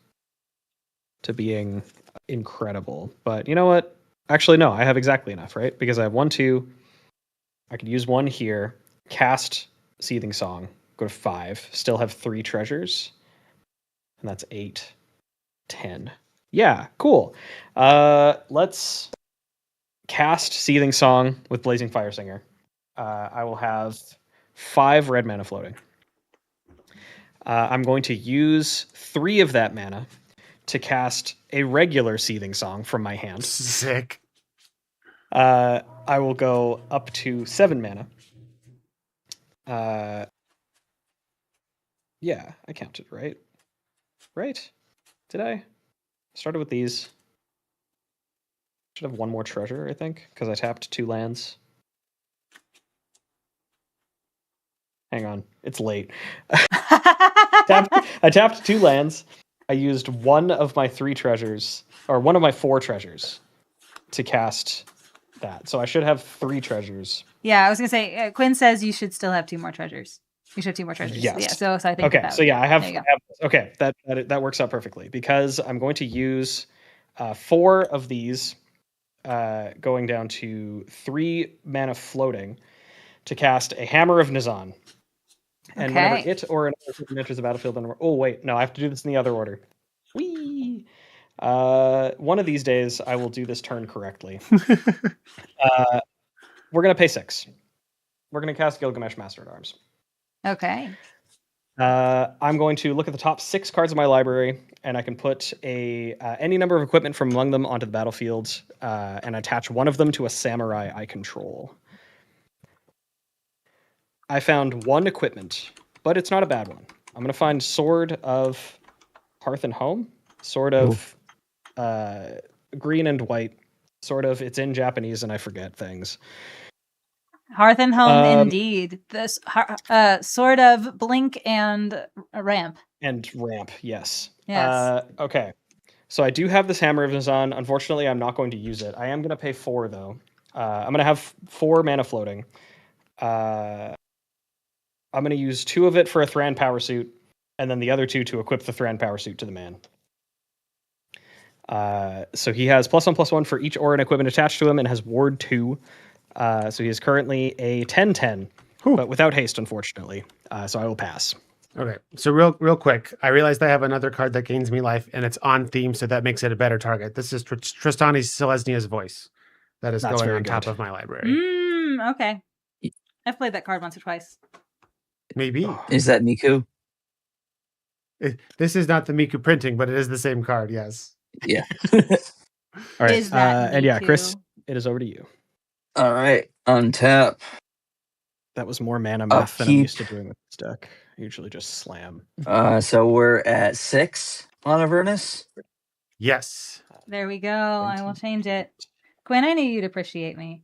to being incredible. But you know what? Actually, no, I have exactly enough, right? Because I have 1, 2. I could use 1 here, cast Seething Song, go to 5, still have 3 treasures, and that's 8, 10. Yeah, cool. Let's cast Seething Song with Blazing Fire Singer. I will have 5 red mana floating. I'm going to use 3 of that mana to cast a regular Seething Song from my hand. Sick. I will go up to 7 mana. Yeah, I counted, right? Right? Did I? Started with these. Should have 1 more treasure, I think, because I tapped 2 lands. Hang on, it's late. I tapped 2 lands. I used 1 of my 3 treasures, or 1 of my 4 treasures, to cast that. So I should have 3 treasures. Yeah, I was gonna say Quinn says you should still have 2 more treasures. You should have 2 more treasures. Yes. Yeah. So I think. Okay. So yeah, I have. There you go. Okay, that works out perfectly because I'm going to use 4 of these, going down to 3 mana floating, to cast a Hammer of Nizan. And whenever it or another person enters the battlefield, oh wait, no, I have to do this in the other order. Whee! One of these days, I will do this turn correctly. We're gonna pay 6. We're gonna cast Gilgamesh Master at Arms. Okay. I'm going to look at the top 6 cards of my library, and I can put any number of equipment from among them onto the battlefield, and attach one of them to a samurai I control. I found 1 equipment, but it's not a bad one. I'm going to find Sword of Hearth and Home, Sword of green and white, sort of. It's in Japanese, and I forget things. Hearth and Home, indeed. This sort of blink and ramp. And ramp, yes. Yes. Okay. So I do have this Hammer of Nizan. Unfortunately, I'm not going to use it. I am going to pay 4, though. I'm going to have 4 mana floating. I'm going to use 2 of it for a Thran Power Suit, and then the other 2 to equip the Thran Power Suit to the man. So he has +1/+1 for each aura and equipment attached to him, and has Ward 2. So he is currently a 10/10, but without haste, unfortunately. So I will pass. Okay, so real quick, I realized I have another card that gains me life, and it's on theme, so that makes it a better target. This is Tristani Selesnia's Voice. That is going on top of my library. Okay. I've played that card once or twice. Maybe. Is that Miku? This is not the Miku printing, but it is the same card, yes. Yeah. All right. Is that and yeah, Miku? Chris, it is over to you. All right. Untap. That was more mana myth than I'm used to doing with this deck. I usually just slam. So we're at 6 on Avernus. Yes. There we go. I will change it. Quinn, I knew you'd appreciate me.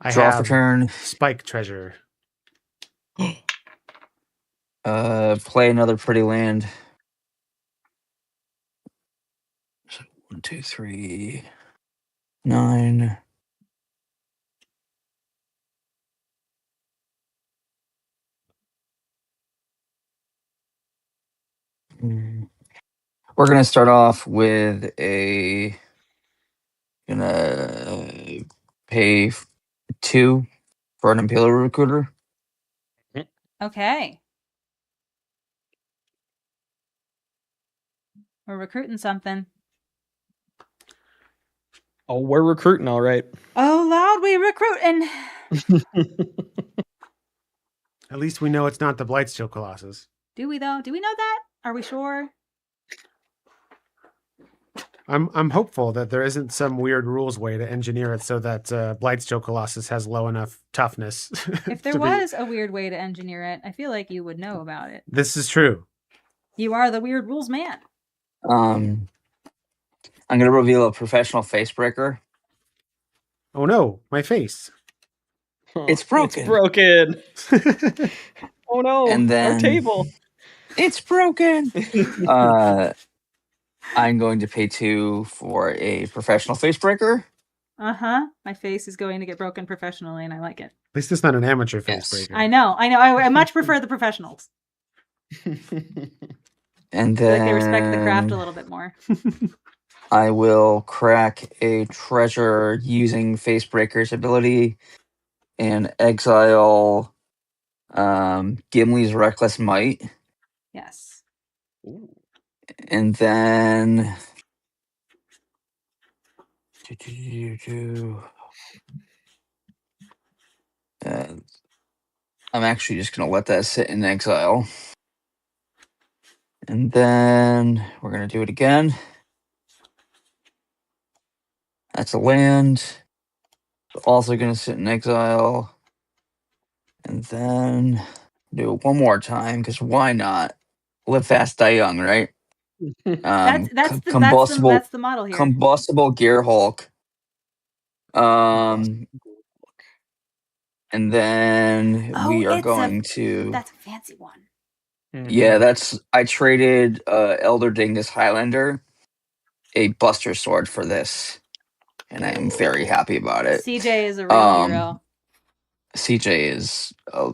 I Draw for have turn. Spike Treasure. Play another pretty land. 1, 2, 3, 9. We're gonna start off with gonna pay 2 for an Imperial Recruiter. Okay. We're recruiting something. Oh, we're recruiting, all right. Oh, loud, we recruiting. At least we know it's not the Blightsteel Colossus. Do we though? Do we know that? Are we sure? I'm hopeful that there isn't some weird rules way to engineer it so that Blightsteel Colossus has low enough toughness. If there was a weird way to engineer it, I feel like you would know about it. This is true. You are the weird rules man. I'm gonna reveal a professional face breaker. Oh no, my face. It's broken. It's broken. Oh no, And then our table. It's broken. I'm going to pay 2 for a professional face breaker. Uh-huh. My face is going to get broken professionally, and I like it. At least it's not an amateur face Yes. breaker. I know. I much prefer the professionals. And I feel like they then respect the craft a little bit more. I will crack a treasure using face breaker's ability and exile Gimli's Reckless Might. Yes. And then I'm actually just going to let that sit in exile. And then we're going to do it again. That's a land. Also going to sit in exile. And then do it one more time, because why not? Live fast, die young, right? That's Combustible the model here. Combustible Gear Hulk. And then we are going to. That's a fancy one. Yeah, I traded Elder Dingus Highlander a Buster Sword for this, and I am very happy about it. CJ is a real hero. CJ is a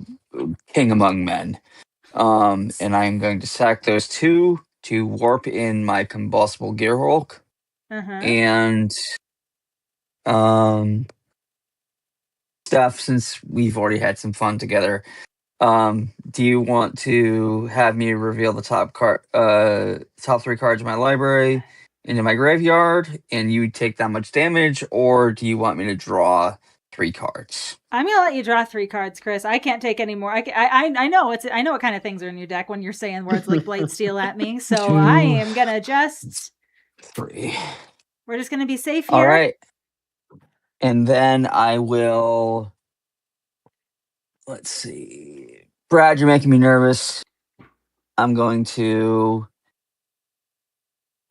king among men. And I am going to sack those 2 to warp in my Combustible Gear Hulk. And Steph, since we've already had some fun together, do you want to have me reveal the top 3 cards of my library into my graveyard, and you take that much damage, or do you want me to draw 3 cards? I'm gonna let you draw 3 cards, Chris. I can't take any more. I know I know what kind of things are in your deck when you're saying words like Blightsteel at me. So 2, I am gonna just 3. We're just gonna be safe here. All right. And then I will. Let's see. Brad, you're making me nervous. I'm going to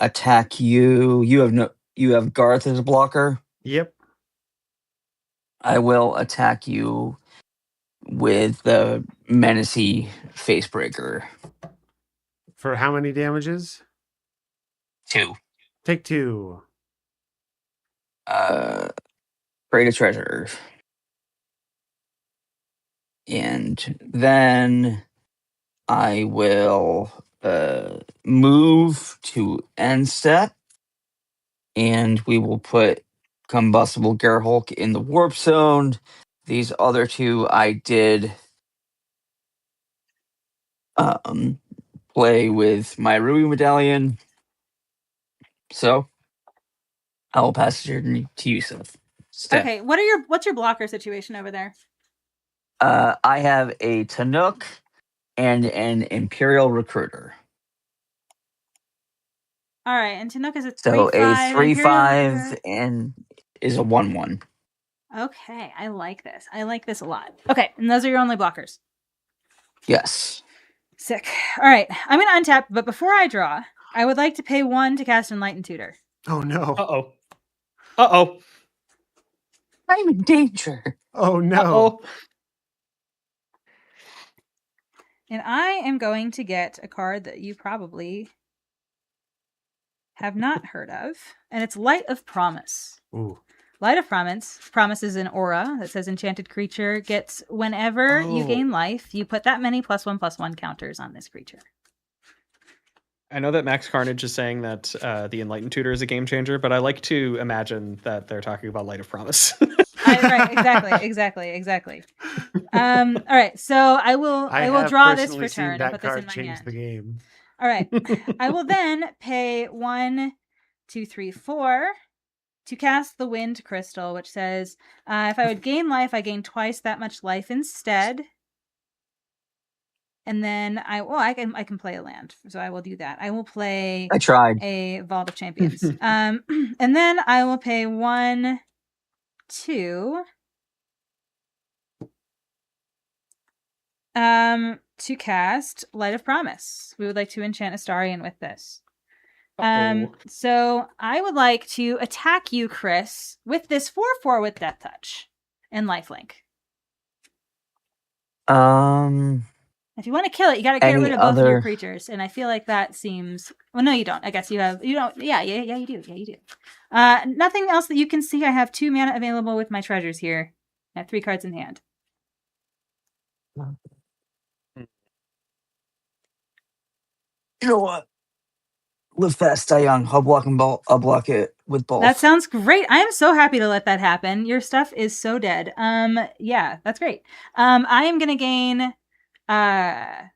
attack you. You have Garth as a blocker. Yep. I will attack you with the Menacey Facebreaker. For how many damages? 2. Take 2. Create a treasure. And then I will move to end step, and we will put Combustible Gear Hulk in the warp zone. These other 2 I did play with my Ruby Medallion. So I will pass it to you, Steph. Okay, what's your blocker situation over there? I have a Tanook and an Imperial Recruiter. All right, and Tanook is a 3/5. So a 3/5 and is a 1/1. Okay, I like this. I like this a lot. Okay, and those are your only blockers. Yes. Sick. All right, I'm going to untap, but before I draw, I would like to pay 1 to cast Enlighten Tutor. Oh no. Uh-oh. I'm in danger. Oh no. Uh-oh. And I am going to get a card that you probably have not heard of, and it's Light of Promise. Ooh. Light of Promise is an aura that says enchanted creature gets whenever you gain life, you put that many +1/+1 counters on this creature. I know that Max Carnage is saying that the Enlightened Tutor is a game changer, but I like to imagine that they're talking about Light of Promise. Right, exactly. All right, so I will have draw this personally for seen turn and that put this in card my change hand. the game. All right, I will then pay 1, 2, 3, 4 to cast the Wind Crystal, which says if I would gain life, I gain twice that much life instead. And then I can play a land, so I will do that. I will play I tried. a Vault of Champions. And then I will pay 1, 2 to cast Light of Promise. We would like to enchant Astarion with this. So I would like to attack you, Chris, with this 4/4 with Death Touch and Lifelink. If you want to kill it, you got to get Any rid of both of your other- creatures, and I feel like that seems. Well, no, you don't. I guess you don't. Yeah, you do. Yeah, you do. Nothing else that you can see. I have 2 mana available with my treasures here. I have 3 cards in hand. You know what? Live fast, die young. I'll block it with both. That sounds great. I am so happy to let that happen. Your stuff is so dead. Yeah, that's great. I am gonna gain. I'm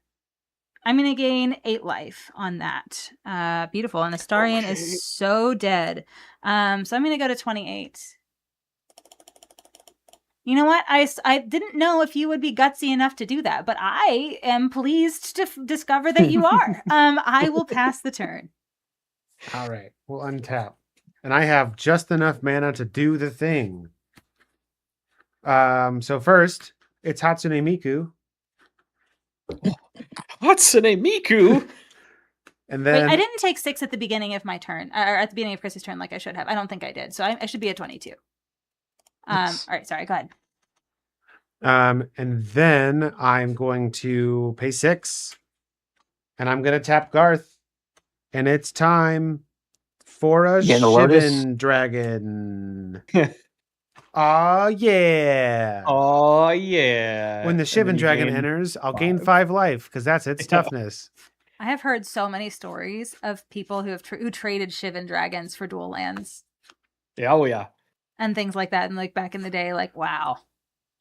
gonna gain 8 life on that. Beautiful. And Astarion is so dead. So I'm gonna go to 28. You know what? I didn't know if you would be gutsy enough to do that, but I am pleased to discover that you are. I will pass the turn. All right, we'll untap. And I have just enough mana to do the thing. So first, it's Hatsune Miku. Hatsune Miku? And Wait, then I didn't take 6 at the beginning of my turn, or at the beginning of Chris's turn like I should have. I don't think I did. So I should be at 22. All right, sorry, go ahead. And then I'm going to pay 6. And I'm gonna tap Garth. And it's time for a Getting a Lotus? Shivan Dragon. Aw, yeah. Oh, yeah. When the And then Shivan you Dragon gain enters, I'll gain 5. 5 life because that's its Yeah. toughness. I have heard so many stories of people who have who traded Shivan dragons for dual lands Yeah, oh, yeah. and things like that. And like back in the day, like, wow,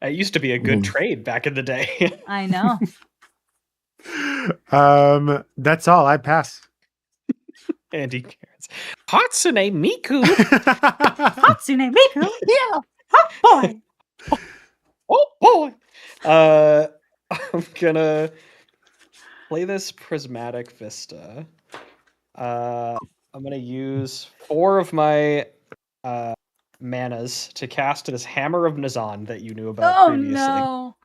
It used to be a good trade back in the day. I know. That's all. I pass. Andy Cairns. Hatsune Miku? Hatsune Miku. Yeah. Boy. Oh, boy. I'm gonna play this Prismatic Vista. I'm gonna use 4 of my manas to cast this Hammer of Nazan that you knew about previously. No.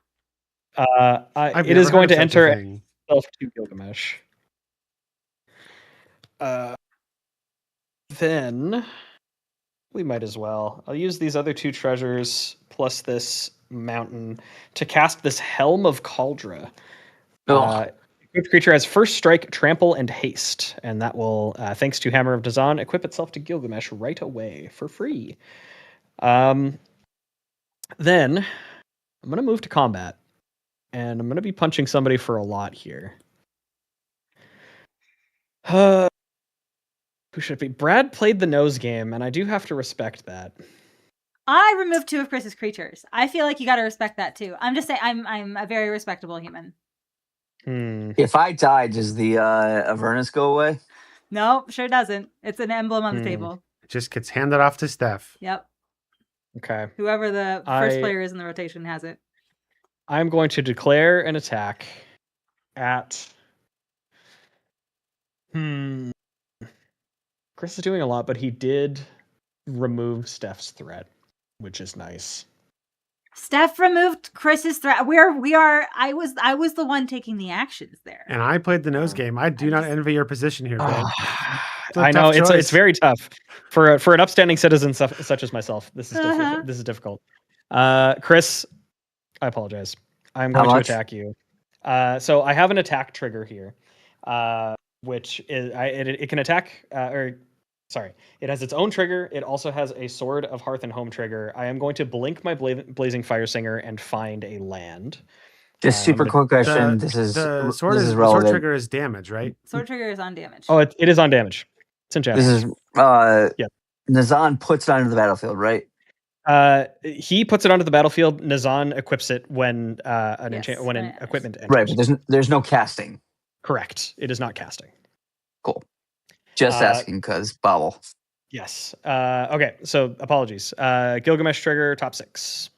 It is going to enter itself to Gilgamesh. Then we might as well. I'll use these other 2 treasures plus this mountain to cast this Helm of Cauldra. Equipped creature has first strike, trample, and haste, and that will, thanks to Hammer of Dazan, equip itself to Gilgamesh right away for free. Then I'm going to move to combat, and I'm going to be punching somebody for a lot here. Who should it be? Brad played the nose game, and I do have to respect that. I removed 2 of Chris's creatures. I feel like you got to respect that too. I'm just saying, I'm a very respectable human. If I die, does the Avernus go away? No, sure doesn't. It's an emblem on the table. It just gets handed off to Steph. Yep. Okay. Whoever the first player is in the rotation has it. I'm going to declare an attack at... Chris is doing a lot, but he did remove Steph's threat, which is nice. Steph removed Chris's threat. We are. I was the one taking the actions there. And I played the nose game. I do not envy your position here, Bill. I know it's choice. very tough for an upstanding citizen such as myself. This is this is difficult. Chris, I apologize. I'm going to attack you. So I have an attack trigger here, which is it can attack it has its own trigger. It also has a Sword of Hearth and Home trigger. I am going to blink my Blazing Fire Singer and find a land. Just super quick question. The This sword is relevant. sword trigger is damage, right? Sword trigger is on damage. Oh, it is on damage. It's in This is Nazan puts it onto the battlefield, right? He puts it onto the battlefield. Nazan equips it when an equipment enters. Right, but there's no casting. Correct. It is not casting. Cool. Just asking because bobble. Yes. Okay. So apologies. Gilgamesh trigger top 6.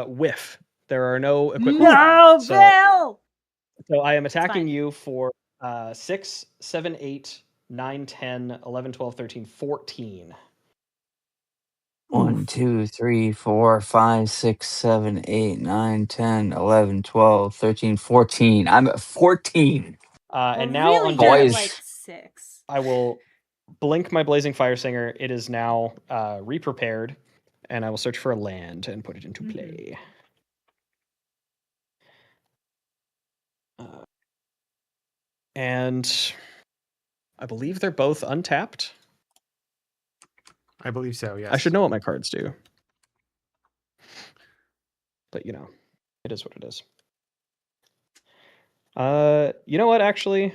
Whiff. There are no equipment. No, Bill. So I am attacking you for 6, 7, 8, 9, 10, 11, 12, 13, 14. 1, 2, 3, 4, 5, 6, 7, 8, 9, 10, 11, 12, 13, 14. I'm at 14. And now really on boys, like 6. I will blink my Blazing Fire Singer. It is now re-prepared, and I will search for a land and put it into play. And I believe they're both untapped. I believe so, yes. I should know what my cards do. But, it is what it is. You know what, actually?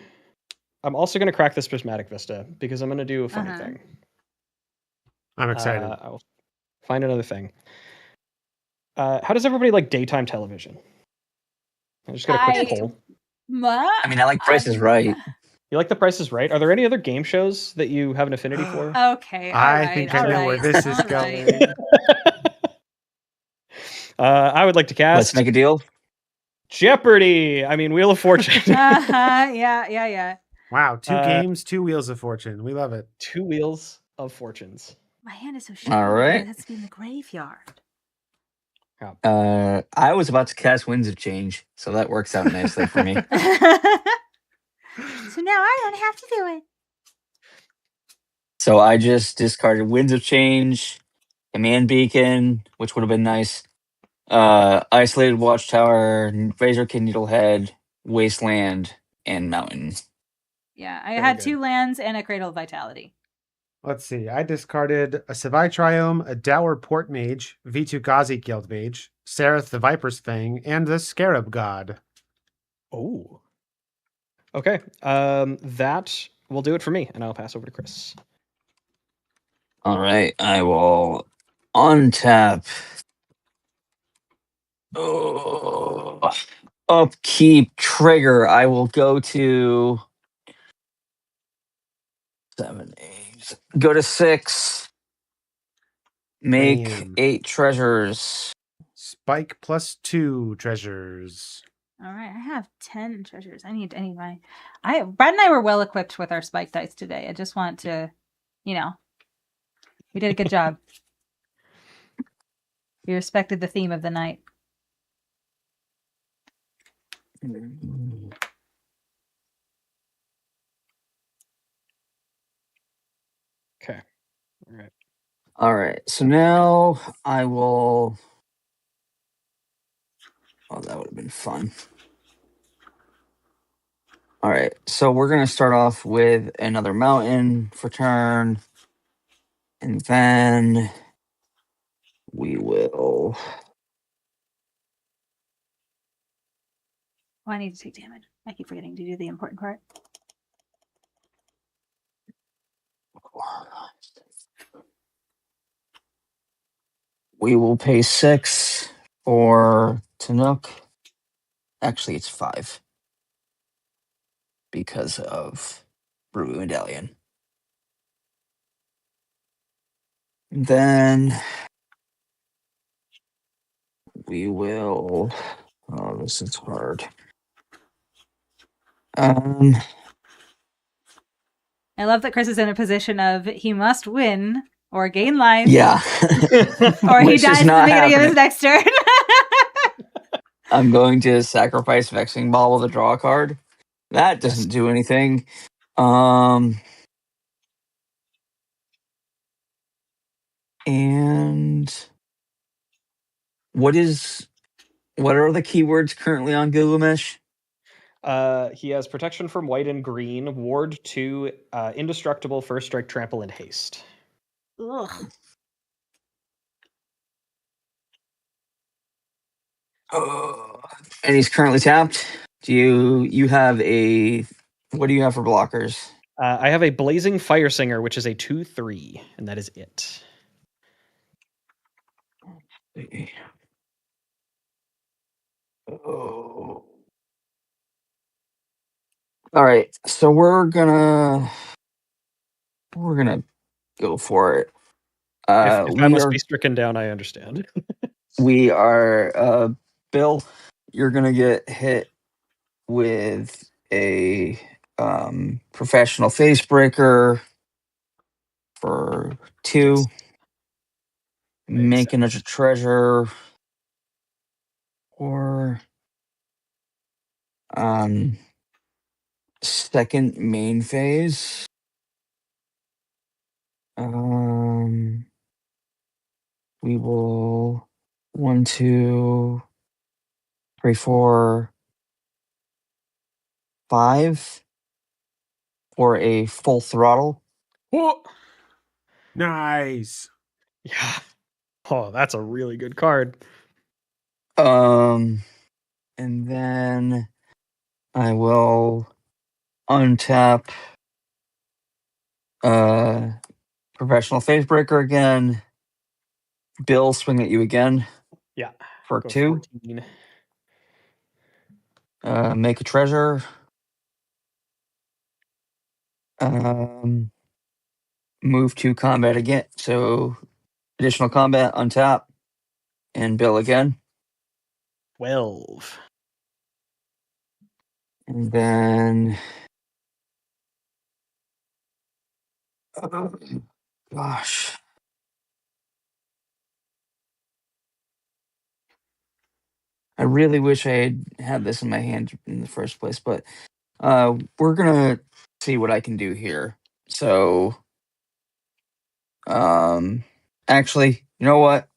I'm also going to crack this Prismatic Vista because I'm going to do a funny thing. I'm excited. I'll find another thing. How does everybody like daytime television? I just got a quick poll. I mean, I like Price is Right. You like The Price is Right? Are there any other game shows that you have an affinity for? Okay. I think I know where this is going. I would like to cast. Let's make a deal. Jeopardy! I mean, Wheel of Fortune. Yeah. Wow, 2 games, 2 Wheels of Fortune. We love it. 2 Wheels of Fortunes. My hand is so shitty. All right. It has to be in the graveyard. I was about to cast Winds of Change, so that works out nicely for me. So now I don't have to do it. So I just discarded Winds of Change, Command Beacon, which would have been nice. Isolated Watchtower, Razorkin Needlehead, Wasteland, and Mountain. Yeah, I had 2 lands and a Cradle of Vitality. Let's see. I discarded a Savai Triome, a Dour Port Mage, V2 Ghazi Guild Mage, Sereth the Viper's Thing, and the Scarab God. Oh. Okay. That will do it for me, and I'll pass over to Chris. All right. I will untap. Upkeep trigger. I will go to 7, 8. Go to 6. Make Damn. 8 treasures. Spike +2 treasures. All right, I have 10 treasures. I need my. Brad and I were well equipped with our spike dice today. I just want to, we did a good job. We respected the theme of the night. Okay. All right. All right. So now I will. Oh, that would have been fun. All right. So we're going to start off with another mountain for turn. And then we will. Oh, I need to take damage. I keep forgetting to do the important part. We will pay 6 for Tanook. Actually, it's 5 because of Ruby Medallion. Then we will. Oh, this is hard. I love that Chris is in a position of he must win or gain life. Yeah. Or he Which is dies at the not beginning of his happening. next turn. I'm going to sacrifice Vexing Ball with a draw card. That doesn't do anything. And what are the keywords currently on Gilgamesh? He has protection from white and green, ward 2, indestructible, first strike, trample, and haste. Ugh. And he's currently tapped. Do you have a what do you have for blockers? I have a Blazing Fire Singer, which is a 2/3, and that is it. Oh. All right, so we're gonna go for it. If I We must are be stricken down, I understand. we are Bill. You're gonna get hit with a professional face breaker for 2. Yes. Making a treasure or second main phase. We will 1, 2, 3, 4, 5 for a full throttle. Oh, Nice. yeah. Oh, that's a really good card. And then I will untap professional phase breaker again. Bill, swing at you again. Yeah. For Go 2. 14. Make a treasure. Move to combat again. So additional combat, untap, and Bill again. 12. And then gosh. I really wish I had had this in my hand in the first place, but we're gonna see what I can do here. So actually, you know what?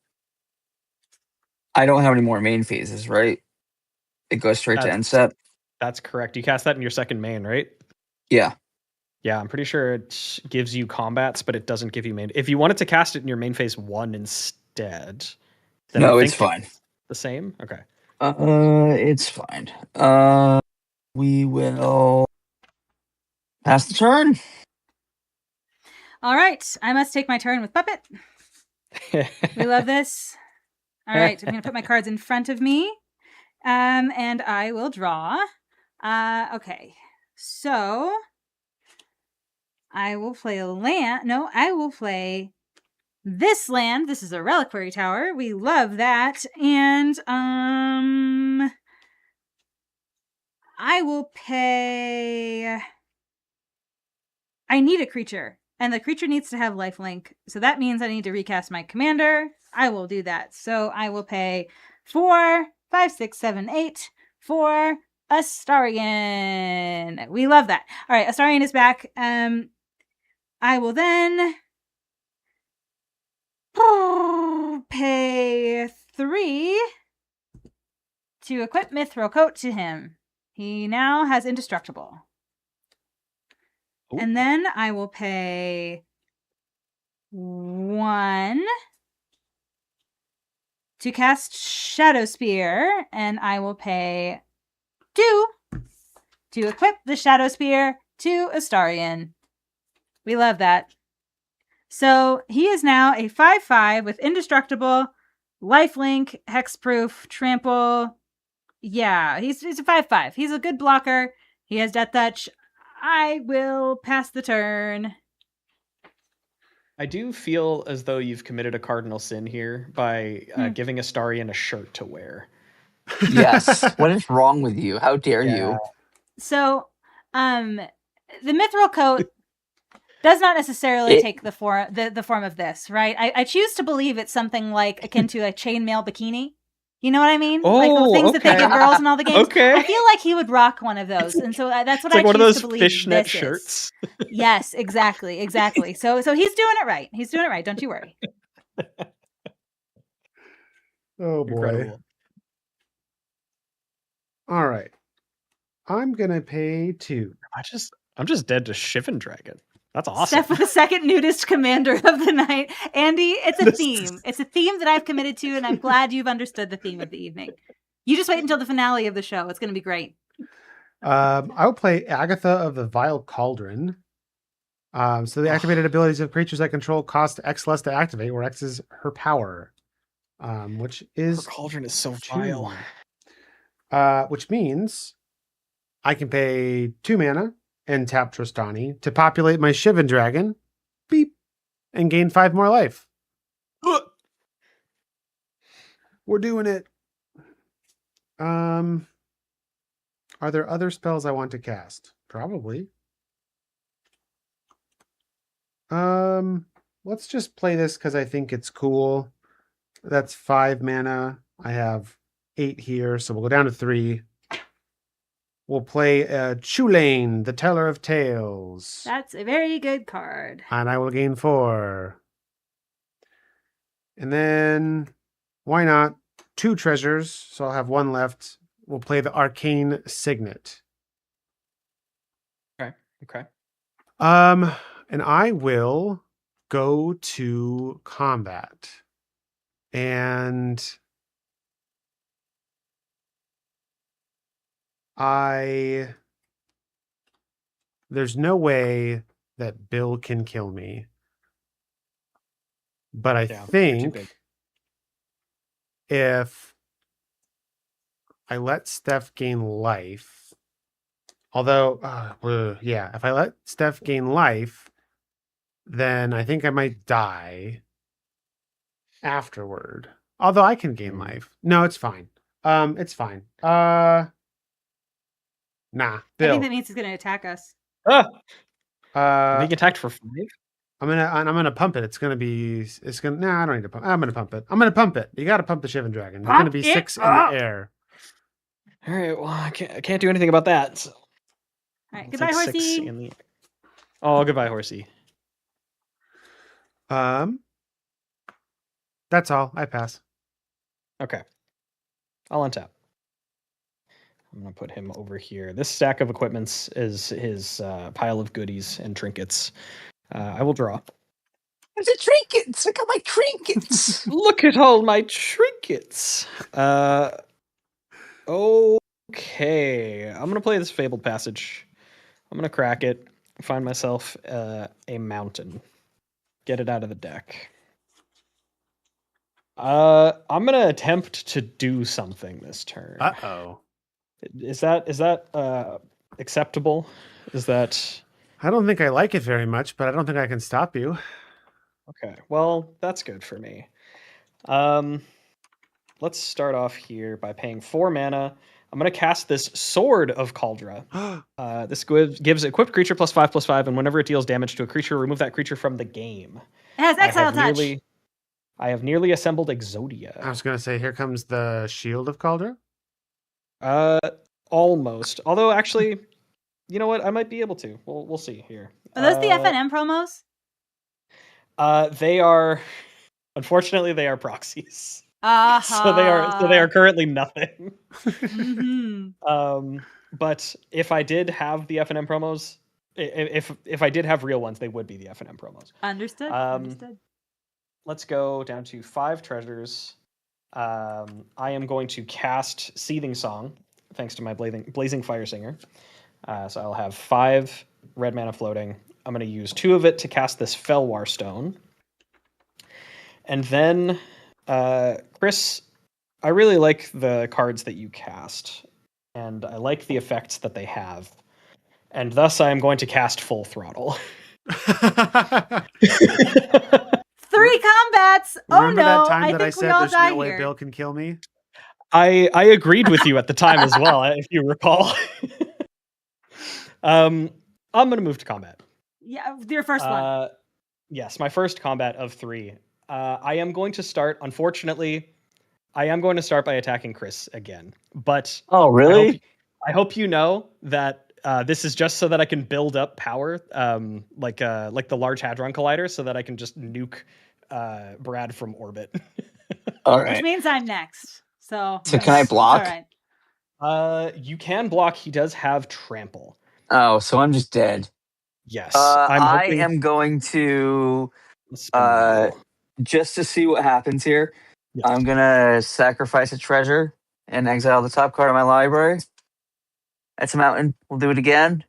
I don't have any more main phases, right? It goes straight to end step. That's correct. You cast that in your second main, right? Yeah. Yeah, I'm pretty sure it gives you combats, but it doesn't give you main. If you wanted to cast it in your main phase 1 instead, then No, I think it's fine. the same. Okay. It's fine. We will pass the turn. All right. I must take my turn with Puppet. We love this. All right. I'm going to put my cards in front of me. And I will draw. Okay. So I will play a land. No, I will play this land. This is a reliquary tower. We love that. And I will pay. I need a creature, and the creature needs to have lifelink. So that means I need to recast my commander. I will do that. So I will pay 4, 5, 6, 7, 8 for Astarion. We love that. All right, Astarion is back. I will then pay 3 to equip Mithril Coat to him. He now has Indestructible. Ooh. And then I will pay 1 to cast Shadow Spear, and I will pay 2 to equip the Shadow Spear to Astarion. We love that. So he is now a 5/5 with Indestructible, Lifelink, Hexproof, Trample. Yeah, he's a 5/5. He's a good blocker. He has Death Touch. I will pass the turn. I do feel as though you've committed a cardinal sin here by giving Astarion a shirt to wear. Yes. What is wrong with you? How dare you? So, the Mithril Coat does not necessarily take the form of this, right? I choose to believe it's something like akin to a chainmail bikini. You know what I mean? Like the things that they give girls in all the games. Okay. I feel like he would rock one of those, and so that's what It's like I one of choose those to believe fishnet this shirts. is. Yes, exactly. So he's doing it right. He's doing it right. Don't you worry. Oh boy. Incredible. All right. I'm gonna pay 2. I'm just dead to Shivan Dragon. That's awesome. Steph with the second nudist commander of the night. Andy, it's a theme. It's a theme that I've committed to, and I'm glad you've understood the theme of the evening. You just wait until the finale of the show. It's going to be great. I'll play Agatha of the Vile Cauldron. So the activated abilities of creatures I control cost X less to activate, where X is her power. Which is Her cauldron is so 2. vile. Which means I can pay 2 mana and tap Tristani to populate my Shivan Dragon, beep, and gain 5 more life. We're doing it. Are there other spells I want to cast? Probably. Let's just play this because I think it's cool. That's 5 mana. I have 8 here, so we'll go down to 3. We'll play Chulane, the Teller of Tales. That's a very good card. And I will gain 4. And then, why not? 2 treasures, so I'll have 1 left. We'll play the Arcane Signet. Okay. And I will go to combat. And there's no way that Bill can kill me. But I think if I let Steph gain life, although, if I let Steph gain life, then I think I might die afterward. Although I can gain life. No, it's fine. It's fine. Nah, I Bill. think that means he's going to attack us. Being attacked for 5? I'm gonna pump it. I don't need to pump. I'm gonna pump it. You gotta pump the Shivan Dragon. It's gonna be 6 in the air. All right, well, I can't do anything about that. So. All right, goodbye, horsey. Oh, goodbye, horsey. That's all. I pass. Okay. I'll untap. I'm going to put him over here. This stack of equipments is his pile of goodies and trinkets. I will draw. There's a trinkets. Look at my trinkets. Look at all my trinkets. Okay. I'm going to play this Fabled Passage. I'm going to crack it. Find myself a mountain. Get it out of the deck. I'm going to attempt to do something this turn. Uh-oh. Is that acceptable? Is that... I don't think I like it very much, but I don't think I can stop you. Okay, well, that's good for me. Let's start off here by paying 4 mana. I'm going to cast this Sword of Cauldra. This gives equipped creature +5/+5, and whenever it deals damage to a creature, remove that creature from the game. It has Exile Touch. I have nearly assembled Exodia. I was going to say, here comes the Shield of Cauldra. Almost. Although, actually, you know what? I might be able to. We'll see here. Are those the FNM promos? They are. Unfortunately, they are proxies. Uh-huh. So they are currently nothing. Mm-hmm. But if I did have the FNM promos, if I did have real ones, they would be the FNM promos. Understood. Let's go down to 5 treasures. I am going to cast Seething Song, thanks to my Blazing Fire Singer. So I'll have 5 red mana floating. I'm going to use 2 of it to cast this Felwar Stone. And then, Chris, I really like the cards that you cast. And I like the effects that they have. And thus I am going to cast Full Throttle. 3 combats. Remember that time I that think I said we all there's die no way here. Bill can kill me? I agreed with you at the time as well, if you recall. I'm going to move to combat. Yeah, your first one. Yes, my first combat of 3. I am going to start. Unfortunately, I am going to start by attacking Chris again. But Oh, really? I hope you know that this is just so that I can build up power, like the Large Hadron Collider, so that I can just nuke Brad from orbit. All Which right. means I'm next. So So can I Yes. block? It's all right. You can block. He does have trample. Oh, so I'm just dead. Yes, I'm I hoping. am going to Spin the wheel. just to see what happens here. Yes. I'm gonna sacrifice a treasure and exile the top card of my library. That's a mountain. We'll do it again.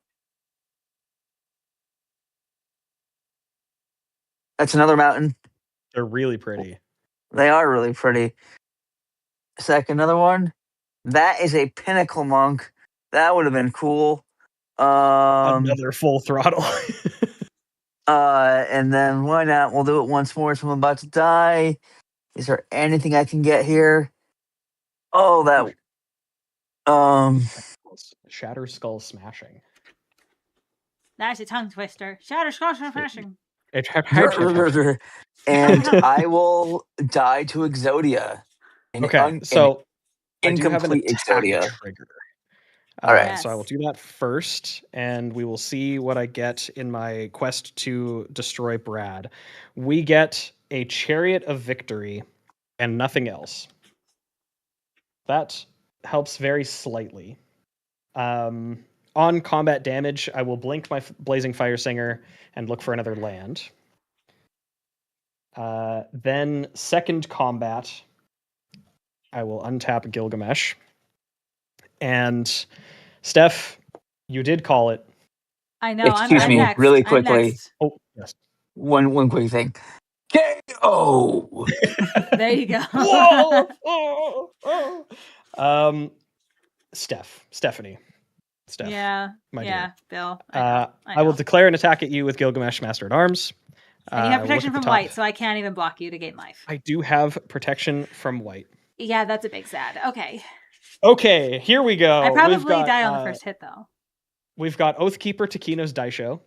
That's another mountain. They're really pretty. They are really pretty. Another one. That is a pinnacle monk. That would have been cool. Another full throttle. And then why not? We'll do it once more. So I'm about to die. Is there anything I can get here? Oh, that. Shatter Skull Smashing. That's a tongue twister. Shatter Skull Smashing. And I will die to Exodia. Okay, so I do have an incomplete attack Exodia. trigger. All right. So I will do that first, and we will see what I get in my quest to destroy Brad. We get a Chariot of Victory and nothing else. That helps very slightly. On combat damage, I will blink my Blazing Fire Singer and look for another land. Then second combat, I will untap Gilgamesh. And Steph, you did call it. I know. Excuse I'm me, next. really I'm quickly. next. Oh, yes. One quick thing. KO. There you go. Whoa! Stephanie. Steph. Yeah. My yeah, dear. Bill. I will declare an attack at you with Gilgamesh Master at Arms. And you have protection from white, so I can't even block you to gain life. I do have protection from white. Yeah, that's a big sad. Okay, here we go. I probably die on the first hit, though. We've got Oathkeeper Takino's Daisho,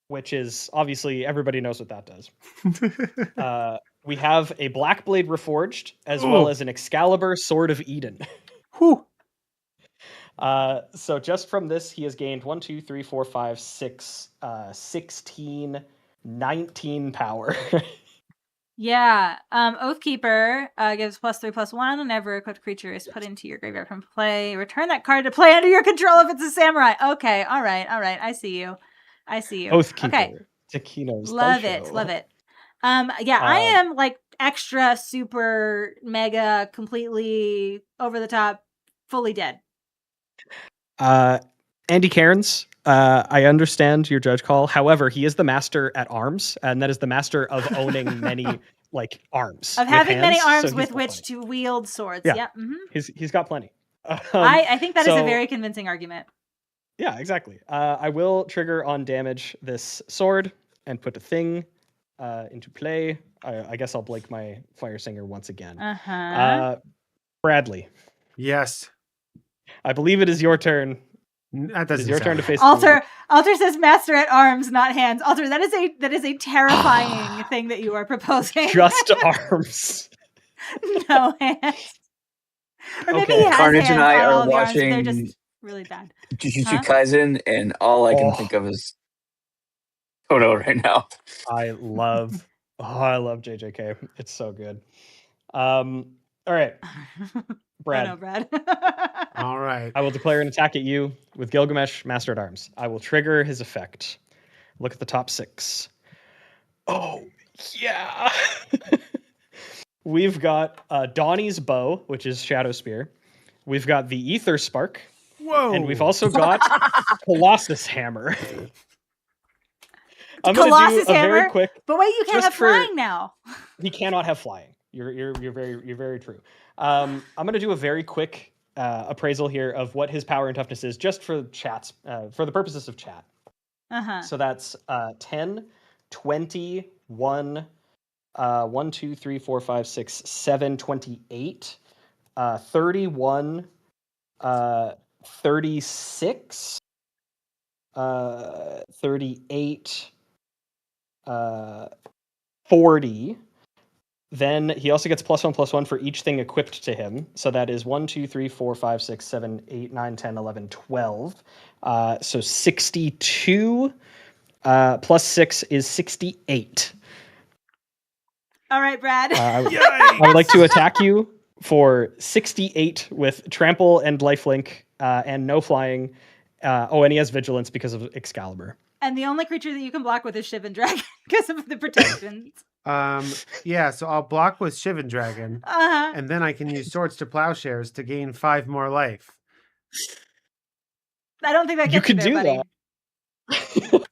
which is obviously everybody knows what that does. We have a Blackblade Reforged, as well as an Excalibur Sword of Eden. Whew. So just from this, he has gained 1, 2, 3, 4, 5, 6, 16, 19 power. Yeah. Oathkeeper gives +3/+1 whenever equipped creature is put into your graveyard from play. Return that card to play under your control if it's a samurai. Okay. All right. I see you. Oathkeeper. Okay. Takino's Love Daisho. it. I am like extra, super, mega, completely over the top, fully dead. Andy Cairns, I understand your judge call. However, he is the master at arms, and that is the master of owning many arms. Of having many arms so with which to wield swords. Yeah. Mm-hmm. He's got plenty. I think that is a very convincing argument. Yeah, exactly. I will trigger on damage this sword and put a thing into play. I guess I'll blink my Fire Singer once again. Bradley. Yes. I believe it is your turn. That doesn't. It is your turn to face. Alter says master at arms, not hands. Alter, that is a terrifying thing that you are proposing. Just arms. No hands. Or maybe he has Carnage hands and I on all are of the arms, but watching they're just really bad. Jujutsu Kaisen, and all I can think of is Toto right now. I love JJK. It's so good. All right. Brad. Oh, no, Brad. All right. I will declare an attack at you with Gilgamesh, Master at Arms. I will trigger his effect. Look at the top 6. Oh, yeah. We've got Donnie's Bow, which is Shadow Spear. We've got the Ether Spark. Whoa. And we've also got Colossus Hammer. I'm Colossus gonna do a Hammer? very quick. But wait, you can't have flying now. He cannot have flying. You're very true. I'm gonna do a very quick appraisal here of what his power and toughness is, just for chats, for the purposes of chat. So that's 10, 20, 1, 1, 2, 3, 4, 5, 6, 7, 28, 31, 36, 38, 40. Then he also gets +1/+1 for each thing equipped to him. So that is 1, 2, 3, 4, 5, 6, 7, 8, 9, 10, 11, 12. So 62 plus 6 is 68. All right, Brad. I would like to attack you for 68 with trample and lifelink and no flying. And he has vigilance because of Excalibur. And the only creature that you can block with is Shivan Dragon because of the protections. Yeah, so I'll block with Shivan Dragon, and then I can use Swords to Plowshares to gain 5 more life. I don't think that gets you there, buddy. That.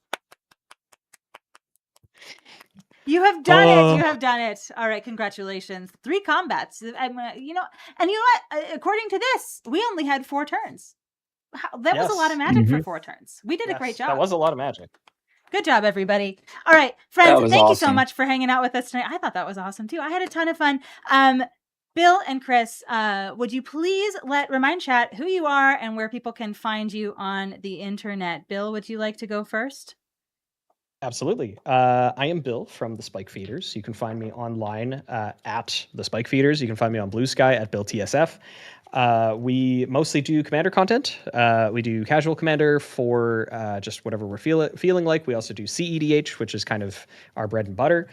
You have done it. You have done it. All right, congratulations. 3 combats. And you know what? According to this, we only had 4 turns. That was a lot of magic for 4 turns. We did a great job. That was a lot of magic. Good job, everybody. All right, friends, thank you so awesome. much for hanging out with us tonight. I thought that was awesome, too. I had a ton of fun. Bill and Chris, would you please remind chat who you are and where people can find you on the internet? Bill, would you like to go first? Absolutely. I am Bill from the Spike Feeders. You can find me online at the Spike Feeders. You can find me on Blue Sky at BillTSF. We mostly do Commander content. We do casual Commander for just whatever we're feeling like. We also do CEDH, which is kind of our bread and butter.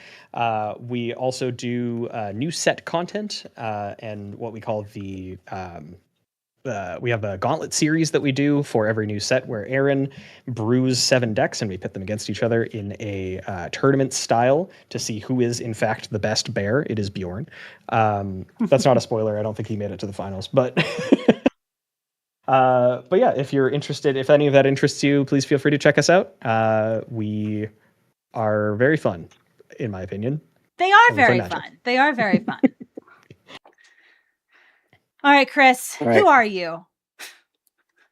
We also do new set content and what we call the... we have a gauntlet series that we do for every new set where Aaron brews 7 decks and we pit them against each other in a tournament style to see who is in fact the best bear. It is Bjorn. That's not a spoiler. I don't think he made it to the finals, but yeah, if you're interested, if any of that interests you, please feel free to check us out. We are very fun, in my opinion. They are very fun. They are very fun. All right, Chris, who are you?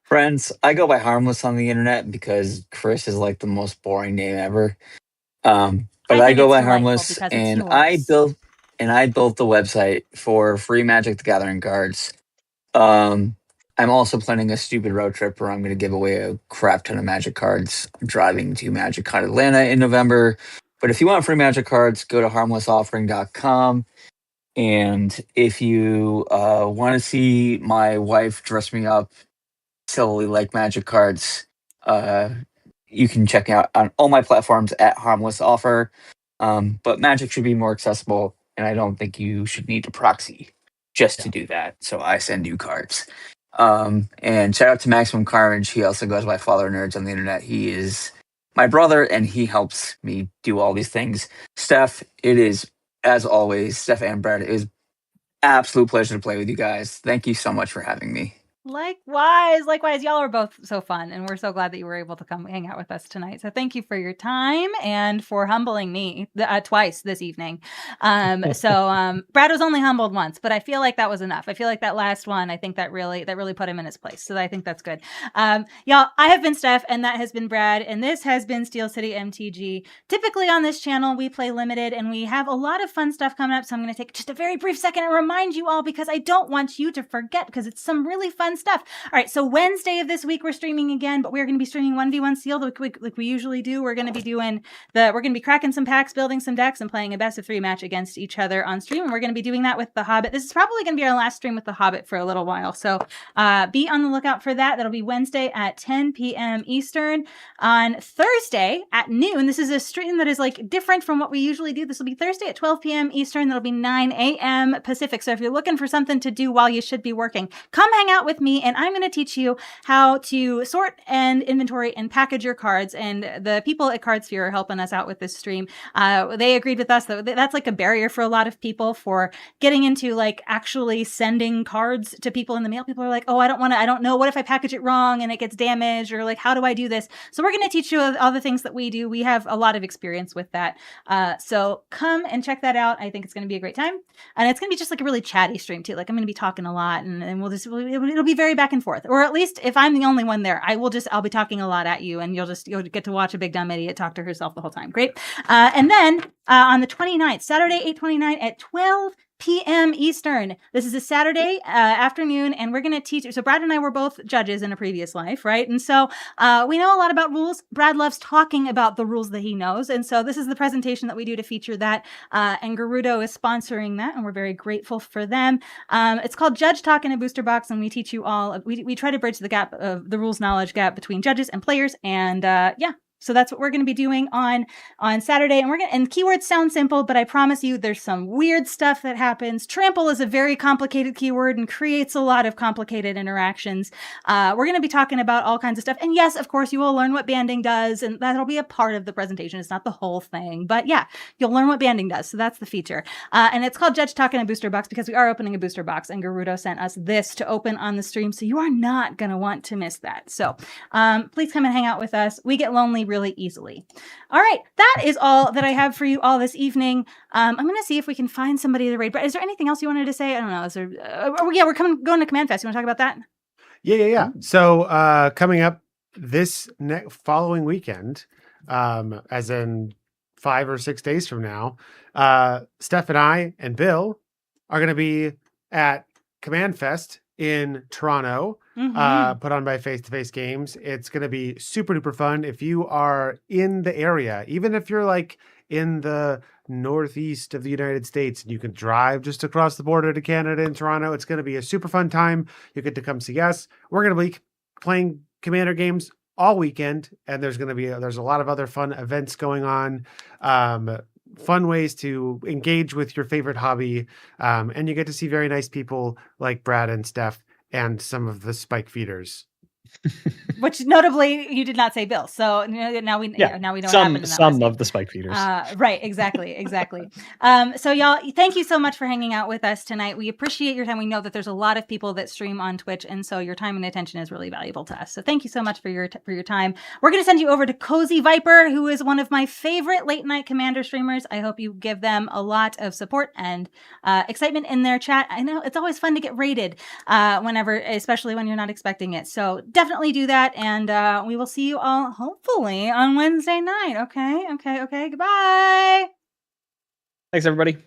Friends, I go by Harmless on the internet because Chris is like the most boring name ever. But I go by Harmless, and I built the website for free Magic the Gathering cards. I'm also planning a stupid road trip where I'm going to give away a crap ton of Magic cards. I'm driving to Magic Con Atlanta in November. But if you want free Magic cards, go to harmlessoffering.com. And if you want to see my wife dress me up silly like Magic cards, you can check out on all my platforms at Harmless Offer. But Magic should be more accessible, and I don't think you should need a proxy just to do that. So I send you cards. And shout out to Maximum Carnage. He also goes by Father Nerds on the internet. He is my brother, and he helps me do all these things. Steph, it is, as always, Steph and Brad, it is absolute pleasure to play with you guys. Thank you so much for having me. Likewise, y'all are both so fun, and we're so glad that you were able to come hang out with us tonight. So thank you for your time and for humbling me twice this evening. Brad was only humbled once, but I feel like that was enough. I feel like that last one, I think that really put him in his place. So I think that's good. Y'all, I have been Steph, and that has been Brad, and this has been Steel City MTG. Typically on this channel, we play limited, and we have a lot of fun stuff coming up. So I'm going to take just a very brief second and remind you all, because I don't want you to forget, because it's some really fun stuff. All right, so Wednesday of this week we're streaming again, but we're going to be streaming 1v1 sealed like we usually do. We're going to be cracking some packs, building some decks, and playing a best of 3 match against each other on stream. And we're going to be doing that with the Hobbit. This is probably going to be our last stream with the Hobbit for a little while, so be on the lookout for that. That'll be Wednesday at 10 p.m. Eastern. On Thursday at noon, this is a stream that is like different from what we usually do. This will be Thursday at 12 p.m. Eastern. That'll be 9 a.m. Pacific. So if you're looking for something to do while you should be working, come hang out with me, and I'm going to teach you how to sort and inventory and package your cards. And the people at CardSphere are helping us out with this stream. They agreed with us that that's like a barrier for a lot of people for getting into like actually sending cards to people in the mail. People are like, oh, I don't know. What if I package it wrong and it gets damaged, or like, how do I do this? So we're going to teach you all the things that we do. We have a lot of experience with that. So come and check that out. I think it's going to be a great time. And it's going to be just like a really chatty stream too. Like I'm going to be talking a lot, and it'll be very back and forth. Or at least if I'm the only one there, I'll be talking a lot at you, and you'll get to watch a big dumb idiot talk to herself the whole time. Great. And then on the 29th, Saturday, 8/29 at 12 p.m. Eastern. This is a Saturday afternoon, and we're going to teach. So Brad and I were both judges in a previous life, right? And so we know a lot about rules. Brad loves talking about the rules that he knows, and so this is the presentation that we do to feature that. And Gerudo is sponsoring that, and we're very grateful for them. It's called Judge Talk in a Booster Box, and we teach you all. We try to bridge the gap of the rules knowledge gap between judges and players, and yeah. So that's what we're going to be doing on Saturday. And keywords sound simple, but I promise you there's some weird stuff that happens. Trample is a very complicated keyword and creates a lot of complicated interactions. We're going to be talking about all kinds of stuff. And yes, of course, you will learn what banding does, and that'll be a part of the presentation. It's not the whole thing, but yeah, you'll learn what banding does. So that's the feature. And it's called Judge Talk in a Booster Box because we are opening a booster box, and Gerudo sent us this to open on the stream. So you are not going to want to miss that. So please come and hang out with us. We get lonely really easily. All right, that is all that I have for you all this evening. I'm going to see if we can find somebody to raid. But is there anything else you wanted to say? I don't know. Is there? Yeah, we're going to Command Fest. You want to talk about that? Yeah. So coming up this following weekend, as in 5 or 6 days from now, Steph and I and Bill are going to be at Command Fest in Toronto, put on by Face to Face Games. It's going to be super duper fun. If you are in the area, even if you're like in the northeast of the United States and you can drive just across the border to Canada in Toronto, it's going to be a super fun time. You get to come see us. We're going to be playing Commander games all weekend, and there's a lot of other fun events going on. Fun ways to engage with your favorite hobby, and you get to see very nice people like Brad and Steph and some of the spike feeders. Which notably you did not say Bill, so now we know what happened in that some of the spike feeders. Right, exactly. So y'all, thank you so much for hanging out with us tonight. We appreciate your time. We know that there's a lot of people that stream on Twitch, and so your time and attention is really valuable to us. So thank you so much for your time. We're going to send you over to Cozy Viper, who is one of my favorite late night Commander streamers. I hope you give them a lot of support and excitement in their chat. I know it's always fun to get raided whenever, especially when you're not expecting it. So definitely do that, and we will see you all hopefully on Wednesday night. Okay. Goodbye. Thanks, everybody.